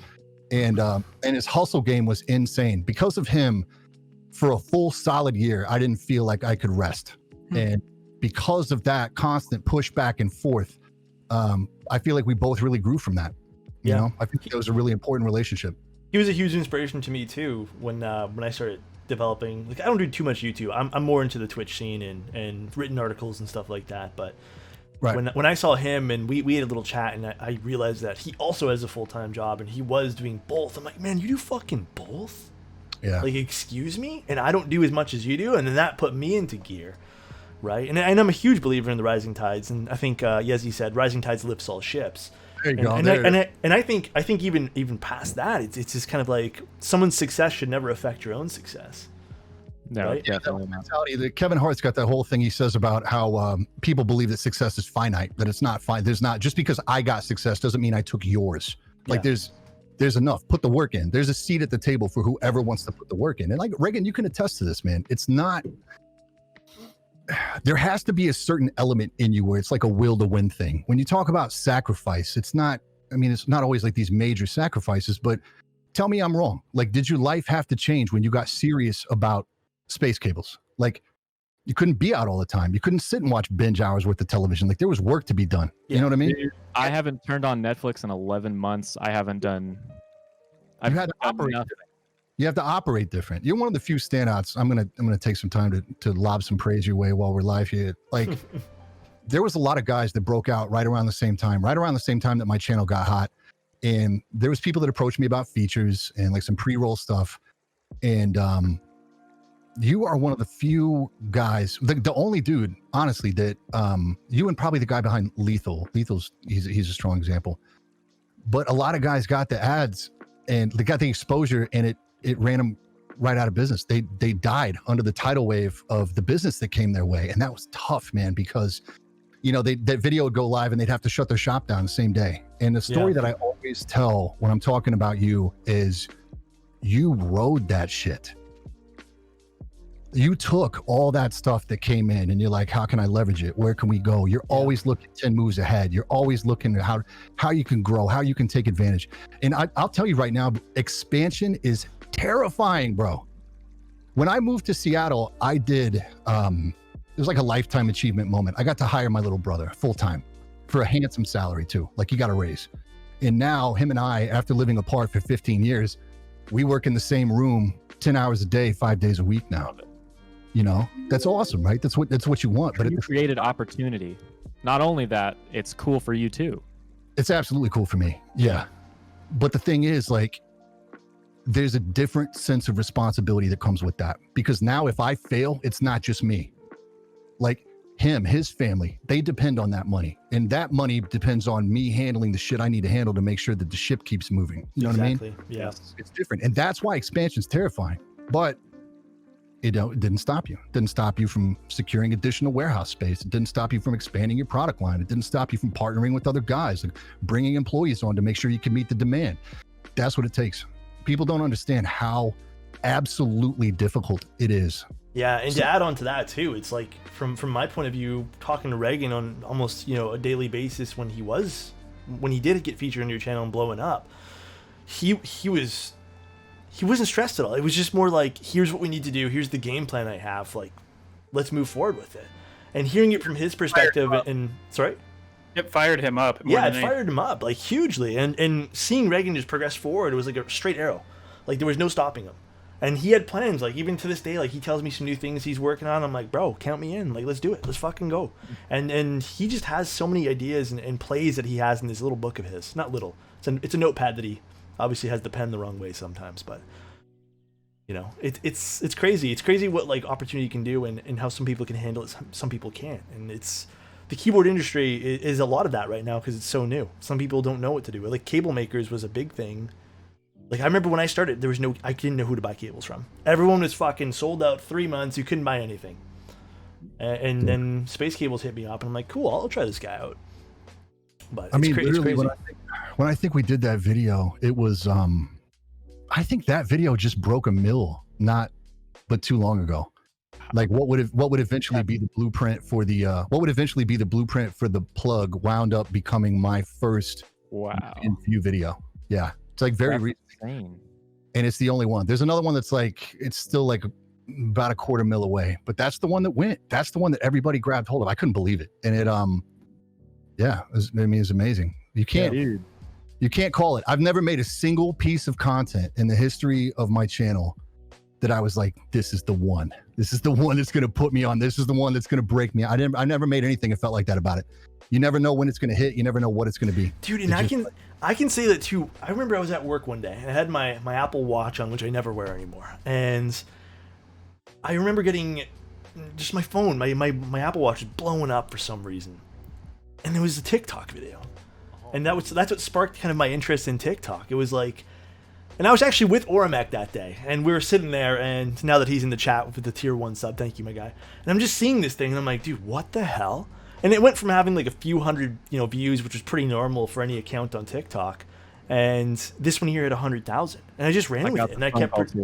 B: And his hustle game was insane. Because of him, for a full solid year, I didn't feel like I could rest. And because of that constant push back and forth, I feel like we both really grew from that. You know, I think it was a really important relationship.
A: He was a huge inspiration to me too when I started developing. Like, I don't do too much YouTube. I'm more into the Twitch scene and written articles and stuff like that. But when I saw him and we had a little chat, and I realized that he also has a full-time job and he was doing both. I'm like, man, you do fucking both?
B: Yeah.
A: Like, excuse me? And I don't do as much as you do. And then that put me into gear. Right. And I'm a huge believer in the rising tides. And I think, Yezi said, rising tides lifts all ships.
B: There you go.
A: And I think even past that, it's just kind of like someone's success should never affect your own success.
D: No,
A: right?
D: definitely not.
B: Mentality that Kevin Hart's got that whole thing he says about how people believe that success is finite, that it's not fine. There's not, just because I got success doesn't mean I took yours. Like there's enough. Put the work in. There's a seat at the table for whoever wants to put the work in. And like Reagan, you can attest to this, man. It's not. There has to be a certain element in you where it's like a will to win thing. When you talk about sacrifice, it's not, I mean, it's not always like these major sacrifices, but tell me I'm wrong. Like, did your life have to change when you got serious about space cables? Like, you couldn't be out all the time. You couldn't sit and watch binge hours worth of television. Like, there was work to be done. You know what I mean?
D: I haven't turned on Netflix in 11 months. I haven't done.
B: I've had to operate. You have to operate different. You're one of the few standouts. I'm gonna take some time to lob some praise your way while we're live here. Like, there was a lot of guys that broke out right around the same time that my channel got hot, and there was people that approached me about features and like some pre-roll stuff. And you are one of the few guys, the only dude, honestly, that you and probably the guy behind Lethal. He's a strong example. But a lot of guys got the ads and they got the exposure, and it ran them right out of business. They died under the tidal wave of the business that came their way. And that was tough, man, because, you know, that video would go live and they'd have to shut their shop down the same day. And the story that I always tell when I'm talking about you is you rode that shit. You took all that stuff that came in and you're like, how can I leverage it? Where can we go? You're always looking 10 moves ahead. You're always looking at how you can grow, how you can take advantage. And I'll tell you right now, expansion is terrifying, bro. When I moved to Seattle, I did, it was like a lifetime achievement moment. I got to hire my little brother full-time for a handsome salary too. Like, he got a raise. And now him and I, after living apart for 15 years, we work in the same room 10 hours a day, 5 days a week now. You know, that's awesome, right? That's what you want. But
D: you created opportunity. Not only that, it's cool for you too.
B: It's absolutely cool for me. Yeah. But the thing is, like, there's a different sense of responsibility that comes with that, because now if I fail, it's not just me. Like, him, his family, they depend on that money, and that money depends on me handling the shit I need to handle to make sure that the ship keeps moving. You know what I mean?
A: Yeah.
B: It's different. And that's why expansion's terrifying. But it didn't stop you. It didn't stop you from securing additional warehouse space. It didn't stop you from expanding your product line. It didn't stop you from partnering with other guys, like bringing employees on to make sure you can meet the demand. That's what it takes. People don't understand how absolutely difficult it is.
A: Yeah, and to add on to that too, it's like from my point of view, talking to Reagan on almost, you know, a daily basis when he did get featured on your channel and blowing up, he wasn't stressed at all. It was just more like, here's what we need to do, here's the game plan I have, like, let's move forward with it. And hearing it from his perspective, and sorry.
C: It fired him up.
A: Yeah, it fired him up like hugely, and seeing Reagan just progress forward, it was like a straight arrow, like there was no stopping him, and he had plans. Like even to this day, like he tells me some new things he's working on. I'm like, bro, count me in. Like let's do it. Let's fucking go. And he just has so many ideas and plays that he has in this little book of his. Not little. It's a notepad that he obviously has the pen the wrong way sometimes, but you know, it's crazy. It's crazy what like opportunity can do and how some people can handle it, some people can't, and it's. The keyboard industry is a lot of that right now because it's so new. Some people don't know what to do. Like cable makers was a big thing. Like I remember when I started, I didn't know who to buy cables from. Everyone was fucking sold out 3 months. You couldn't buy anything. And then Space Cables hit me up, and I'm like, cool, I'll try this guy out. But
B: I mean,
A: it's
B: literally,
A: crazy.
B: when I think we did that video, it was I think that video just broke a mill but too long ago. Like what would eventually be the blueprint for the plug wound up becoming my first view video. Yeah, it's like very recent, and it's the only one. There's another one that's like it's still like about a quarter mil away, but that's the one that went. That's the one that everybody grabbed hold of. I couldn't believe it, and it it's amazing. You can't call it. I've never made a single piece of content in the history of my channel that I was like, this is the one. This is the one that's going to put me on. This is the one that's going to break me. I never made anything that felt like that about it. You never know when it's going to hit. You never know what it's going to be.
A: Dude, and I can say that too. I remember I was at work one day and I had my Apple Watch on, which I never wear anymore. And I remember getting just my phone, my Apple Watch was blowing up for some reason. And there was a TikTok video. And that's what sparked kind of my interest in TikTok. It was like, and I was actually with Oramek that day, and we were sitting there, and now that he's in the chat with the tier 1 sub, thank you, my guy. And I'm just seeing this thing, and I'm like, dude, what the hell? And it went from having like a few hundred, views, which was pretty normal for any account on TikTok, and this one here had 100,000. And I just ran with it, and I kept.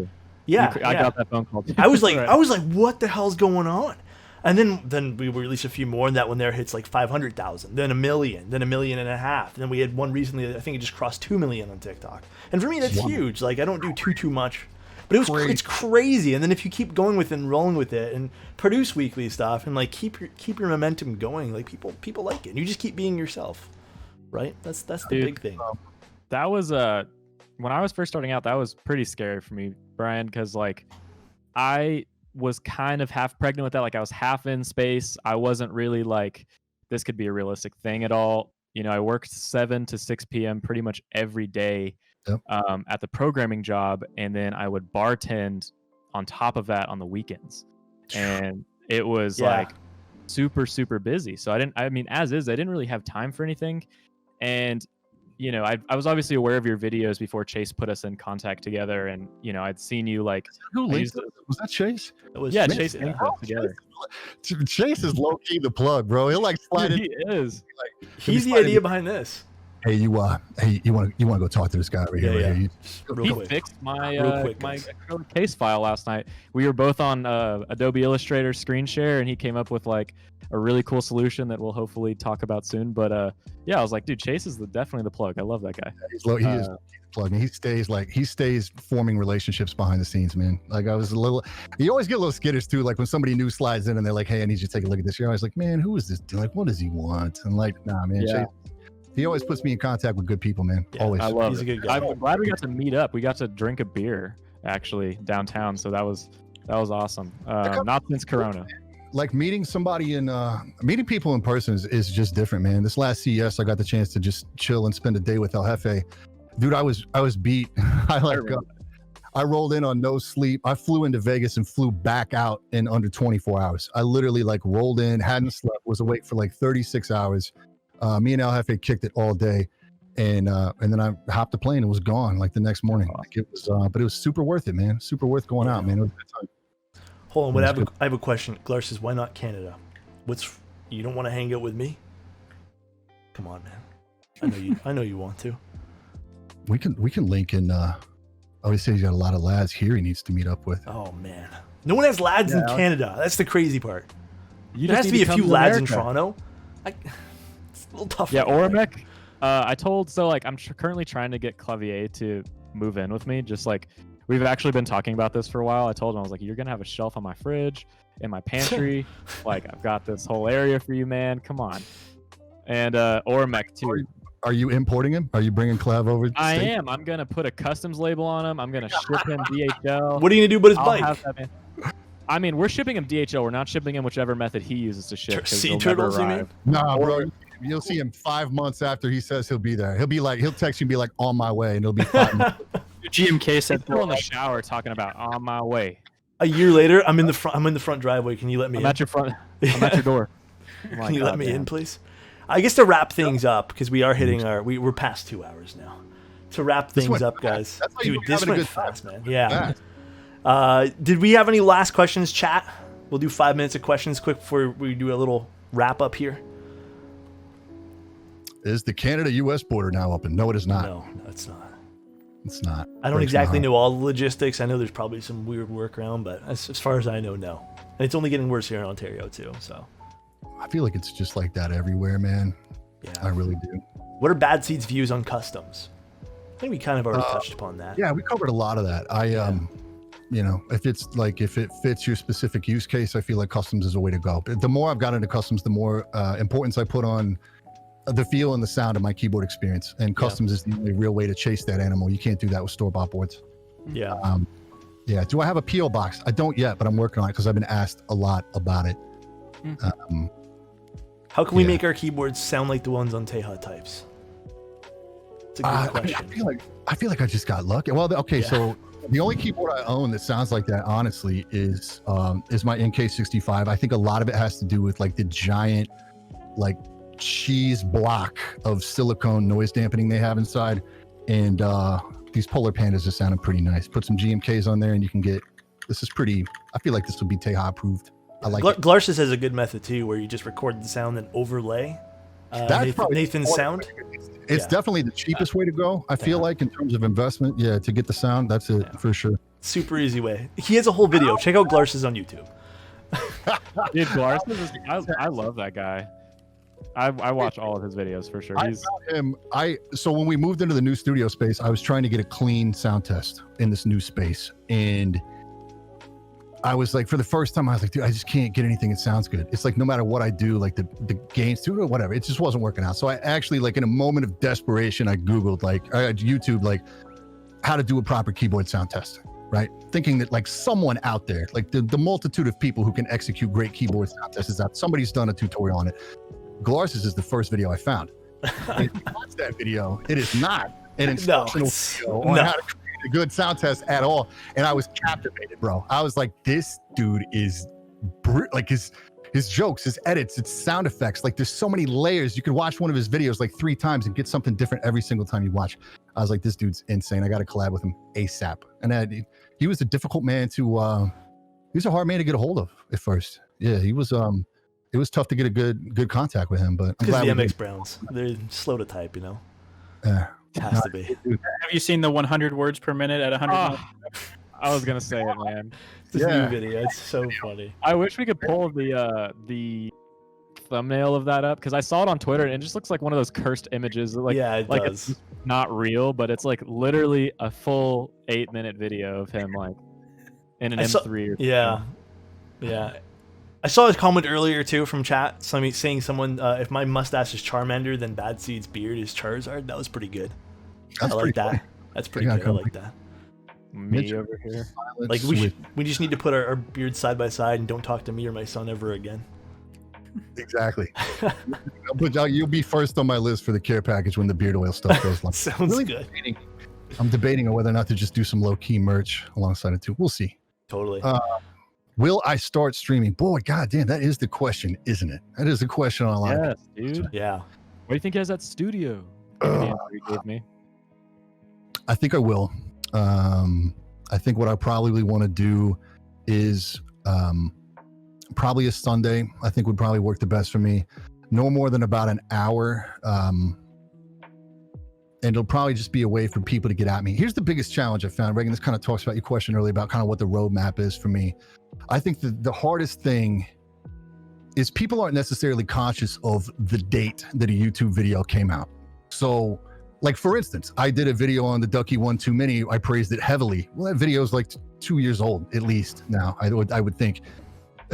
A: Yeah,
D: I got that phone call too.
A: I was like, what the hell's going on? And then we released a few more, and that one there hits like 500,000, then 1 million, then 1.5 million. And then we had one recently, I think it just crossed 2 million on TikTok. And for me, that's huge. Like, I don't do too much. But it's crazy. And then if you keep going with it and rolling with it and produce weekly stuff and like keep your momentum going, like people like it. And you just keep being yourself, right? That's the big thing.
D: That was when I was first starting out, that was pretty scary for me, Brian, because like I was kind of half pregnant with that. Like I was half in space. I wasn't really like, this could be a realistic thing at all. I worked 7 to 6 p.m. pretty much every day at the programming job. And then I would bartend on top of that on the weekends. And it was like super, super busy. So I didn't really have time for anything. And I was obviously aware of your videos before Chase put us in contact together, and I'd seen you like.
B: Who was that Chase?
A: It was
D: Chase linked us together.
B: Chase is low key the plug, bro. He'll like slide in.
D: He is.
A: He's the idea behind this.
B: Hey, you want to go talk to this guy over here?
A: Yeah.
D: He fixed my acrylic case file last night. We were both on Adobe Illustrator screen share, and he came up with like a really cool solution that we'll hopefully talk about soon. But I was like, dude, Chase is definitely the plug. I love that guy.
B: He is the plug, and he stays forming relationships behind the scenes, man. Like you always get a little skittish too. Like when somebody new slides in and they're like, hey, I need you to take a look at this. You're always like, man, who is this dude? Like, what does he want? And like, nah, man, Chase. He always puts me in contact with good people, man.
A: Yeah,
B: always.
D: I love
A: He's
D: it.
A: a good guy.
D: I'm glad we got to meet up. We got to drink a beer actually downtown, so that was awesome. Not since Corona.
B: Like meeting people in person is just different, man. This last CES, I got the chance to just chill and spend a day with El Jefe. Dude, I was beat. I rolled in on no sleep. I flew into Vegas and flew back out in under 24 hours. I literally like rolled in, hadn't slept, was awake for like 36 hours. Me and El Jefe kicked it all day, and then I hopped the plane and was gone like the next morning. Like it was, but it was super worth it, man. Super worth going out, man. It was a good time.
A: Hold on, I have a question. Glar says, why not Canada? You don't want to hang out with me? Come on, man. I know you want to.
B: We can link in. He says he's got a lot of lads here he needs to meet up with.
A: Oh man, no one has lads in Canada. That's the crazy part. There has to be a few lads in Toronto. It's a little tough.
D: Yeah, Oramek. I'm currently trying to get Clavier to move in with me. Just like we've actually been talking about this for a while. I told him, I was like, you're gonna have a shelf on my fridge, in my pantry. Like, I've got this whole area for you, man. Come on. And Ormec too.
B: Are you importing him? Are you bringing Clav over?
D: I am. I'm gonna put a customs label on him. I'm gonna ship him DHL.
A: What are you gonna do about his
D: I'll
A: bike?
D: have that, man. I mean, we're shipping him DHL. We're not shipping him whichever method he uses to ship. 'Cause
A: Sea
D: they'll
A: turtles,
D: never
A: you mean?
D: arrive.
B: Nah, bro. You'll see him 5 months after he says he'll be there. He'll text you and be like, on my way, and it'll be 5 months.
C: GMK said
D: Still in the shower talking about on my way.
A: A year later, I'm in the front driveway. Can you let me
D: I'm
A: in?
D: at your front. I'm at your door. Oh my
A: Can you
D: God,
A: let me
D: man.
A: in, please? I guess to wrap things up, because we are hitting we're past 2 hours now. To wrap
B: This
A: things
B: went
A: up,
B: fast.
A: guys.
B: That's how you
A: Dude,
B: know
A: this
B: having a
A: went
B: good time.
A: fast, man. Yeah. Did we have any last questions, chat? We'll do 5 minutes of questions quick before we do a little wrap up here.
B: Is the Canada-U.S. border now open? No, it is not.
A: No, it's not.
B: It's not.
A: I don't
B: Breaks my
A: exactly
B: heart.
A: know all the logistics. I know there's probably some weird workaround, but as far as I know, no. And it's only getting worse here in Ontario, too. So,
B: I feel like it's just like that everywhere, man. I
A: yeah.
B: really do.
A: What are BadSeed's views on customs? I think we kind of already touched upon that.
B: Yeah, we covered a lot of that. You know, if it fits your specific use case, I feel like customs is a way to go. But the more I've got into customs, the more importance I put on the feel and the sound of my keyboard experience. And customs is the only real way to chase that animal. You can't do that with store-bought boards.
A: Yeah.
B: Yeah. Do I have a PO box? I don't yet, but I'm working on it because I've been asked a lot about it.
A: How can we
B: yeah.
A: make our keyboards sound like the ones on Teja types? It's a good question.
B: I feel like I just got lucky. Well, okay,
A: Yeah.
B: so the only keyboard I own that sounds like that, honestly, is my NK65. I think a lot of it has to do with like the giant, like cheese block of silicone noise dampening they have inside, and these Polar Pandas are sounding pretty nice. Put some GMKs on there, and you can get. This is pretty. I feel like this will be Teja approved. I like it.
A: Glarsis has a good method too, where you just record the sound and overlay Nathan's sound.
B: It's definitely the cheapest way to go. I feel like in terms of investment, to get the sound, that's it for sure.
A: Super easy way. He has a whole video. Check out Glarsis on YouTube.
D: Dude, Glarson is, I love that guy. I watch all of his videos for sure.
B: I found him. So when we moved into the new studio space, I was trying to get a clean sound test in this new space, and I was like, for the first time, I was like, dude, I just can't get anything that sounds good. It's like no matter what I do, like the gains too or whatever, it just wasn't working out. So I actually, like in a moment of desperation, I Googled YouTube, like how to do a proper keyboard sound test, right? Thinking that like someone out there, like the multitude of people who can execute great keyboard sound tests is out. Somebody's done a tutorial on it. Glarsis is the first video I found. And if you watch that video, it is not an instructional video on how to create a good sound test at all. And I was captivated, bro. I was like, this dude is like his jokes, his edits, his sound effects. Like there's so many layers. You could watch one of his videos like 3 times and get something different every single time you watch. I was like, this dude's insane. I got to collab with him ASAP. And he was a difficult man to, he was a hard man to get a hold of at first. Yeah, he was, it was tough to get a good contact with him, but I'm
A: Because
B: glad
A: the MX Browns, they're slow to type, you know.
B: Yeah,
A: it has to be.
C: Have you seen the 100 words per minute at 100?
D: I was gonna say it, man.
A: This new video, it's so funny.
D: I wish we could pull the thumbnail of that up because I saw it on Twitter and it just looks like one of those cursed images. Like,
A: yeah, it
D: like
A: does.
D: It's not real, but it's like literally a full 8-minute video of him like in an M3 or something.
A: Yeah. I saw his comment earlier too from chat. Saying someone, if my mustache is Charmander, then Badseed's beard is Charizard. That was pretty good.
B: That's
A: I like
B: pretty
A: that.
B: funny.
A: That's pretty good. I like that.
D: Me over here.
A: Like we just need to put our beards side by side and don't talk to me or my son ever again.
B: Exactly. But you'll be first on my list for the care package when the beard oil stuff goes live.
A: Sounds good.
B: I'm debating on whether or not to just do some low key merch alongside it too. We'll see.
A: Totally.
B: Will I start streaming? Boy, goddamn, that is the question, isn't it? That is the question on a lot.
D: Yes, dude.
A: Yeah.
D: What do you think he has that studio? The answer he gave me.
B: I think I will. I think what I probably want to do is probably a Sunday. I think would probably work the best for me. No more than about an hour. And it'll probably just be a way for people to get at me. Here's the biggest challenge I found. Reagan, this kind of talks about your question earlier about kind of what the roadmap is for me. I think the hardest thing is people aren't necessarily conscious of the date that a YouTube video came out. So like for instance, I did a video on the Ducky 1-2 Mini. I praised it heavily. Well, that video is like 2 years old at least now. I would think.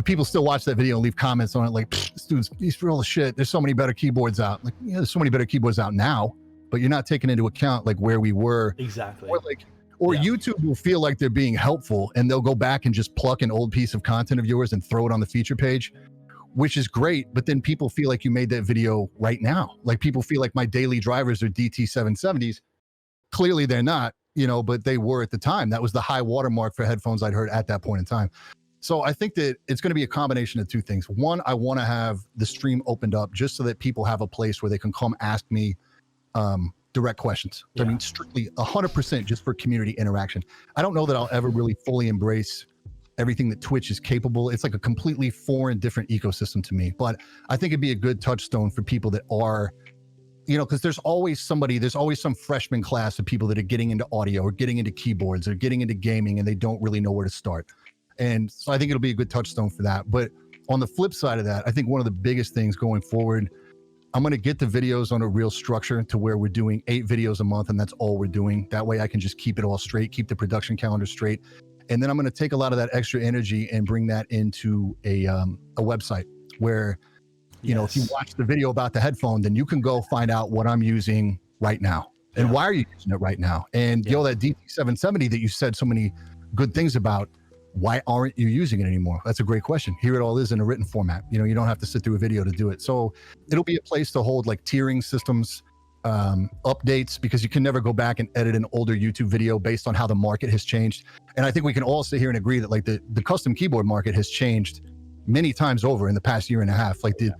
B: People still watch that video and leave comments on it like, this he's full of shit. There's so many better keyboards out. Like, yeah, there's so many better keyboards out now, but you're not taking into account like where we were.
A: Exactly.
B: Or YouTube will feel like they're being helpful and they'll go back and just pluck an old piece of content of yours and throw it on the feature page, which is great. But then people feel like you made that video right now. Like people feel like my daily drivers are DT770s. Clearly they're not, but they were at the time. That was the high watermark for headphones I'd heard at that point in time. So I think that it's going to be a combination of two things. One, I want to have the stream opened up just so that people have a place where they can come ask me direct questions. Yeah. I mean, strictly 100% just for community interaction. I don't know that I'll ever really fully embrace everything that Twitch is capable. It's like a completely foreign, different ecosystem to me. But I think it'd be a good touchstone for people that are, because there's always some freshman class of people that are getting into audio or getting into keyboards or getting into gaming and they don't really know where to start. And so I think it'll be a good touchstone for that. But on the flip side of that, I think one of the biggest things going forward, I'm going to get the videos on a real structure to where we're doing 8 videos a month and that's all we're doing. That way I can just keep it all straight, keep the production calendar straight. And then I'm going to take a lot of that extra energy and bring that into a website where, if you watch the video about the headphone, then you can go find out what I'm using right now. And why are you using it right now? And that DT770 that you said so many good things about, why aren't you using it anymore? That's a great question. Here it all is in a written format. You don't have to sit through a video to do it. So it'll be a place to hold like tiering systems, updates, because you can never go back and edit an older YouTube video based on how the market has changed. And I think we can all sit here and agree that like the custom keyboard market has changed many times over in the past year and a half. Like the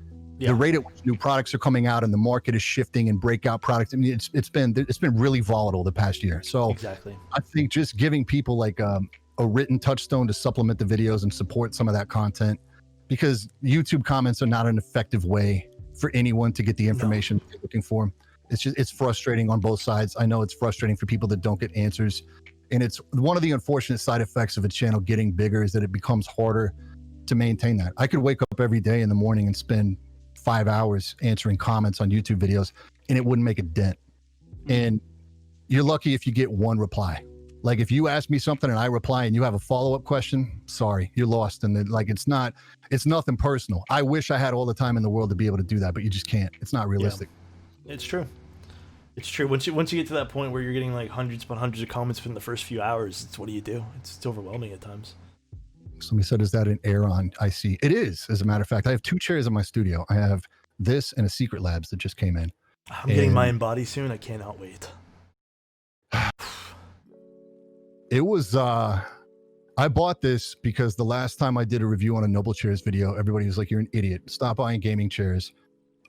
B: rate at which new products are coming out and the market is shifting and breakout products. I mean, it's been really volatile the past year. So
A: exactly.
B: I think just giving people like a written touchstone to supplement the videos and support some of that content, because YouTube comments are not an effective way for anyone to get the information they're looking for. It's frustrating on both sides. I know it's frustrating for people that don't get answers. And it's one of the unfortunate side effects of a channel getting bigger is that it becomes harder to maintain that. I could wake up every day in the morning and spend 5 hours answering comments on YouTube videos and it wouldn't make a dent. And you're lucky if you get one reply. Like if you ask me something and I reply and you have a follow-up question, sorry, you're lost. And it's nothing personal. I wish I had all the time in the world to be able to do that, but you just can't. It's not realistic.
A: Yeah. It's true. It's true. Once you get to that point where you're getting like hundreds upon hundreds of comments within the first few hours, what do you do? It's overwhelming at times.
B: Somebody said, is that an Aeron IC? It is, as a matter of fact. I have 2 chairs in my studio. I have this and a Secret Labs that just came in.
A: I'm getting my Embody soon. I cannot wait.
B: It was, I bought this because the last time I did a review on a Noble Chairs video, everybody was like, you're an idiot. Stop buying gaming chairs.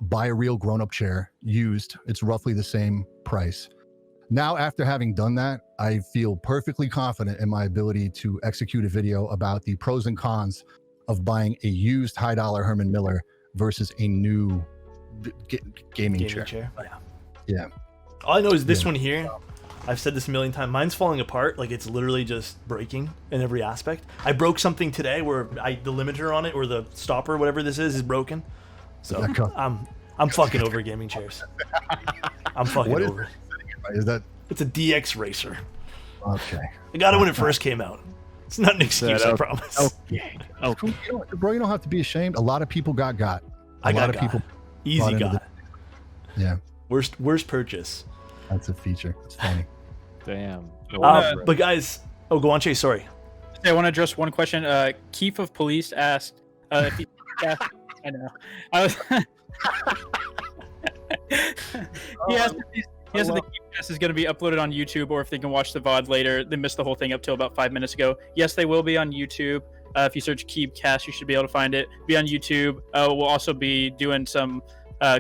B: Buy a real grown-up chair, used. It's roughly the same price. Now, after having done that, I feel perfectly confident in my ability to execute a video about the pros and cons of buying a used high-dollar Herman Miller versus a new gaming chair. Yeah.
A: All I know is this one here. I've said this a million times. Mine's falling apart. Like it's literally just breaking in every aspect. I broke something today where the limiter on it or the stopper, whatever this is broken. So I'm fucking over gaming chairs. I'm fucking over.
B: Is that?
A: It's a DX Racer.
B: Okay.
A: I got it when it first came out. It's not an excuse, I promise.
B: Okay. Bro, you don't have to be ashamed. A lot of people got.
A: A lot of people easy got.
B: Yeah.
A: Worst purchase.
B: That's a feature. It's funny.
D: Damn.
A: But guys, go on, Chase. Sorry.
C: I want to address one question. Keef of Police asked if he. I know. I was. He asked if the Keebcast is going to be uploaded on YouTube or if they can watch the VOD later. They missed the whole thing up till about 5 minutes ago. Yes, they will be on YouTube. If you search Keebcast, you should be able to find it. Be on YouTube. We'll also be doing some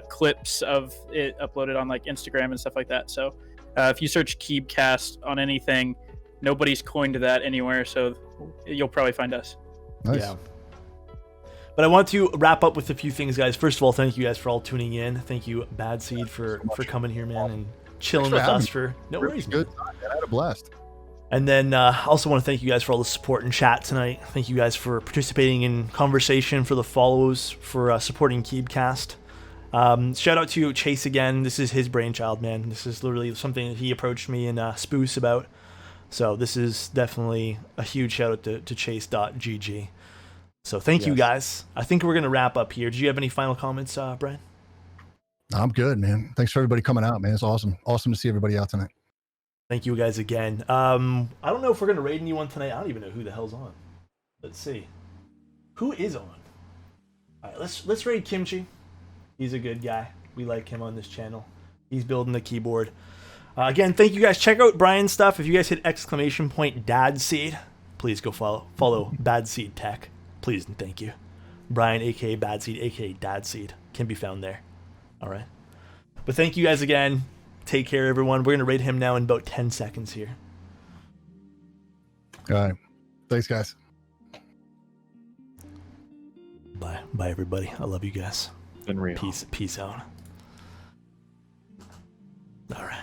C: clips of it uploaded on like Instagram and stuff like that. So if you search Keebcast on anything, nobody's coined that anywhere, so you'll probably find us.
B: Nice.
A: Yeah. But I want to wrap up with a few things, guys. First of all, thank you guys for all tuning in. Thank you, BadSeed, for coming here, man, and chilling with us for no worries.
B: Good. I had a blast.
A: And then I also want to thank you guys for all the support and chat tonight. Thank you guys for participating in conversation, for the follows, for supporting Keebcast. Shout out to Chase again. This is his brainchild, man. This is literally something that he approached me in Spoose about. So this is definitely a huge shout out to chase.gg. So thank you guys. I think we're going to wrap up here. Do you have any final comments, Brian?
B: I'm good, man. Thanks for everybody coming out, man. It's awesome. Awesome to see everybody out tonight.
A: Thank you guys again. I don't know if we're going to raid anyone tonight. I don't even know who the hell's on. Let's see. Who is on? All right, let's raid Kimchi. He's a good guy. We like him on this channel. He's building the keyboard. Again, thank you guys. Check out Brian's stuff. If you guys hit !DadSeed, please go follow BadSeed Tech. Please and thank you. Brian, aka BadSeed, aka DadSeed, can be found there. All right. But thank you guys again. Take care, everyone. We're going to rate him now in about 10 seconds here.
B: All right. Thanks, guys.
A: Bye. Bye, everybody. I love you guys.
D: Been real.
A: Peace out. All right.